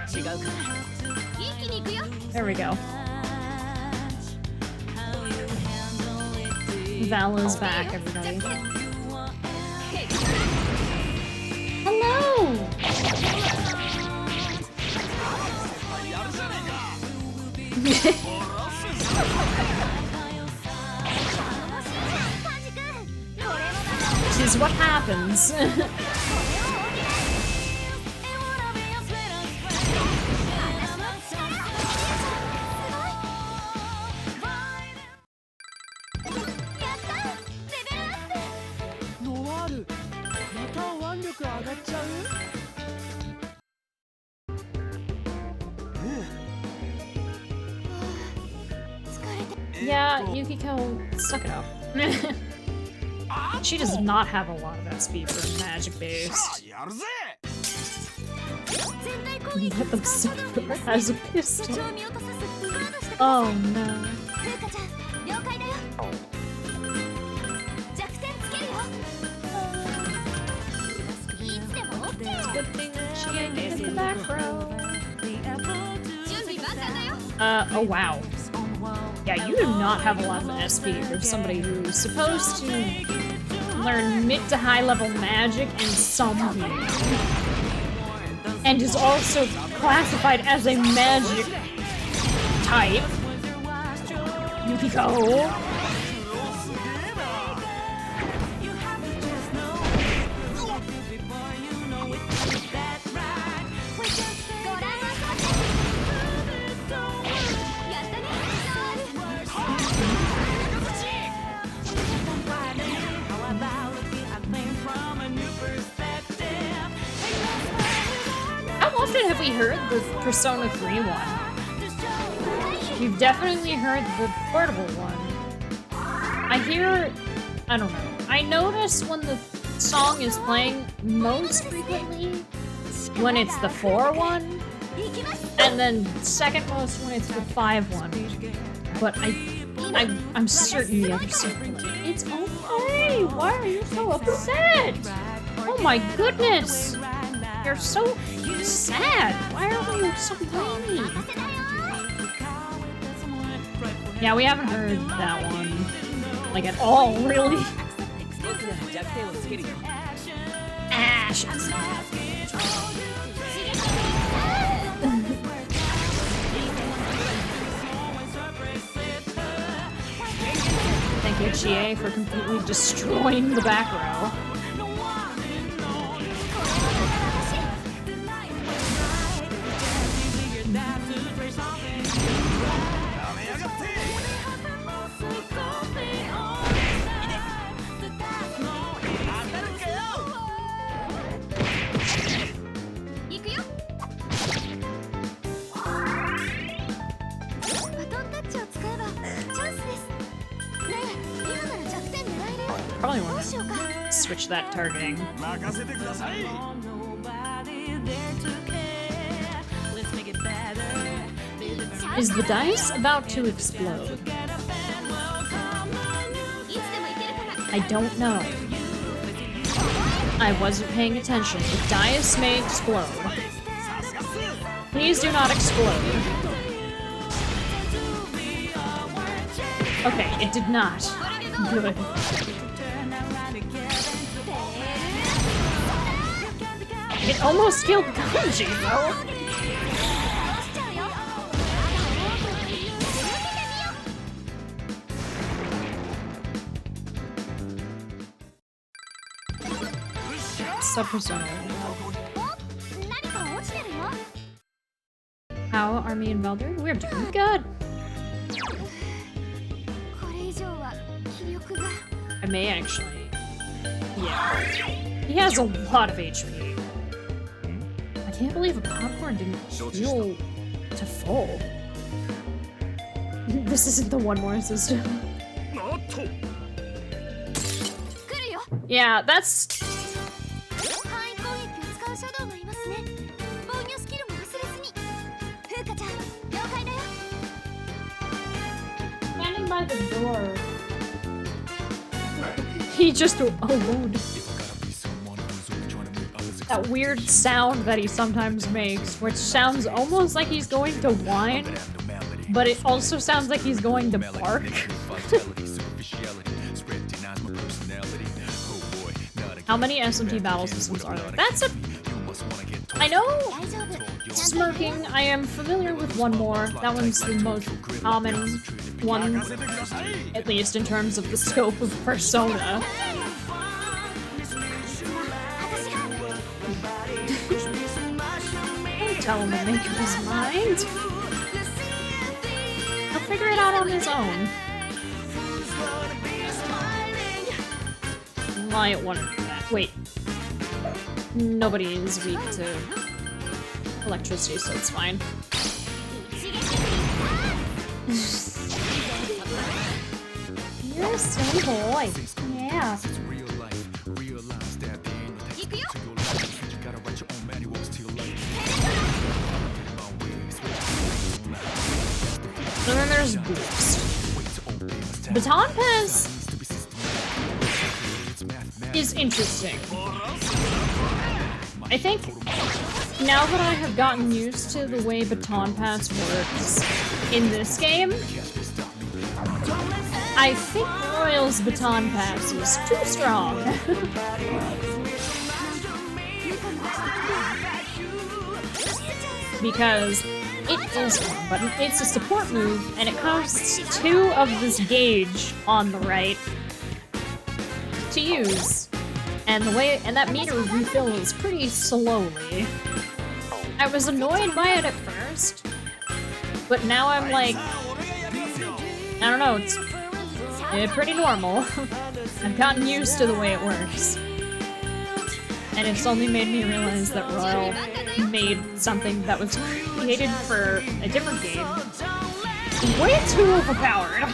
Thank you. There we go. Vala's back, everybody. Hello! やるじゃねえか This is what happens. Yeah, Yukiko, suck it up. She does not have a lot of SP for magic based. やるぜ Let them suffer as a pistol. Oh no. 風花ちゃん了解だよ弱点つけるよいつでも OK Good thing she ain't in the back row. 準備万端だよ Oh wow. Yeah, you do not have a lot of SP for somebody who's supposed to learn mid to high level magic and some healing. And is also classified as a magic type. Yukiko. How often have we heard the Persona 3 one? We've definitely heard the portable one. I hear... I don't know. I notice when the song is playing most frequently when it's the 4 one, and then second most when it's the 5 one. But I'm certain the other stuff. It's okay! Why are you so upset? Oh my goodness! You're so sad! Why are you so whiny? Yeah, we haven't heard that one. Like, at all, really. Ashes. Thank you, Chie, for completely destroying the back row. Probably want to switch that targeting. 任せてください Is the dice about to explode? I don't know. I wasn't paying attention. The dice may explode. Please do not explode. Okay, it did not. Good. It almost killed Kanji, though. Sub-persona. How are me and Val doing? We're doing good. I may actually. Yeah. He has a lot of HP. I can't believe a popcorn didn't heal to full. This isn't the one more system. Yeah, that's. Standing by the door. He just alone. That weird sound that he sometimes makes, which sounds almost like he's going to whine, but it also sounds like he's going to bark. my personality. Oh boy, not How many SMT battle systems are there? That's a... I know smirking. I am familiar with one more. That one's the most common one, at least in terms of the scope of Persona. Don't tell him to make up his mind. He'll figure it out on his own. Might want that. Wait. Nobody is weak to electricity, so it's fine. You're a silly boy. Yeah. And then there's Boost. Baton Pass is interesting. I think now that I have gotten used to the way Baton Pass works in this game, I think Royal's Baton Pass is too strong. Because it is one button, it's a support move, and it costs 2 of this gauge on the right to use. And that meter refills pretty slowly. I was annoyed by it at first, but now I'm like, I don't know, it's pretty normal. I've gotten used to the way it works. And it's only made me realize that Royal made something that was created for a different game way too overpowered.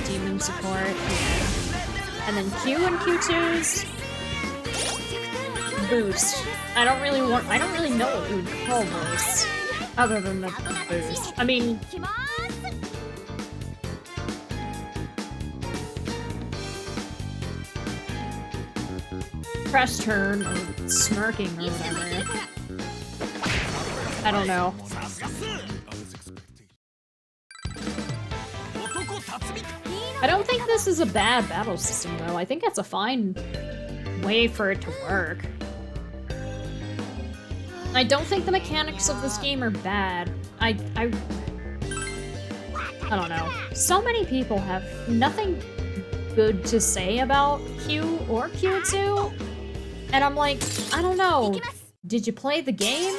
Demon support, yeah. And then Q and Q2's boost. I don't really know what you would call this other than the boost. I mean, press turn or smirking or whatever. I don't know. I don't think this is a bad battle system though. I think it's a fine way for it to work. I don't think the mechanics of this game are bad. I don't know. So many people have nothing good to say about Q or Q2, and I'm like, I don't know. Did you play the game?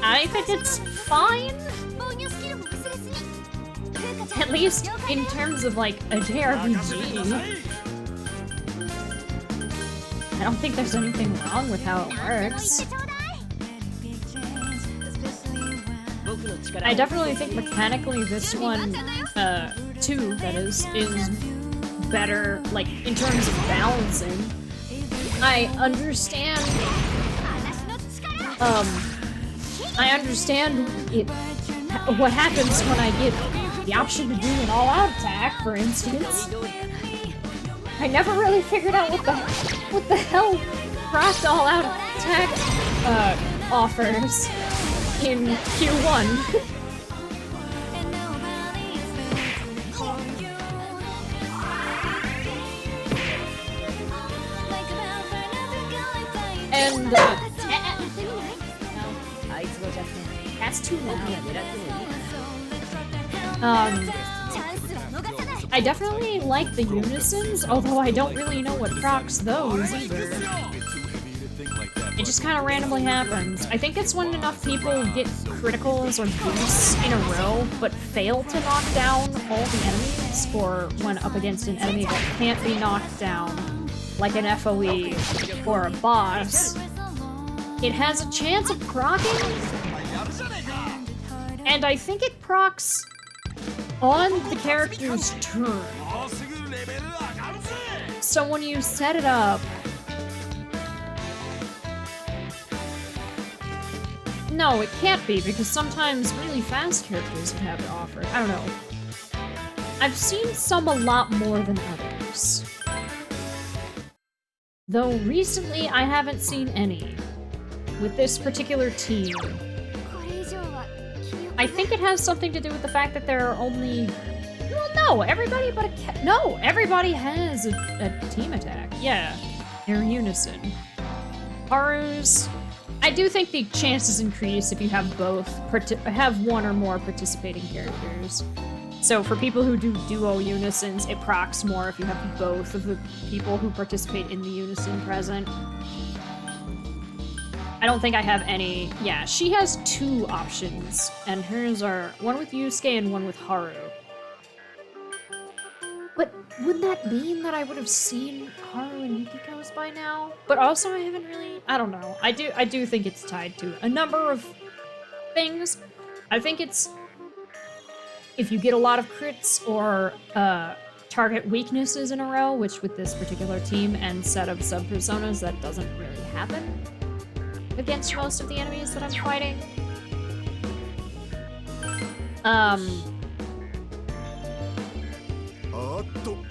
I think it's fine. At least in terms of like a JRPG. I don't think there's anything wrong with how it works. I definitely think mechanically this one, 2 that is better, like, in terms of balancing. I understand what happens when I get the option to do an all-out attack, for instance. I never really figured out what the hell proc all-out attack offers in Q1. And that's too loud. I definitely like the unisons, although I don't really know what procs those either. It just kind of randomly happens. I think it's when enough people get criticals or boosts in a row, but fail to knock down all the enemies, or when up against an enemy that can't be knocked down, like an FOE or a boss. It has a chance of proccing, and I think it procs on the character's turn. So when you set it up, no, it can't be, because sometimes really fast characters would have it offered. I don't know. I've seen some a lot more than others. Though recently I haven't seen any. With this particular team. これ以上は記憶 I think it has something to do with the fact that there are only... Well, no, everybody but a cat. No, everybody has a team attack. Yeah, they're unison. Haru's... I do think the chances increase if you have both, have one or more participating characters. So for people who do duo unisons, it procs more if you have both of the people who participate in the unison present. I don't think I have any... Yeah, she has 2 options, and hers are one with Yusuke and one with Haru. But would that mean that I would have seen Haru and Yukiko's by now? But also I haven't really... I don't know. I do think it's tied to a number of things. I think it's... If you get a lot of crits or target weaknesses in a row, which with this particular team and set of sub-personas, that doesn't really happen against most of the enemies that I'm fighting.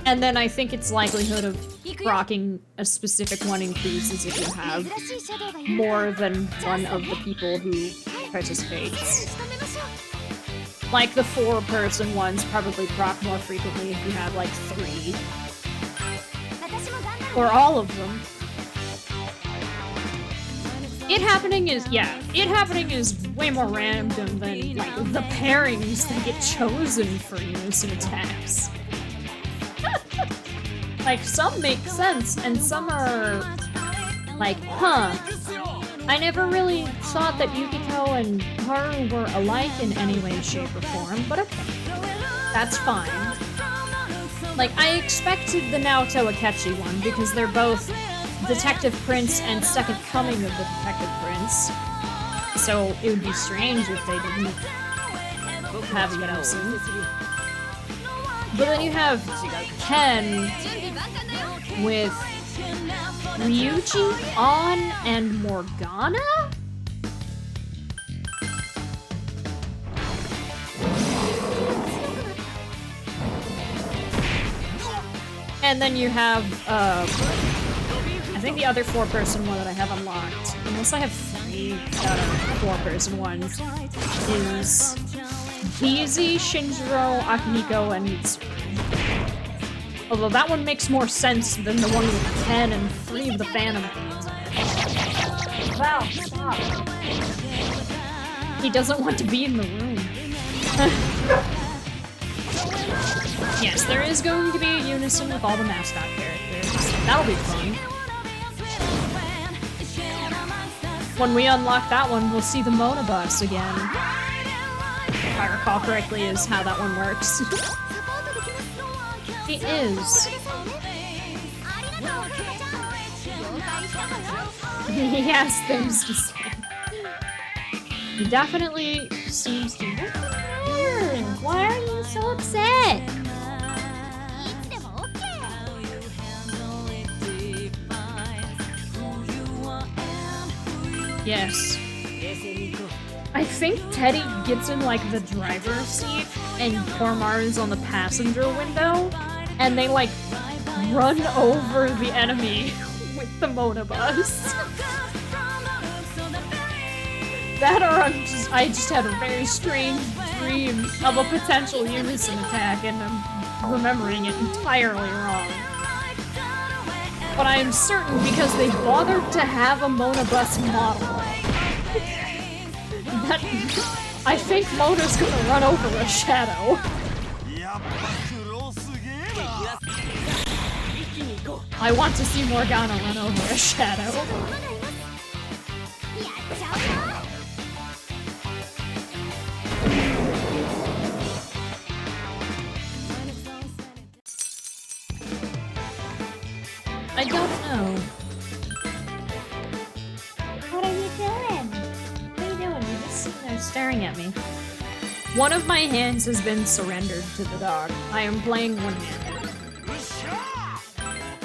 And then I think its likelihood of proccing a specific one increases if you have 珍しいシャドウがいる more than one of the people who participates. Like the 4-person ones probably proc more frequently if you have like 3. 私も頑張る Or all of them. It happening is, yeah, it happening is way more random than like the pairings that get chosen for unison attacks. Like, some make sense, and some are like, huh. I never really thought that Yukiko and Haru were alike in any way, shape, or form, but okay. That's fine. Like, I expected the Naoto Akechi one, because they're both Detective Prince and Second Coming of the Detective Prince. So it would be strange if they didn't have Yosin. But then you have Ken with Ryuji, An, and Morgana? And then you have, I think the other 4-person one that I have unlocked, unless I have 3 out of 4-person ones, is Kizi, Shinjiro, Akihiko, and Mitsuru. Although that one makes more sense than the one with 10 and 3 of the Phantom Thieves. Wow, stop. He doesn't want to be in the room. Yes, there is going to be a unison with all the mascot characters. That'll be fun. When we unlock that one, we'll see the Mona bus again. If I recall correctly, is how that one works. It is. He has things to say. He definitely seems to... Why are you so upset? いつでも OK Yes. I think Teddy gets in like the driver's seat and Kormaru's on the passenger window, and they like run over the enemy with the Mona bus. That or I just had a very strange dream of a potential unison attack and I'm remembering it entirely wrong. But I am certain because they bothered to have a Mona bus model. That, I think Mona's gonna run over a shadow. やっぱ苦労すげえな I want to see Morgana run over a shadow. やっちゃうよ I don't know. What are you doing? What are you doing? You're just sitting there staring at me. One of my hands has been surrendered to the dog. I am playing one-handed. うっしゃーガンガン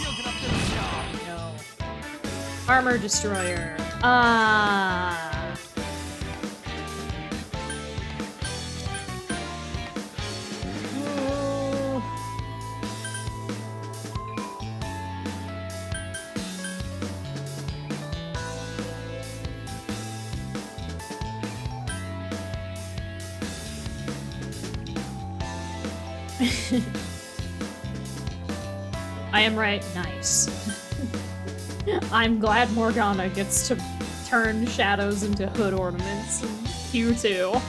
強くなってるっしょ No. Armor Destroyer. Ah. I am right. Nice. I'm glad Morgana gets to turn shadows into hood ornaments in Q2.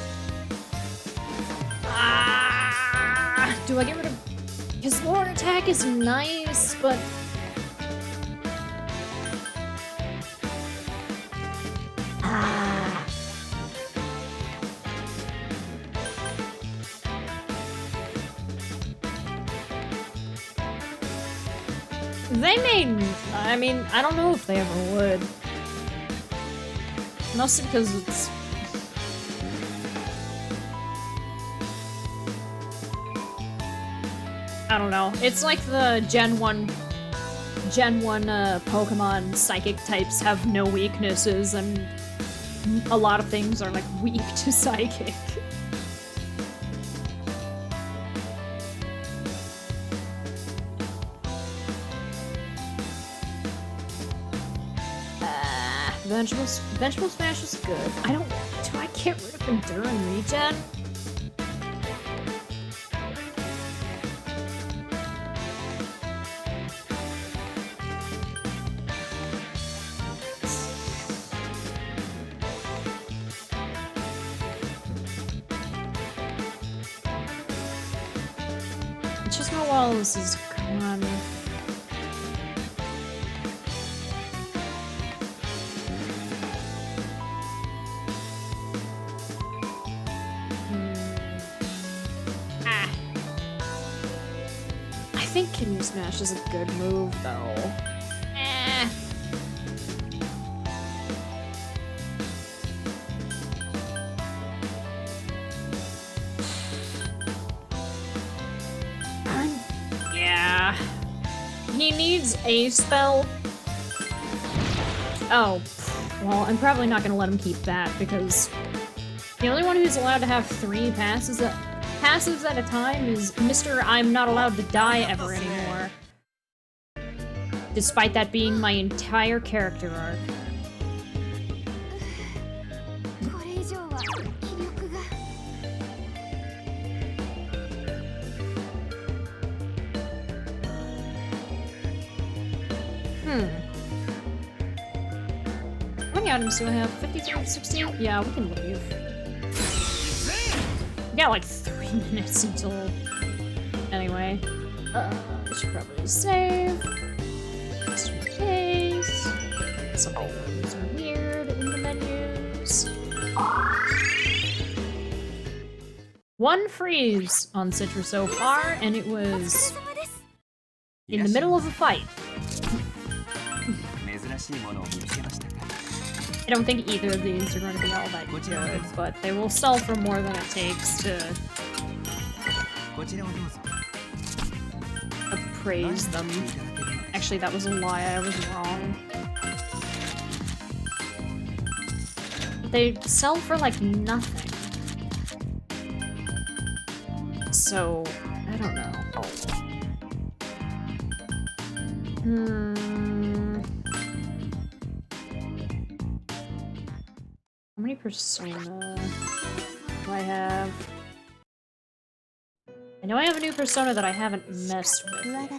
Ah! Do I get rid of... His lore attack is nice, but... Ah. They may... I mean, I don't know if they ever would. Mostly because it's... I don't know. It's like the Gen 1 Pokemon psychic types have no weaknesses, and a lot of things are like weak to psychic. Vengeful Smash is good. Do I get rid of him during regen? It's just how well this is gone. I think Kidney Smash is a good move, though. Yeah. He needs a spell. Oh, well, I'm probably not gonna let him keep that, because the only one who's allowed to have 3 passives at a time is Mr. I'm not allowed to die ever anymore. Despite that being my entire character arc. How many items do I have? 53, 60? Yeah, we can leave. We got like 3 minutes until... Anyway. I should probably save. Just in case. Something is weird in the menus. 1 freeze on Citra so far, and it was in the middle of a fight. I don't think either of these are going to be all that good, but they will sell for more than it takes to appraise them. Actually, that was a lie, I was wrong. They sell for like nothing. So, I don't know. How many Persona do I have? I know I have a new Persona that I haven't messed with yet.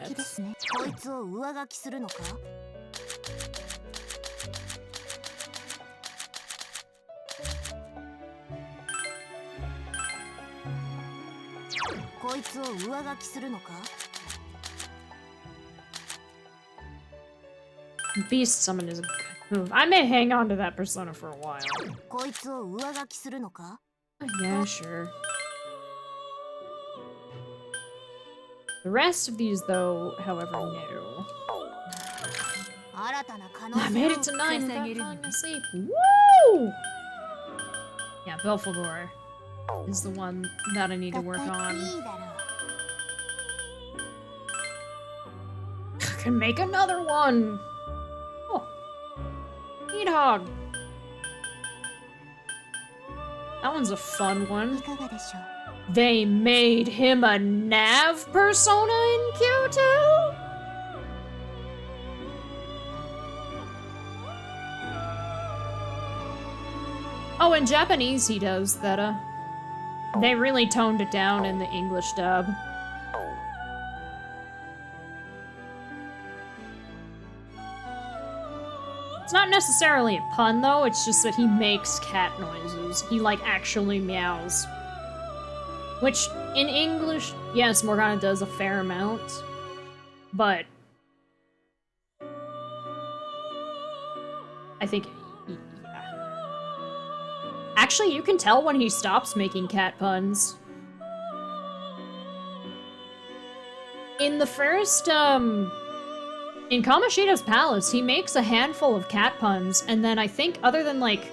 Beast Summon is a good move. I may hang on to that Persona for a while. Yeah, sure. The rest of these, though, however, no. I made it to 9 without falling asleep. Woo! Yeah, Belphegor is the one that I need to work on. I can make another one! Hog. That one's a fun one. They made him a nav persona in Q2? Oh, in Japanese he does that, they really toned it down in the English dub. It's not necessarily a pun, though, it's just that he makes cat noises. He, like, actually meows. Which, in English, yes, Morgana does a fair amount, but I think, yeah. Actually, you can tell when he stops making cat puns. In the first, in Kamoshida's palace, he makes a handful of cat puns, and then I think other than, like,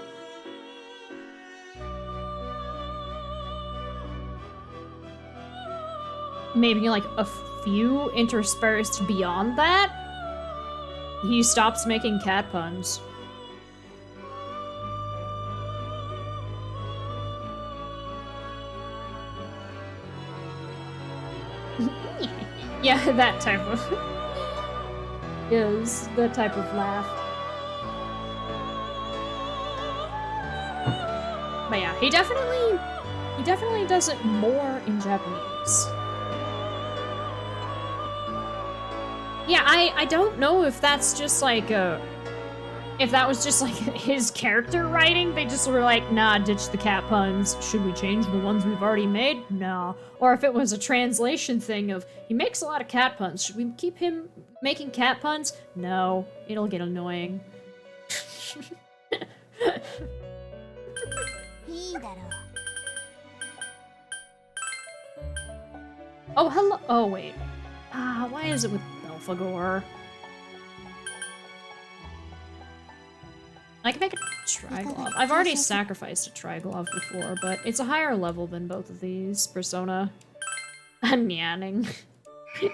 maybe, like, a few interspersed beyond that, he stops making cat puns. Yeah, that type of... is the type of laugh. But yeah, he definitely does it more in Japanese. Yeah, I don't know if that's just like if that was just like his character writing. They just were like, nah, ditch the cat puns. Should we change the ones we've already made? No. Or if it was a translation thing of, he makes a lot of cat puns. Should we keep him making cat puns? No. It'll get annoying. Oh, hello. Oh, wait. Why is it with Belphegor? I can make a Triglove. I've already sacrificed a Triglove before, but it's a higher level than both of these. Persona. Nyanning.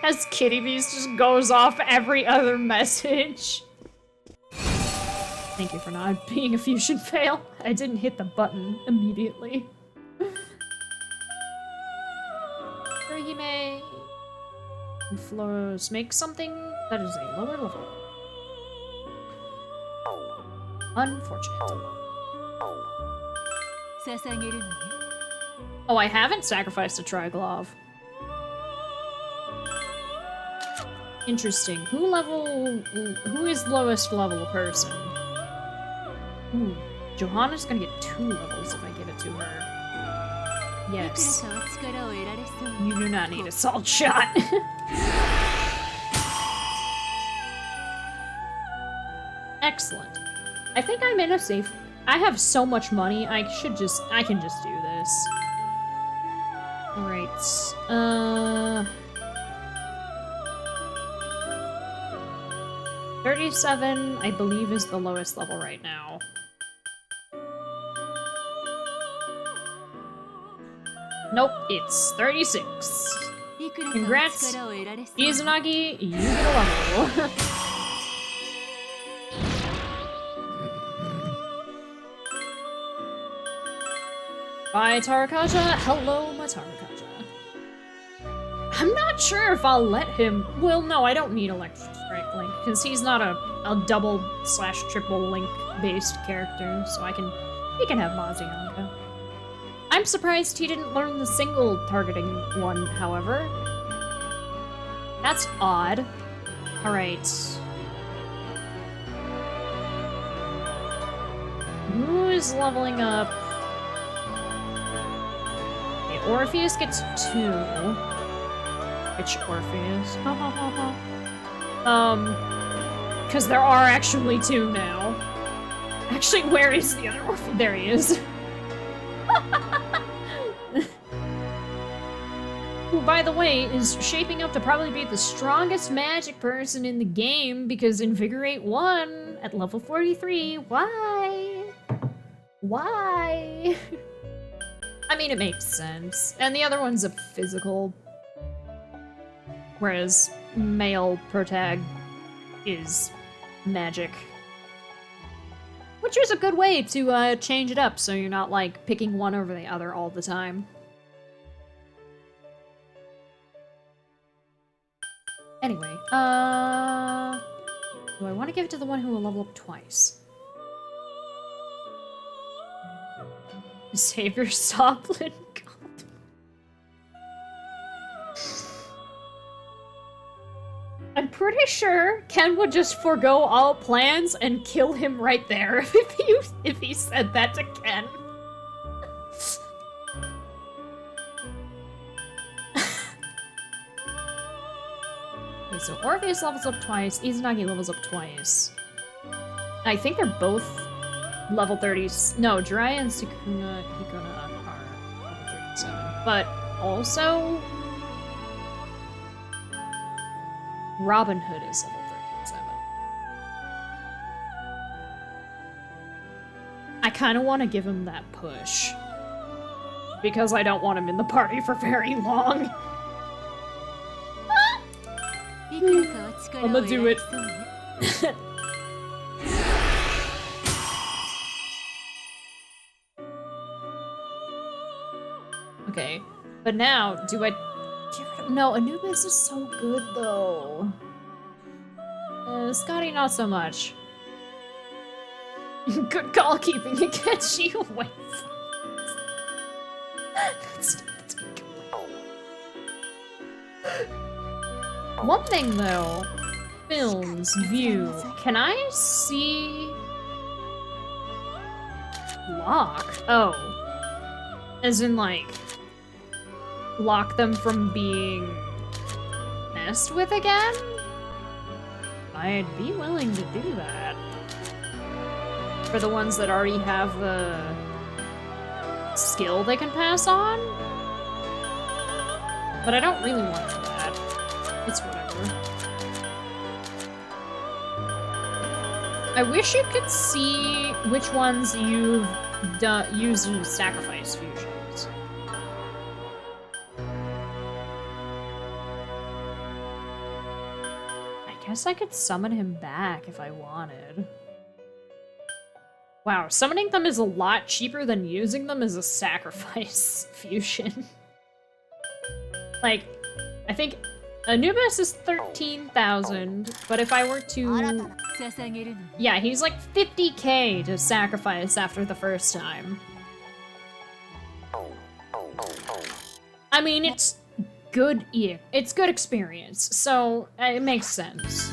As Kitty Beast just goes off every other message. Thank you for not being a fusion fail. I didn't hit the button immediately. Kurihime flows. Make something that is a lower level. Unfortunate. Oh, I haven't sacrificed a Triglove. Interesting. Who is lowest level person? Ooh, Johanna's gonna get 2 levels if I give it to her. Yes. You do not need a salt shot. Excellent. I think I'm in a safe... I have so much money, I can just do this. Alright, 37, I believe, is the lowest level right now. Nope, it's 36. Congrats, Izanagi, you get a level. Bye, Tarakaja. Hello, my Tarakaja. I'm not sure if I'll let him... Well, no, I don't need Electric Strike Link, because he's not a double/triple Link-based character, so he can have Mazuyanga. I'm surprised he didn't learn the single targeting one, however. That's odd. Alright. Who is leveling up? Orpheus gets 2. Which Orpheus? Because there are actually 2 now. Actually, where is the other Orpheus? There he is. Who, by the way, is shaping up to probably be the strongest magic person in the game, because Invigorate 1 at level 43. Why? Why? I mean, it makes sense. And the other one's a physical. Whereas male protag is magic. Which is a good way to change it up so you're not, like, picking one over the other all the time. Anyway, do I want to give it to the one who will level up twice? Save your Soplin. I'm pretty sure Ken would just forego all plans and kill him right there if he said that to Ken. Okay, so Orpheus levels up twice, Izanagi levels up twice. I think they're both level 30s. No, Jiraiya and Sukuna Hikona are level 37. But also, Robin Hood is level 37. I kind of want to give him that push. Because I don't want him in the party for very long. I'm gonna do it. Okay, but now, do I... No, Anubis is so good, though. Scotty, not so much. Good call keeping Akechi away. One thing, though. Films, view. Can I see... Lock? Oh. As in, like... Lock them from being messed with again? I'd be willing to do that. For the ones that already have the skill they can pass on? But I don't really want to do that. It's whatever. I wish you could see which ones you've used in sacrifice fusions. I guess I could summon him back if I wanted. Wow, summoning them is a lot cheaper than using them as a sacrifice fusion. Like, I think Anubis is 13,000, but if I were to... Yeah, he's like 50k to sacrifice after the first time. I mean, it's good, yeah, it's good experience, so it makes sense.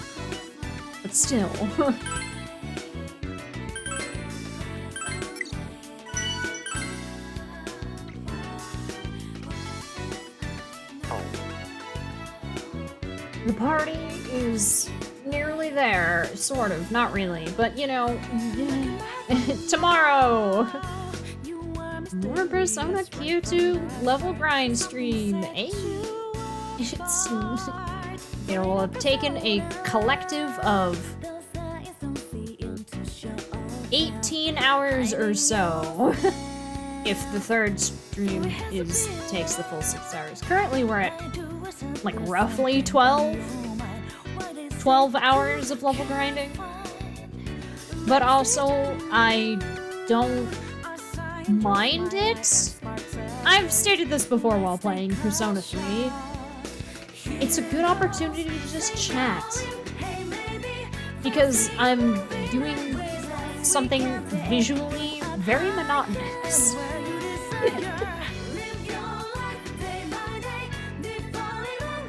But still. The party is nearly there, sort of, not really, but you know, tomorrow! More Persona Q2 level grind stream, eh? It will have taken a collective of 18 hours or so if the third stream takes the full 6 hours. Currently we're at like roughly 12 hours of level grinding. But also I don't mind it. I've stated this before while playing Persona 3. It's a good opportunity to just chat. Because I'm doing something visually very monotonous.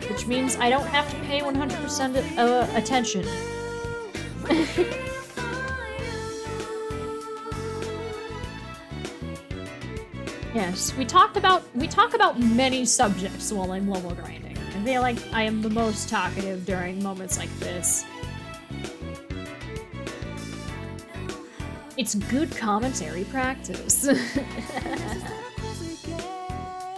Which means I don't have to pay 100% attention. Yes, we talk about many subjects while I'm level grinding. I feel like I am the most talkative during moments like this. It's good commentary practice.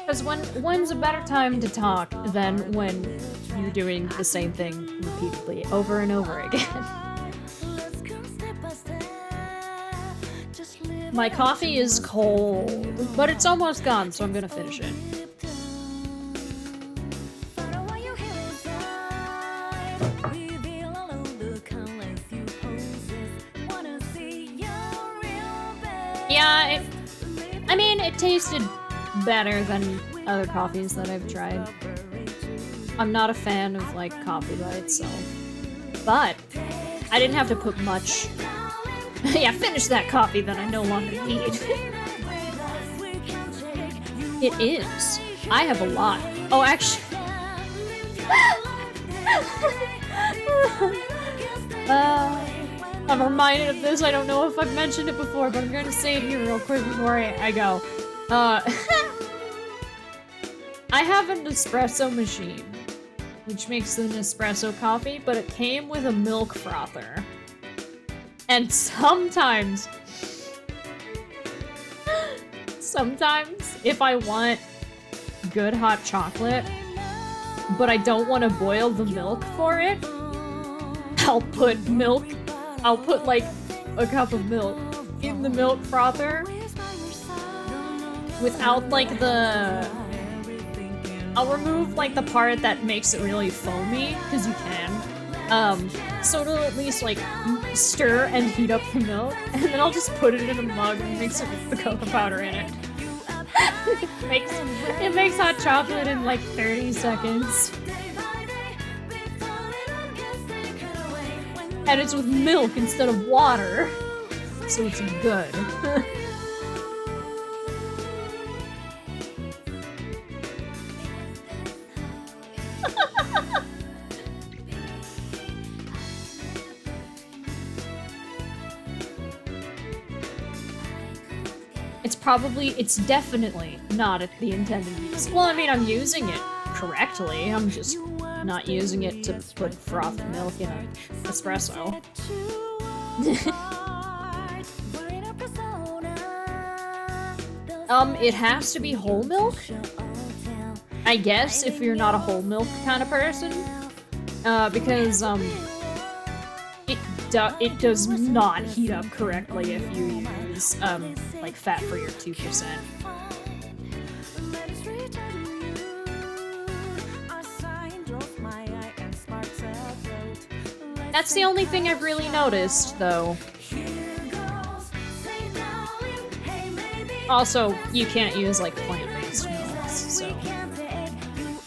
Because when's a better time to talk than when you're doing the same thing repeatedly over and over again? My coffee is cold, but it's almost gone, so I'm gonna finish it. Yeah, I mean, it tasted better than other coffees that I've tried. I'm not a fan of, like, coffee by itself. But I didn't have to put much... Yeah, finish that coffee that I no longer need. It is. I have a lot. Oh, actually... I'm reminded of this. I don't know if I've mentioned it before, but I'm gonna say it here real quick before I go. I have an espresso machine, which makes an espresso coffee, but it came with a milk frother. And sometimes if I want good hot chocolate, but I don't want to boil the milk for it, I'll put like a cup of milk in the milk frother without like I'll remove like the part that makes it really foamy, because you can. So it'll at least like stir and heat up the milk, and then I'll just put it in a mug and mix it with the cocoa powder in it. It makes hot chocolate in like 30 seconds. And it's with milk instead of water, so it's good. It's definitely not at the intended use. Well, I mean, I'm using it correctly. I'm just not using it to put frothed milk in an espresso. It has to be whole milk? I guess, if you're not a whole milk kind of person. Because, it does not heat up correctly if you use, like, fat for your 2%. That's the only thing I've really noticed, though. Also, you can't use, like, plant-based milks, so...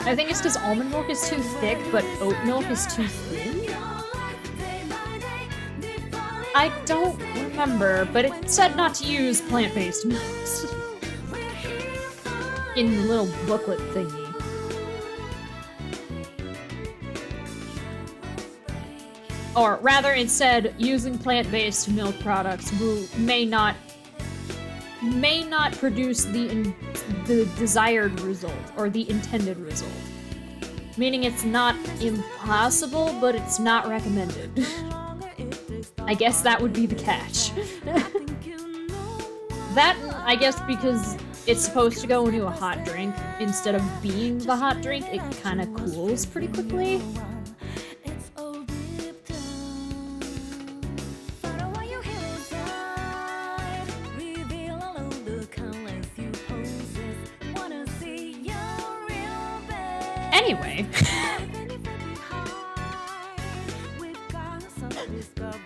I think it's because almond milk is too thick, but oat milk is too thin? I don't remember, but it said not to use plant-based milks. In the little booklet thingy. Or rather, it said using plant-based milk products may not produce the desired result, or the intended result. Meaning it's not impossible, but it's not recommended. I guess that would be the catch. That, I guess because it's supposed to go into a hot drink, instead of being the hot drink, it kind of cools pretty quickly. Anyway.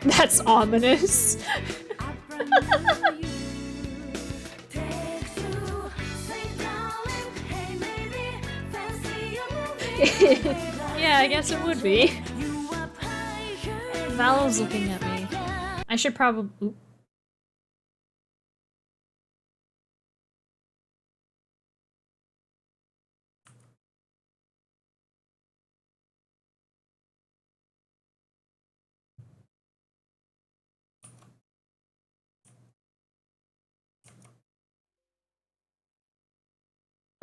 That's ominous. Yeah, I guess it would be. Val's looking at me. I should probably... Oop.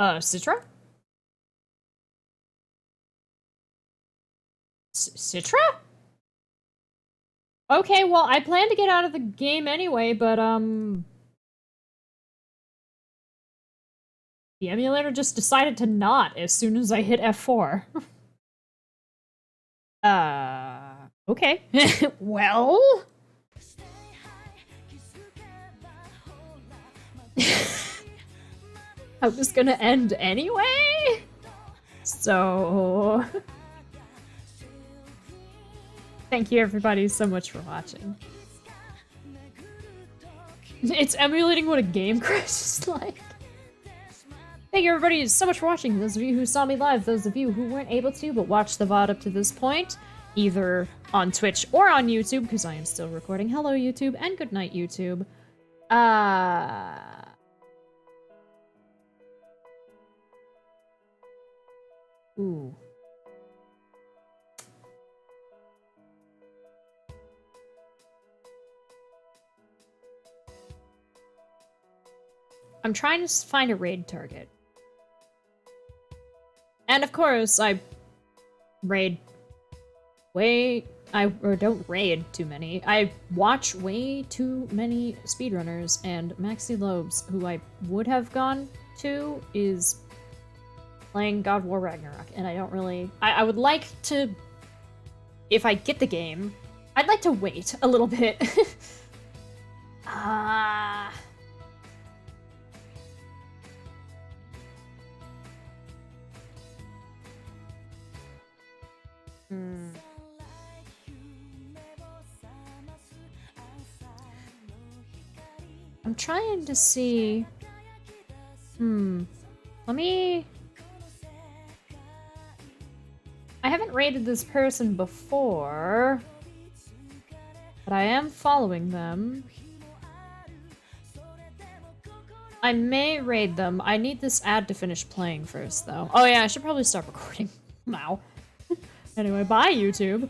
Citra? Citra? Okay, well, I plan to get out of the game anyway, but, the emulator just decided to not as soon as I hit F4. Okay. Well... I was gonna end anyway? So... Thank you everybody so much for watching. It's emulating what a game crash is like. Thank you everybody so much for watching. Those of you who saw me live, those of you who weren't able to but watched the VOD up to this point, either on Twitch or on YouTube, because I am still recording. Hello YouTube, and good night YouTube. Ooh. I'm trying to find a raid target. And of course, I don't raid too many. I watch way too many speedrunners, and Maxi Lobes, who I would have gone to, is playing God of War Ragnarok, and I don't really... I would like to... If I get the game, I'd like to wait a little bit. I'm trying to see... Let me... I haven't raided this person before, but I am following them. I may raid them. I need this ad to finish playing first, though. Oh yeah, I should probably stop recording now. Anyway, bye, YouTube.